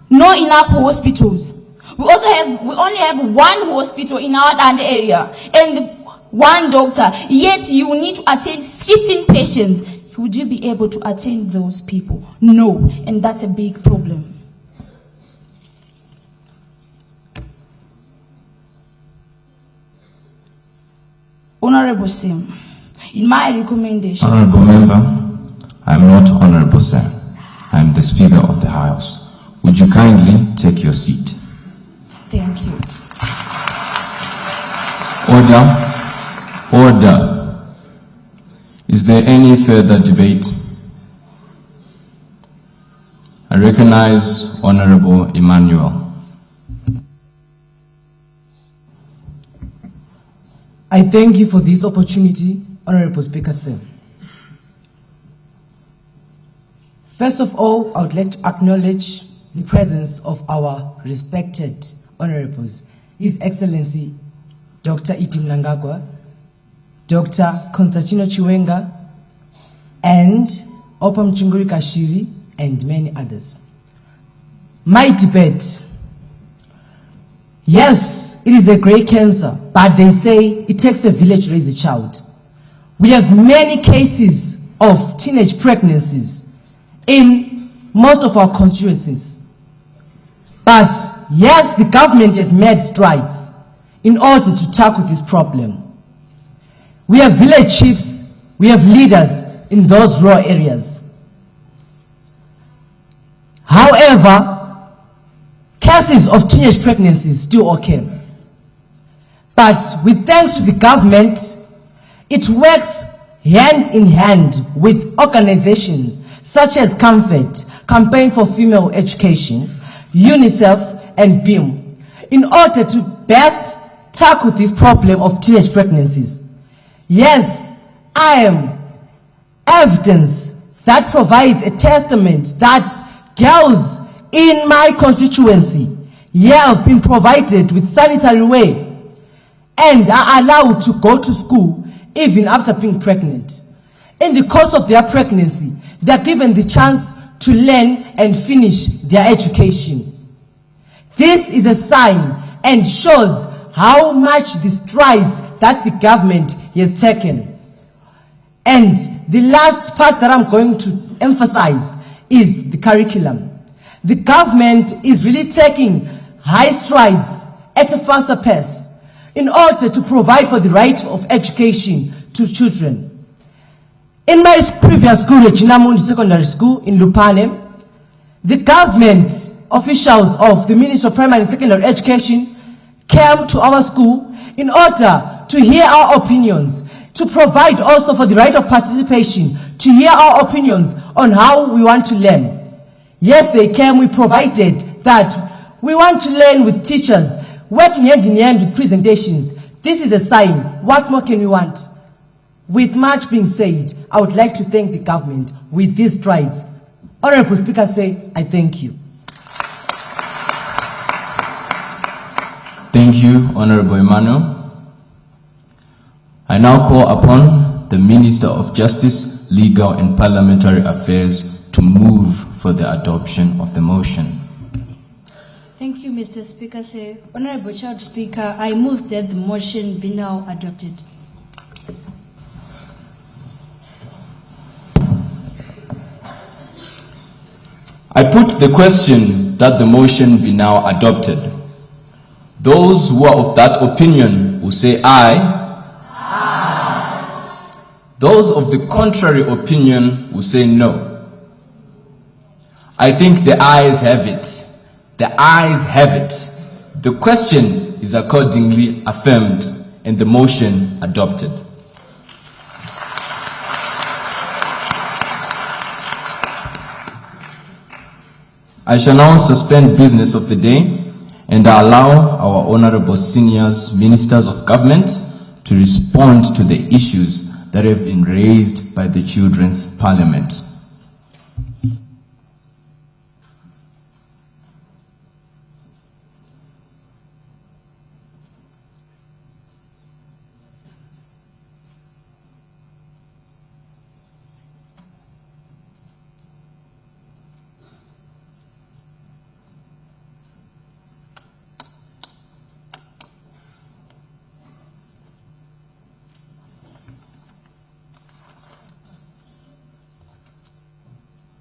not enough hospitals. We only have one hospital in our area and one doctor. Yet you need to attend 16 patients. Would you be able to attend those people? No, and that's a big problem. Honorable Sim, in my recommendation... Honorable Member, I am not Honorable Sir. I am the Speaker of the House. Would you kindly take your seat? Thank you. Order. Order. Is there any further debate? I recognize Honorable Emmanuel. I thank you for this opportunity, Honorable Speaker Sir. First of all, I would like to acknowledge the presence of our respected honorables, His Excellency Dr. Iti Mnangagwa, Dr. Constantino Chiwenga, and Opa Mchunguri Kashiri, and many others. My debate. Yes, it is a great cancer, but they say it takes a village to raise a child. We have many cases of teenage pregnancies in most of our constituencies. But yes, the government has made strides in order to tackle this problem. We have village chiefs, we have leaders in those rural areas. However, cases of teenage pregnancies still occur. But with thanks to the government, it works hand in hand with organizations such as Comfort, Campaign for Female Education, UNICEF, and BIM, in order to best tackle this problem of teenage pregnancies. Yes, I am evidence that provides a testament that girls in my constituency have been provided with sanitary way and are allowed to go to school even after being pregnant. In the course of their pregnancy, they are given the chance to learn and finish their education. This is a sign and shows how much the strides that the government has taken. And the last part that I'm going to emphasize is the curriculum. The government is really taking high strides at a faster pace in order to provide for the right of education to children. In my previous school, Regina Mundi Secondary School in Lupane, the government officials of the Ministry of Primary and Secondary Education came to our school in order to hear our opinions, to provide also for the right of participation, to hear our opinions on how we want to learn. Yes, they came, we provided that we want to learn with teachers, working hand in hand with presentations. This is a sign. What more can we want? With much being said, I would like to thank the government with these strides. Honorable Speaker, say, I thank you. Thank you, Honorable Emmanuel. I now call upon the Minister of Justice, Legal and Parliamentary Affairs to move for the adoption of the motion. Thank you, Mr. Speaker. Sir. Honorable Child Speaker, I move that the motion be now adopted. I put the question that the motion be now adopted. Those who are of that opinion will say aye. Aye. Those of the contrary opinion will say no. I think the ayes have it. The ayes have it. The question is accordingly affirmed and the motion adopted. I shall now suspend business of the day and allow our honorable seniors, ministers of government, to respond to the issues that that have been raised by the Children's Parliament.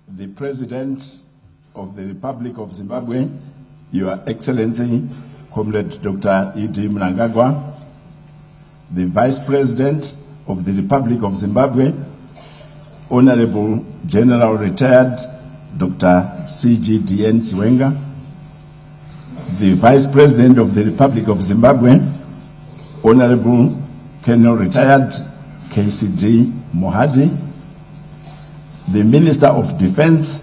The President of the Republic of Zimbabwe, Your Excellency, Comrade Dr. E.D. Mnangagwa, the Vice President of the Republic of Zimbabwe, Honorable General Retired Dr. C.G.D.N. Chiwenga, the Vice President of the Republic of Zimbabwe, Honorable Colonel Retired K.C.D. Mohadi, the Minister of Defense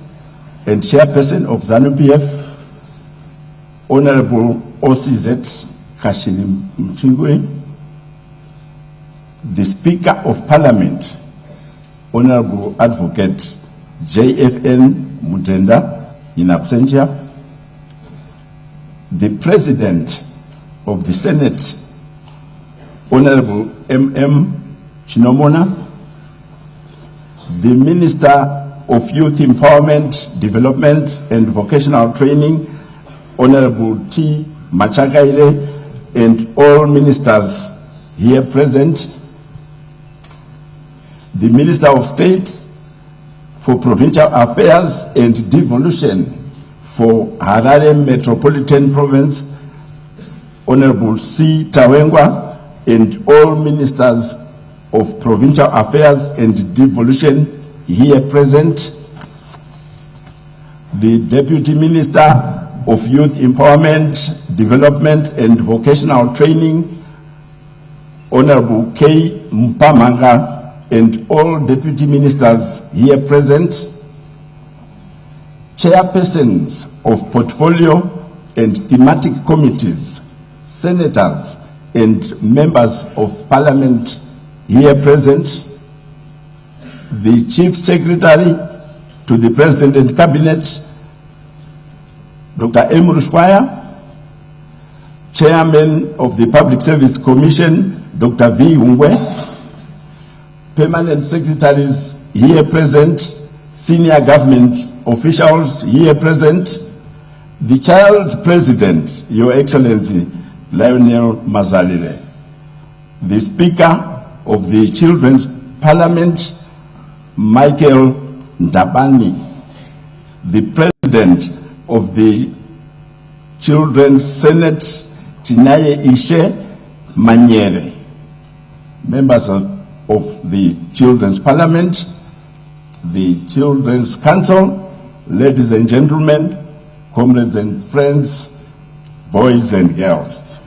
and Chairperson of ZANU-PF, Honorable OCZ Kashiri Mchingwe, the Speaker of Parliament, Honorable Advocate JFN Mutenda in absentia, the President of the Senate, Honorable MM Chinomona, the Minister of Youth Empowerment, Development and Vocational Training, Honorable T. Machagaile, and all ministers here present, the Minister of State for Provincial Affairs and Devolution for Harare Metropolitan Province, Honorable C. Tawengwa, and all ministers of Provincial Affairs and Devolution here present, the Deputy Minister of Youth Empowerment, Development and Vocational Training, Honorable K. Mpamanga, and all Deputy Ministers here present, Chairpersons of Portfolio and Thematic Committees, Senators and Members of Parliament here present, the Chief Secretary to the President and Cabinet, Dr. M. Rushwaya, Chairman of the Public Service Commission, Dr. V. Ungwe, Permanent Secretaries here present, Senior Government Officials here present, the Child President, Your Excellency, Lionel Mazalile, the Speaker of the Children's Parliament, Michael Ndabani, the President of the Children's Senate, Tinaye Ishe Manyere, members of the Children's Parliament, the Children's Council, ladies and gentlemen, comrades and friends, boys and girls.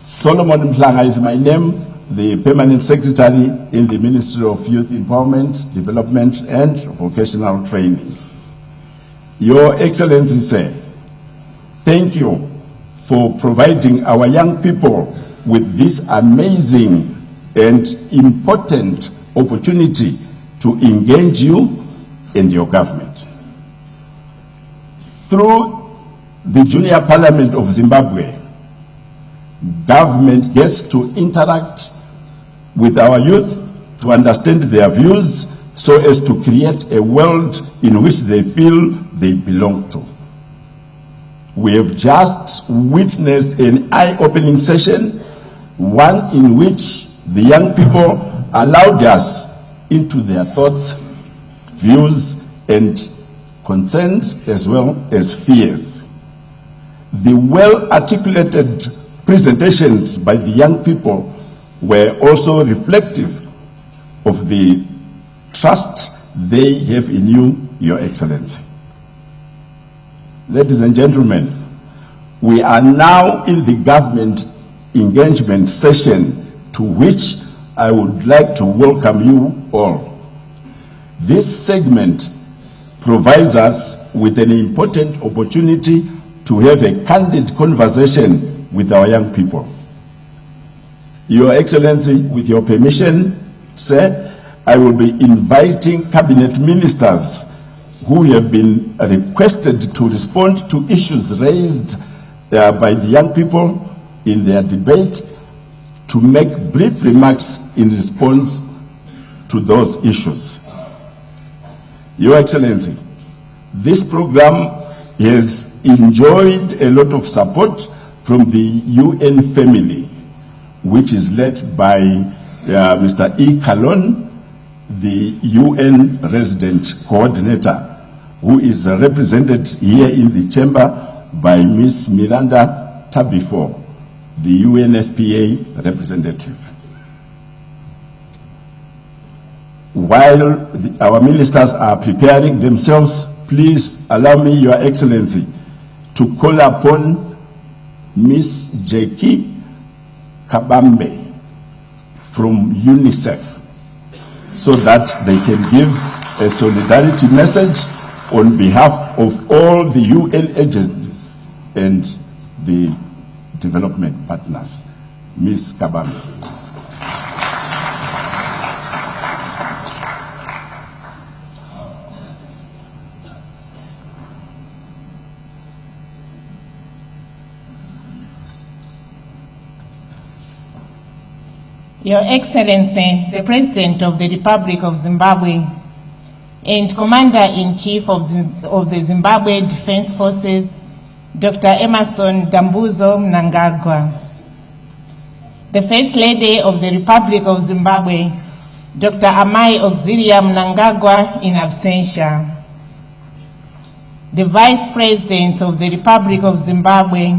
Solomon Mhlanga is my name, the Permanent Secretary in the Ministry of Youth Empowerment, Development and Vocational Training. Your Excellency, sir, thank you for providing our young people with this amazing and important opportunity to engage you and your government. Through the Junior Parliament of Zimbabwe, government gets to interact with our youth to understand their views so as to create a world in which they feel they belong to. We have just witnessed an eye-opening session, one in which the young people allowed us into their thoughts, views, and concerns as well as fears. The well-articulated presentations by the young people were also reflective of the trust they have in you, Your Excellency. Ladies and gentlemen, we are now in the government engagement session to which I would like to welcome you all. This segment provides us with an important opportunity to have a candid conversation with our young people. Your Excellency, with your permission, sir, I will be inviting cabinet ministers who have been requested to respond to issues raised by the young people in their debate to make brief remarks in response to those issues. Your Excellency, this program has enjoyed a lot of support from the UN family, which is led by Mr. E. Kalon, the UN resident coordinator, who is represented here in the chamber by Ms. Miranda Tabifo, the UNFPA representative. While our ministers are preparing themselves, please allow me, Your Excellency, to call upon Ms. Jackie Kabambe from UNICEF so that they can give a solidarity message on behalf of all the UN agencies and the development partners. Ms. Kabambe. Your Excellency, the President of the Republic of Zimbabwe and Commander-in-Chief of the Zimbabwe Defense Forces, Dr. Emerson Dambudzo Mnangagwa. The First Lady of the Republic of Zimbabwe, Dr. Amai Auxilia Mnangagwa in absentia. The Vice Presidents of the Republic of Zimbabwe,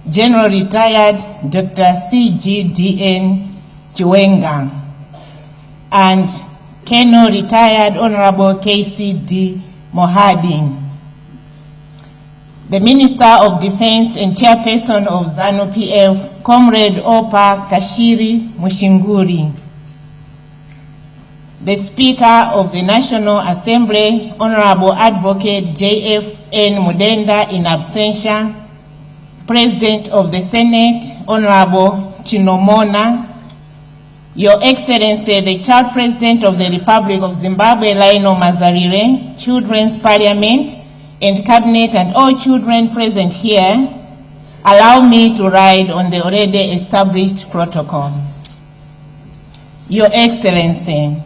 General Retired Dr. CGDN Chiwenga and Colonel Retired Honorable KCD Mohadi. The Minister of Defense and Chairperson of ZANU-PF, Comrade Opa Kashiri Mushinguri. The Speaker of the National Assembly, Honorable Advocate JFN Mudenda in absentia. President of the Senate, Honorable Chinomona. Your Excellency, the Child President of the Republic of Zimbabwe, Lionel Mazarire, Children's Parliament, and Cabinet, and all children present here, allow me to ride on the already established protocol. Your Excellency,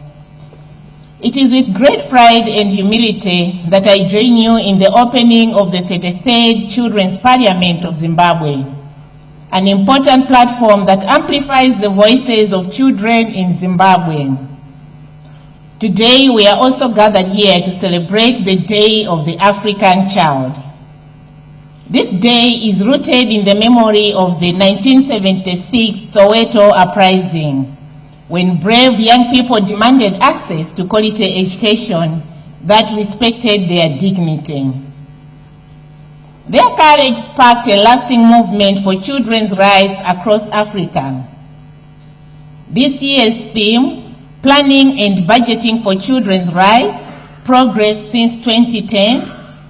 it is with great pride and humility that I join you in the opening of the 33rd Children's Parliament of Zimbabwe, an important platform that amplifies the voices of children in Zimbabwe. Today, we are also gathered here to celebrate the Day of the African Child. This day is rooted in the memory of the 1976 Soweto uprising, when brave young people demanded access to quality education that respected their dignity. Their courage sparked a lasting movement for children's rights across Africa. This year's theme, Planning and Budgeting for Children's Rights, Progress since 2010,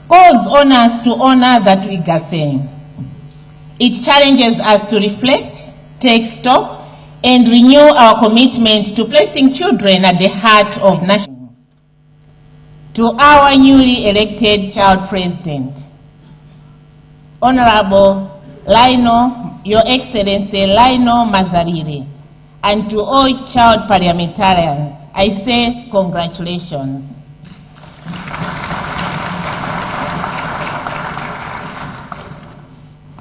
calls on us to honor that legacy. It challenges us to reflect, take stock, and renew our commitment to placing children at the heart of national. To our newly elected Child President, Honorable Lionel, Your Excellency Lionel Mazarire, and to all child parliamentarians, I say congratulations.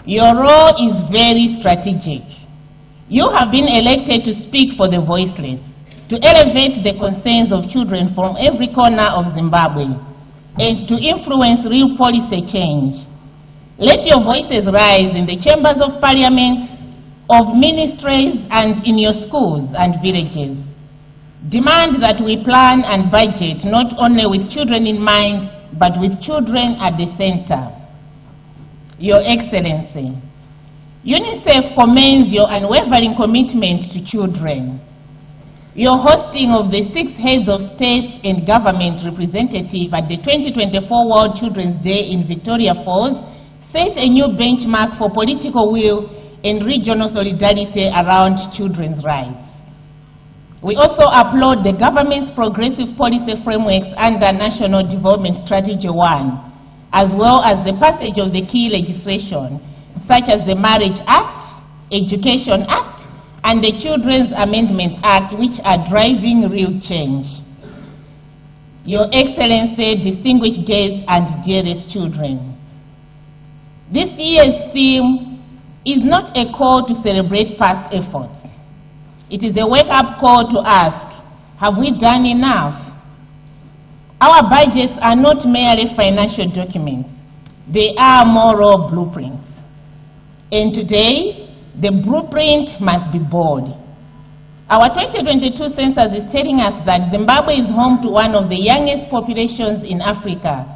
Your role is very strategic. You have been elected to speak for the voiceless, to elevate the concerns of children from every corner of Zimbabwe, and to influence real policy change. Let your voices rise in the chambers of parliament, of ministries, and in your schools and villages. Demand that we plan and budget not only with children in mind, but with children at the center. Your Excellency, UNICEF commends your unwavering commitment to children. Your hosting of the 6 heads of state and government representative at the 2024 World Children's Day in Victoria Falls set a new benchmark for political will and regional solidarity around children's rights. We also applaud the government's progressive policy frameworks under National Development Strategy 1, as well as the passage of the key legislation, such as the Marriage Act, Education Act, and the Children's Amendment Act, which are driving real change. Your Excellency, distinguished guests, and dearest children, this year's theme is not a call to celebrate past efforts. It is a wake-up call to ask, have we done enough? Our budgets are not merely financial documents. They are moral blueprints. And today, the blueprint must be bold. Our 2022 census is telling us that Zimbabwe is home to one of the youngest populations in Africa,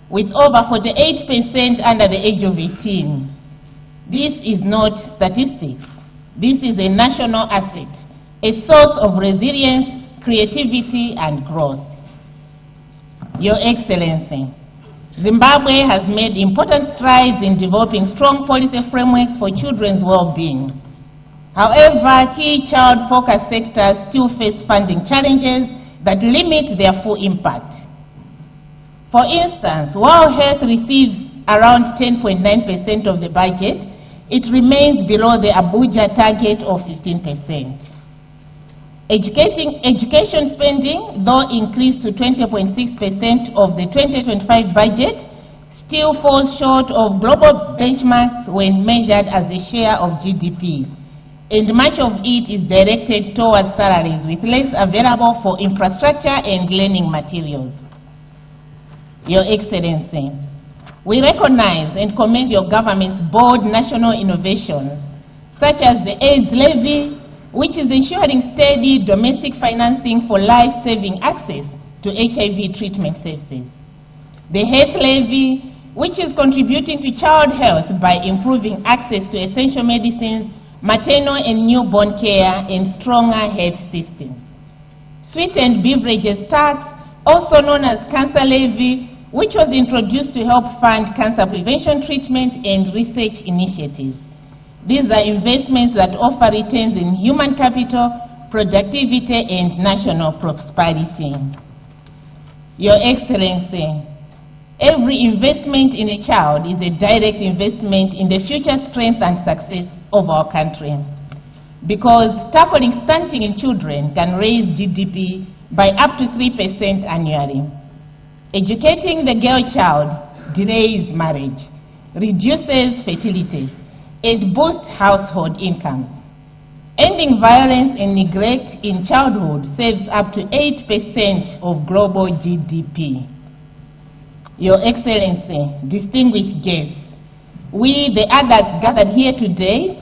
with over 48% under the age of 18. This is not statistics. This is a national asset, a source of resilience, creativity, and growth. Your Excellency, Zimbabwe has made important strides in developing strong policy frameworks for children's well-being. However, key child-focused sectors still face funding challenges that limit their full impact. For instance, while health receives around 10.9% of the budget, it remains below the Abuja target of 15%. Education spending, though increased to 20.6% of the 2025 budget, still falls short of global benchmarks when measured as a share of GDP, and much of it is directed towards salaries, with less available for infrastructure and learning materials. Your Excellency, we recognize and commend your government's bold national innovations, such as the AIDS levy, which is ensuring steady domestic financing for life-saving access to HIV treatment services. The health levy, which is contributing to child health by improving access to essential medicines, maternal and newborn care, and stronger health systems. Sweetened beverages tax, also known as cancer levy, which was introduced to help fund cancer prevention treatment and research initiatives. These are investments that offer returns in human capital, productivity, and national prosperity. Your Excellency, every investment in a child is a direct investment in the future strength and success of our country, because tackling stunting in children can raise GDP by up to 3% annually. Educating the girl child delays marriage, reduces fertility, and boosts household incomes. Ending violence and neglect in childhood saves up to 8% of global GDP. Your Excellency, distinguished guests, we, the adults gathered here today,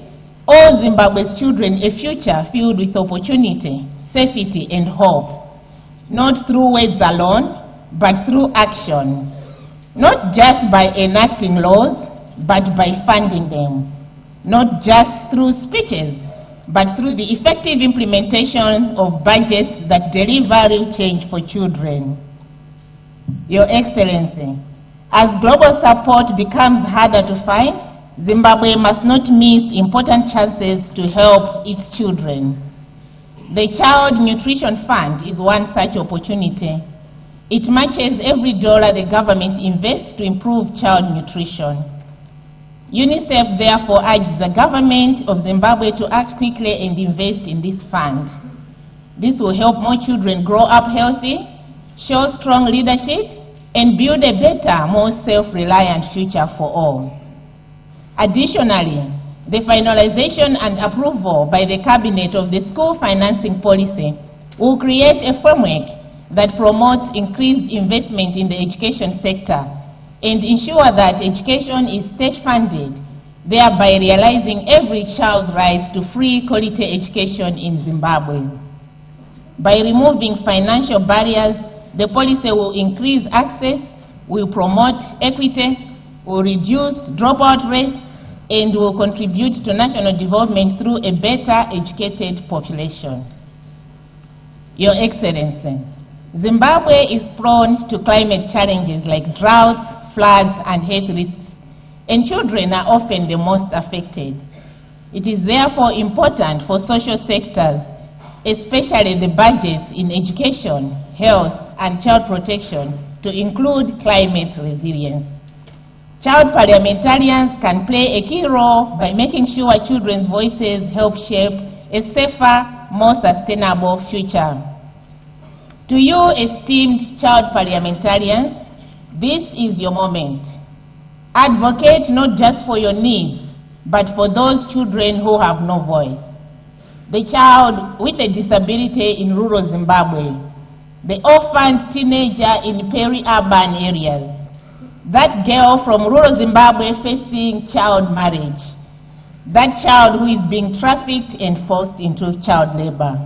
owe Zimbabwe's children a future filled with opportunity, safety, and hope, not through words alone, but through action, not just by enacting laws, but by funding them, not just through speeches, but through the effective implementation of budgets that deliver real change for children. Your Excellency, as global support becomes harder to find, Zimbabwe must not miss important chances to help its children. The Child Nutrition Fund is one such opportunity. It matches every dollar the government invests to improve child nutrition. UNICEF therefore urges the government of Zimbabwe to act quickly and invest in this fund. This will help more children grow up healthy, show strong leadership, and build a better, more self-reliant future for all. Additionally, the finalization and approval by the Cabinet of the school financing policy will create a framework that promotes increased investment in the education sector and ensure that education is state-funded, thereby realizing every child's right to free quality education in Zimbabwe. By removing financial barriers, the policy will increase access, will promote equity, will reduce dropout rates, and will contribute to national development through a better educated population. Your Excellency, Zimbabwe is prone to climate challenges like droughts, floods, and health risks, and children are often the most affected. It is therefore important for social sectors, especially the budgets in education, health, and child protection, to include climate resilience. Child parliamentarians can play a key role by making sure children's voices help shape a safer, more sustainable future. To you, esteemed child parliamentarians, this is your moment. Advocate not just for your needs, but for those children who have no voice. The child with a disability in rural Zimbabwe, the orphaned teenager in peri-urban areas, that girl from rural Zimbabwe facing child marriage, that child who is being trafficked and forced into child labor.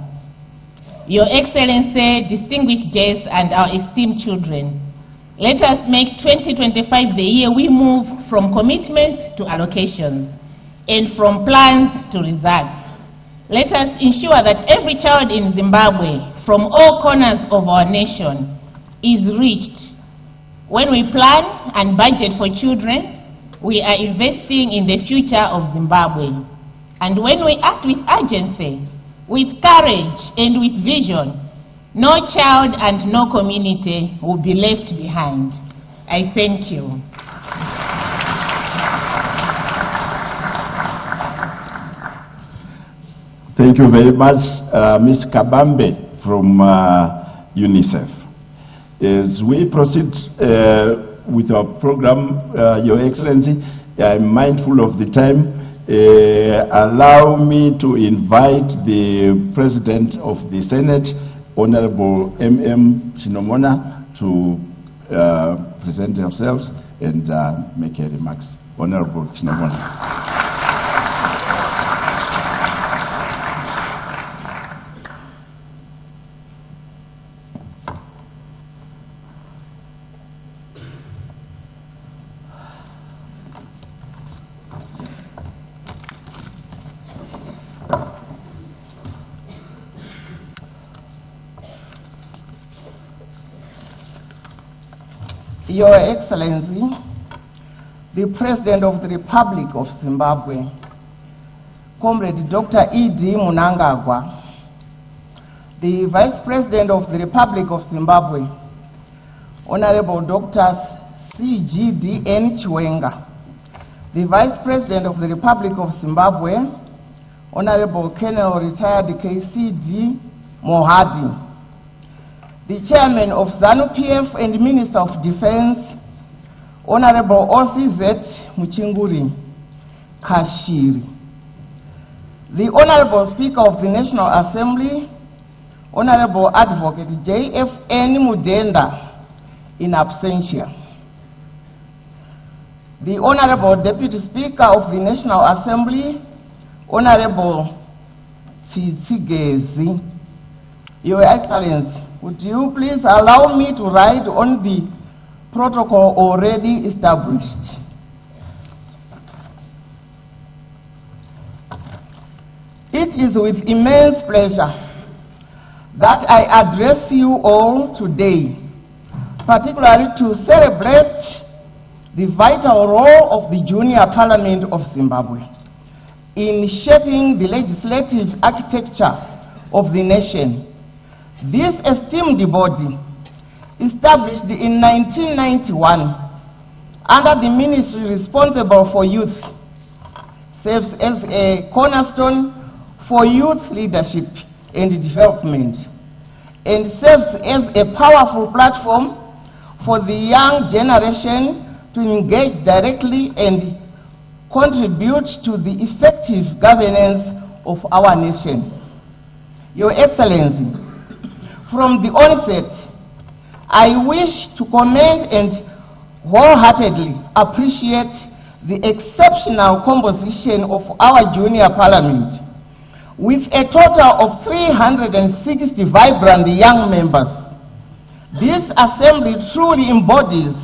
Your Excellency, distinguished guests, and our esteemed children, let us make 2025 the year we move from commitments to allocations and from plans to results. Let us ensure that every child in Zimbabwe, from all corners of our nation, is reached. When we plan and budget for children, we are investing in the future of Zimbabwe. And when we act with urgency, with courage, and with vision, no child and no community will be left behind. I thank you. Thank you very much, Ms. Kabambe from UNICEF. As we proceed with our program, Your Excellency, I'm mindful of the time. Allow me to invite the President of the Senate, Honorable M.M. Chinomona, to present themselves and make a remarks. Honorable Chinomona. Your Excellency, the President of the Republic of Zimbabwe, Comrade Dr. E.D. Mnangagwa, the Vice President of the Republic of Zimbabwe, Honorable Dr. C.G.D.N. Chiwenga, the Vice President of the Republic of Zimbabwe, Honorable Colonel Retired K.C.D. Mohadi, the Chairman of ZANU-PF and Minister of Defense, Honorable O.C.Z. Muchinguri Kashiri, the Honorable Speaker of the National Assembly, Honorable Advocate J.F.N. Mudenda in absentia, the Honorable Deputy Speaker of the National Assembly, Honorable Tsigezi. Your Excellency, would you please allow me to write on the protocol already established? It is with immense pleasure that I address you all today, particularly to celebrate the vital role of the Junior Parliament of Zimbabwe in shaping the legislative architecture of the nation. This esteemed body, established in 1991 under the ministry responsible for youth, serves as a cornerstone for youth leadership and development, and serves as a powerful platform for the young generation to engage directly and contribute to the effective governance of our nation. Your Excellency, from the onset, I wish to commend and wholeheartedly appreciate the exceptional composition of our Junior Parliament, with a total of 360 vibrant young members. This assembly truly embodies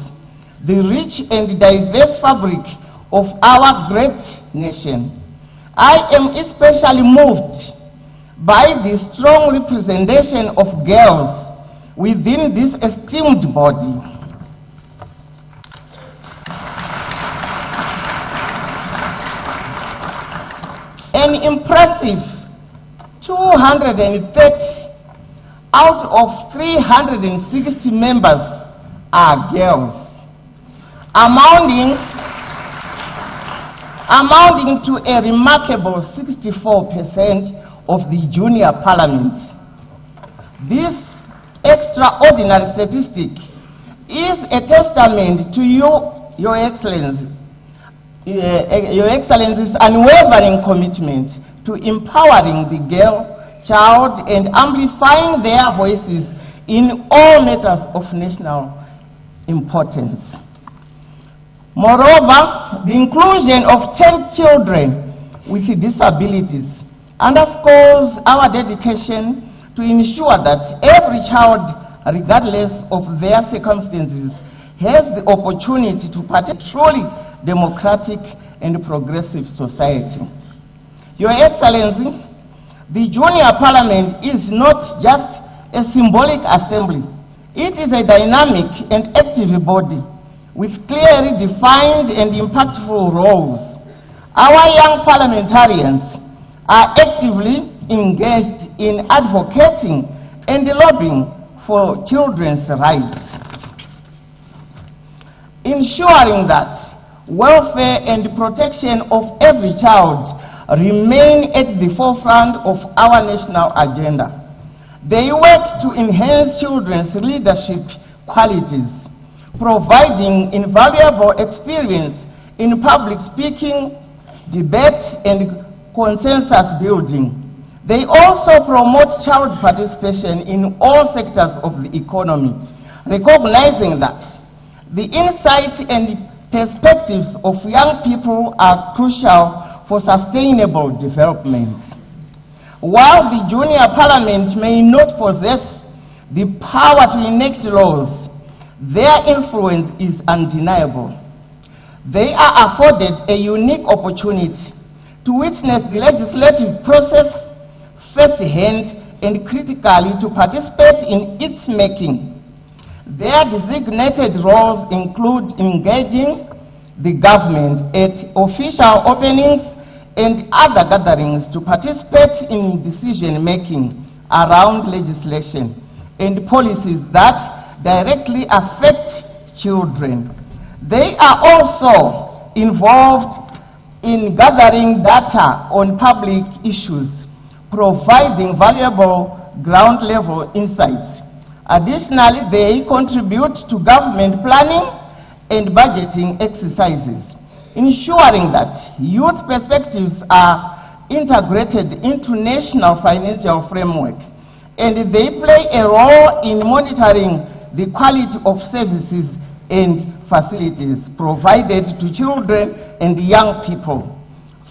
the rich and diverse fabric of our great nation. I am especially moved by the strong representation of girls within this esteemed body. impressive 230 out of 360 members are girls, amounting to a remarkable 64% of the junior parliament. This extraordinary statistic is a testament to Your Excellency's unwavering commitment to empowering the girl child and amplifying their voices in all matters of national importance. Moreover, the inclusion of 10 children with disabilities underscores our dedication to ensure that every child, regardless of their circumstances, has the opportunity to participate in a truly democratic and progressive society. Your Excellency, the Junior Parliament is not just a symbolic assembly. It is a dynamic and active body with clearly defined and impactful roles. Our young parliamentarians are actively engaged in advocating and lobbying for children's rights, ensuring that welfare and protection of every child remain at the forefront of our national agenda. They work to enhance children's leadership qualities, providing invaluable experience in public speaking, debate, and consensus building. They also promote child participation in all sectors of the economy, recognizing that the insights and perspectives of young people are crucial for sustainable development. While the Junior Parliament may not possess the power to enact laws, their influence is undeniable. They are afforded a unique opportunity to witness the legislative process firsthand and critically to participate in its making. Their designated roles include engaging the government at official openings and other gatherings to participate in decision-making around legislation and policies that directly affect children. They are also involved in gathering data on public issues, providing valuable ground-level insights. Additionally, they contribute to government planning and budgeting exercises, ensuring that youth perspectives are integrated into national financial framework, and they play a role in monitoring the quality of services and facilities provided to children and young people.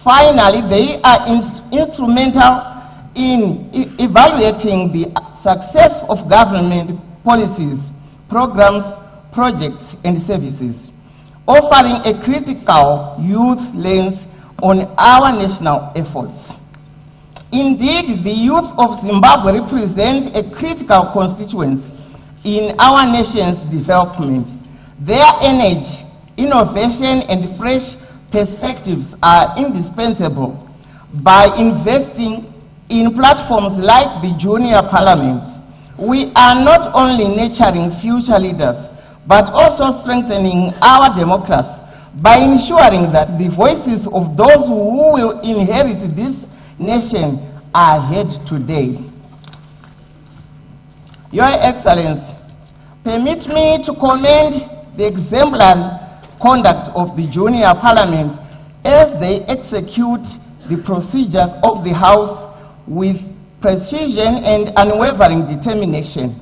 Finally, they are instrumental in evaluating the success of government policies, programs, projects, and services, offering a critical youth lens on our national efforts. Indeed, the youth of Zimbabwe represent a critical constituency in our nation's development. Their energy, innovation, and fresh perspectives are indispensable. By investing in platforms like the Junior Parliament, we are not only nurturing future leaders, but also strengthening our democracy by ensuring that the voices of those who will inherit this nation are heard today. Your Excellency, permit me to commend the exemplary conduct of the Junior Parliament as they execute the procedures of the House with precision and unwavering determination.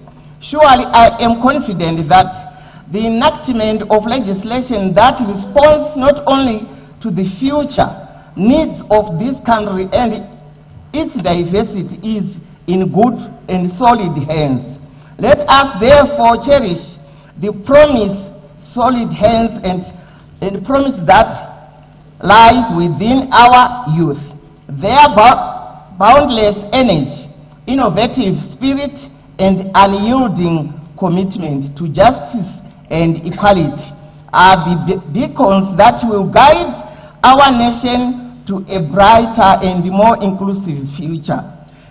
Surely I am confident that the enactment of legislation that responds not only to the future needs of this country and its diversity is in good and solid hands. Let us therefore cherish the promise, solid hands, and promise that lies within our youth. Their boundless energy, innovative spirit, and unyielding commitment to justice and equality are the beacons that will guide our nation to a brighter and more inclusive future.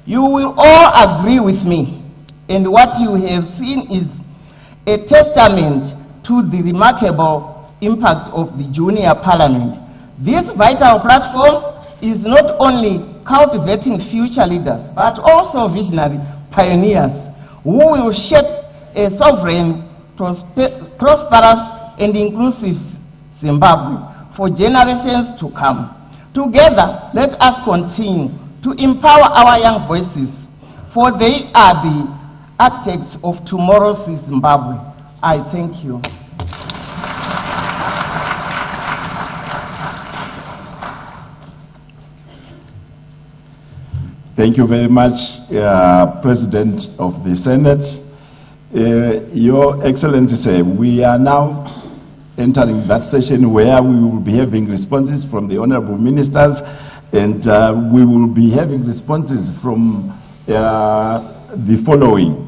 You will all agree with me, and what you have seen is a testament to the remarkable impact of the Junior Parliament. This vital platform is not only cultivating future leaders, but also visionary pioneers who will shape a sovereign, prosperous, and inclusive Zimbabwe for generations to come. Together, let us continue to empower our young voices, for they are the architects of tomorrow's Zimbabwe. I thank you. Thank you very much, President of the Senate. Your Excellency, we are now entering that session where we will be having responses from the honorable ministers, and we will be having responses from the following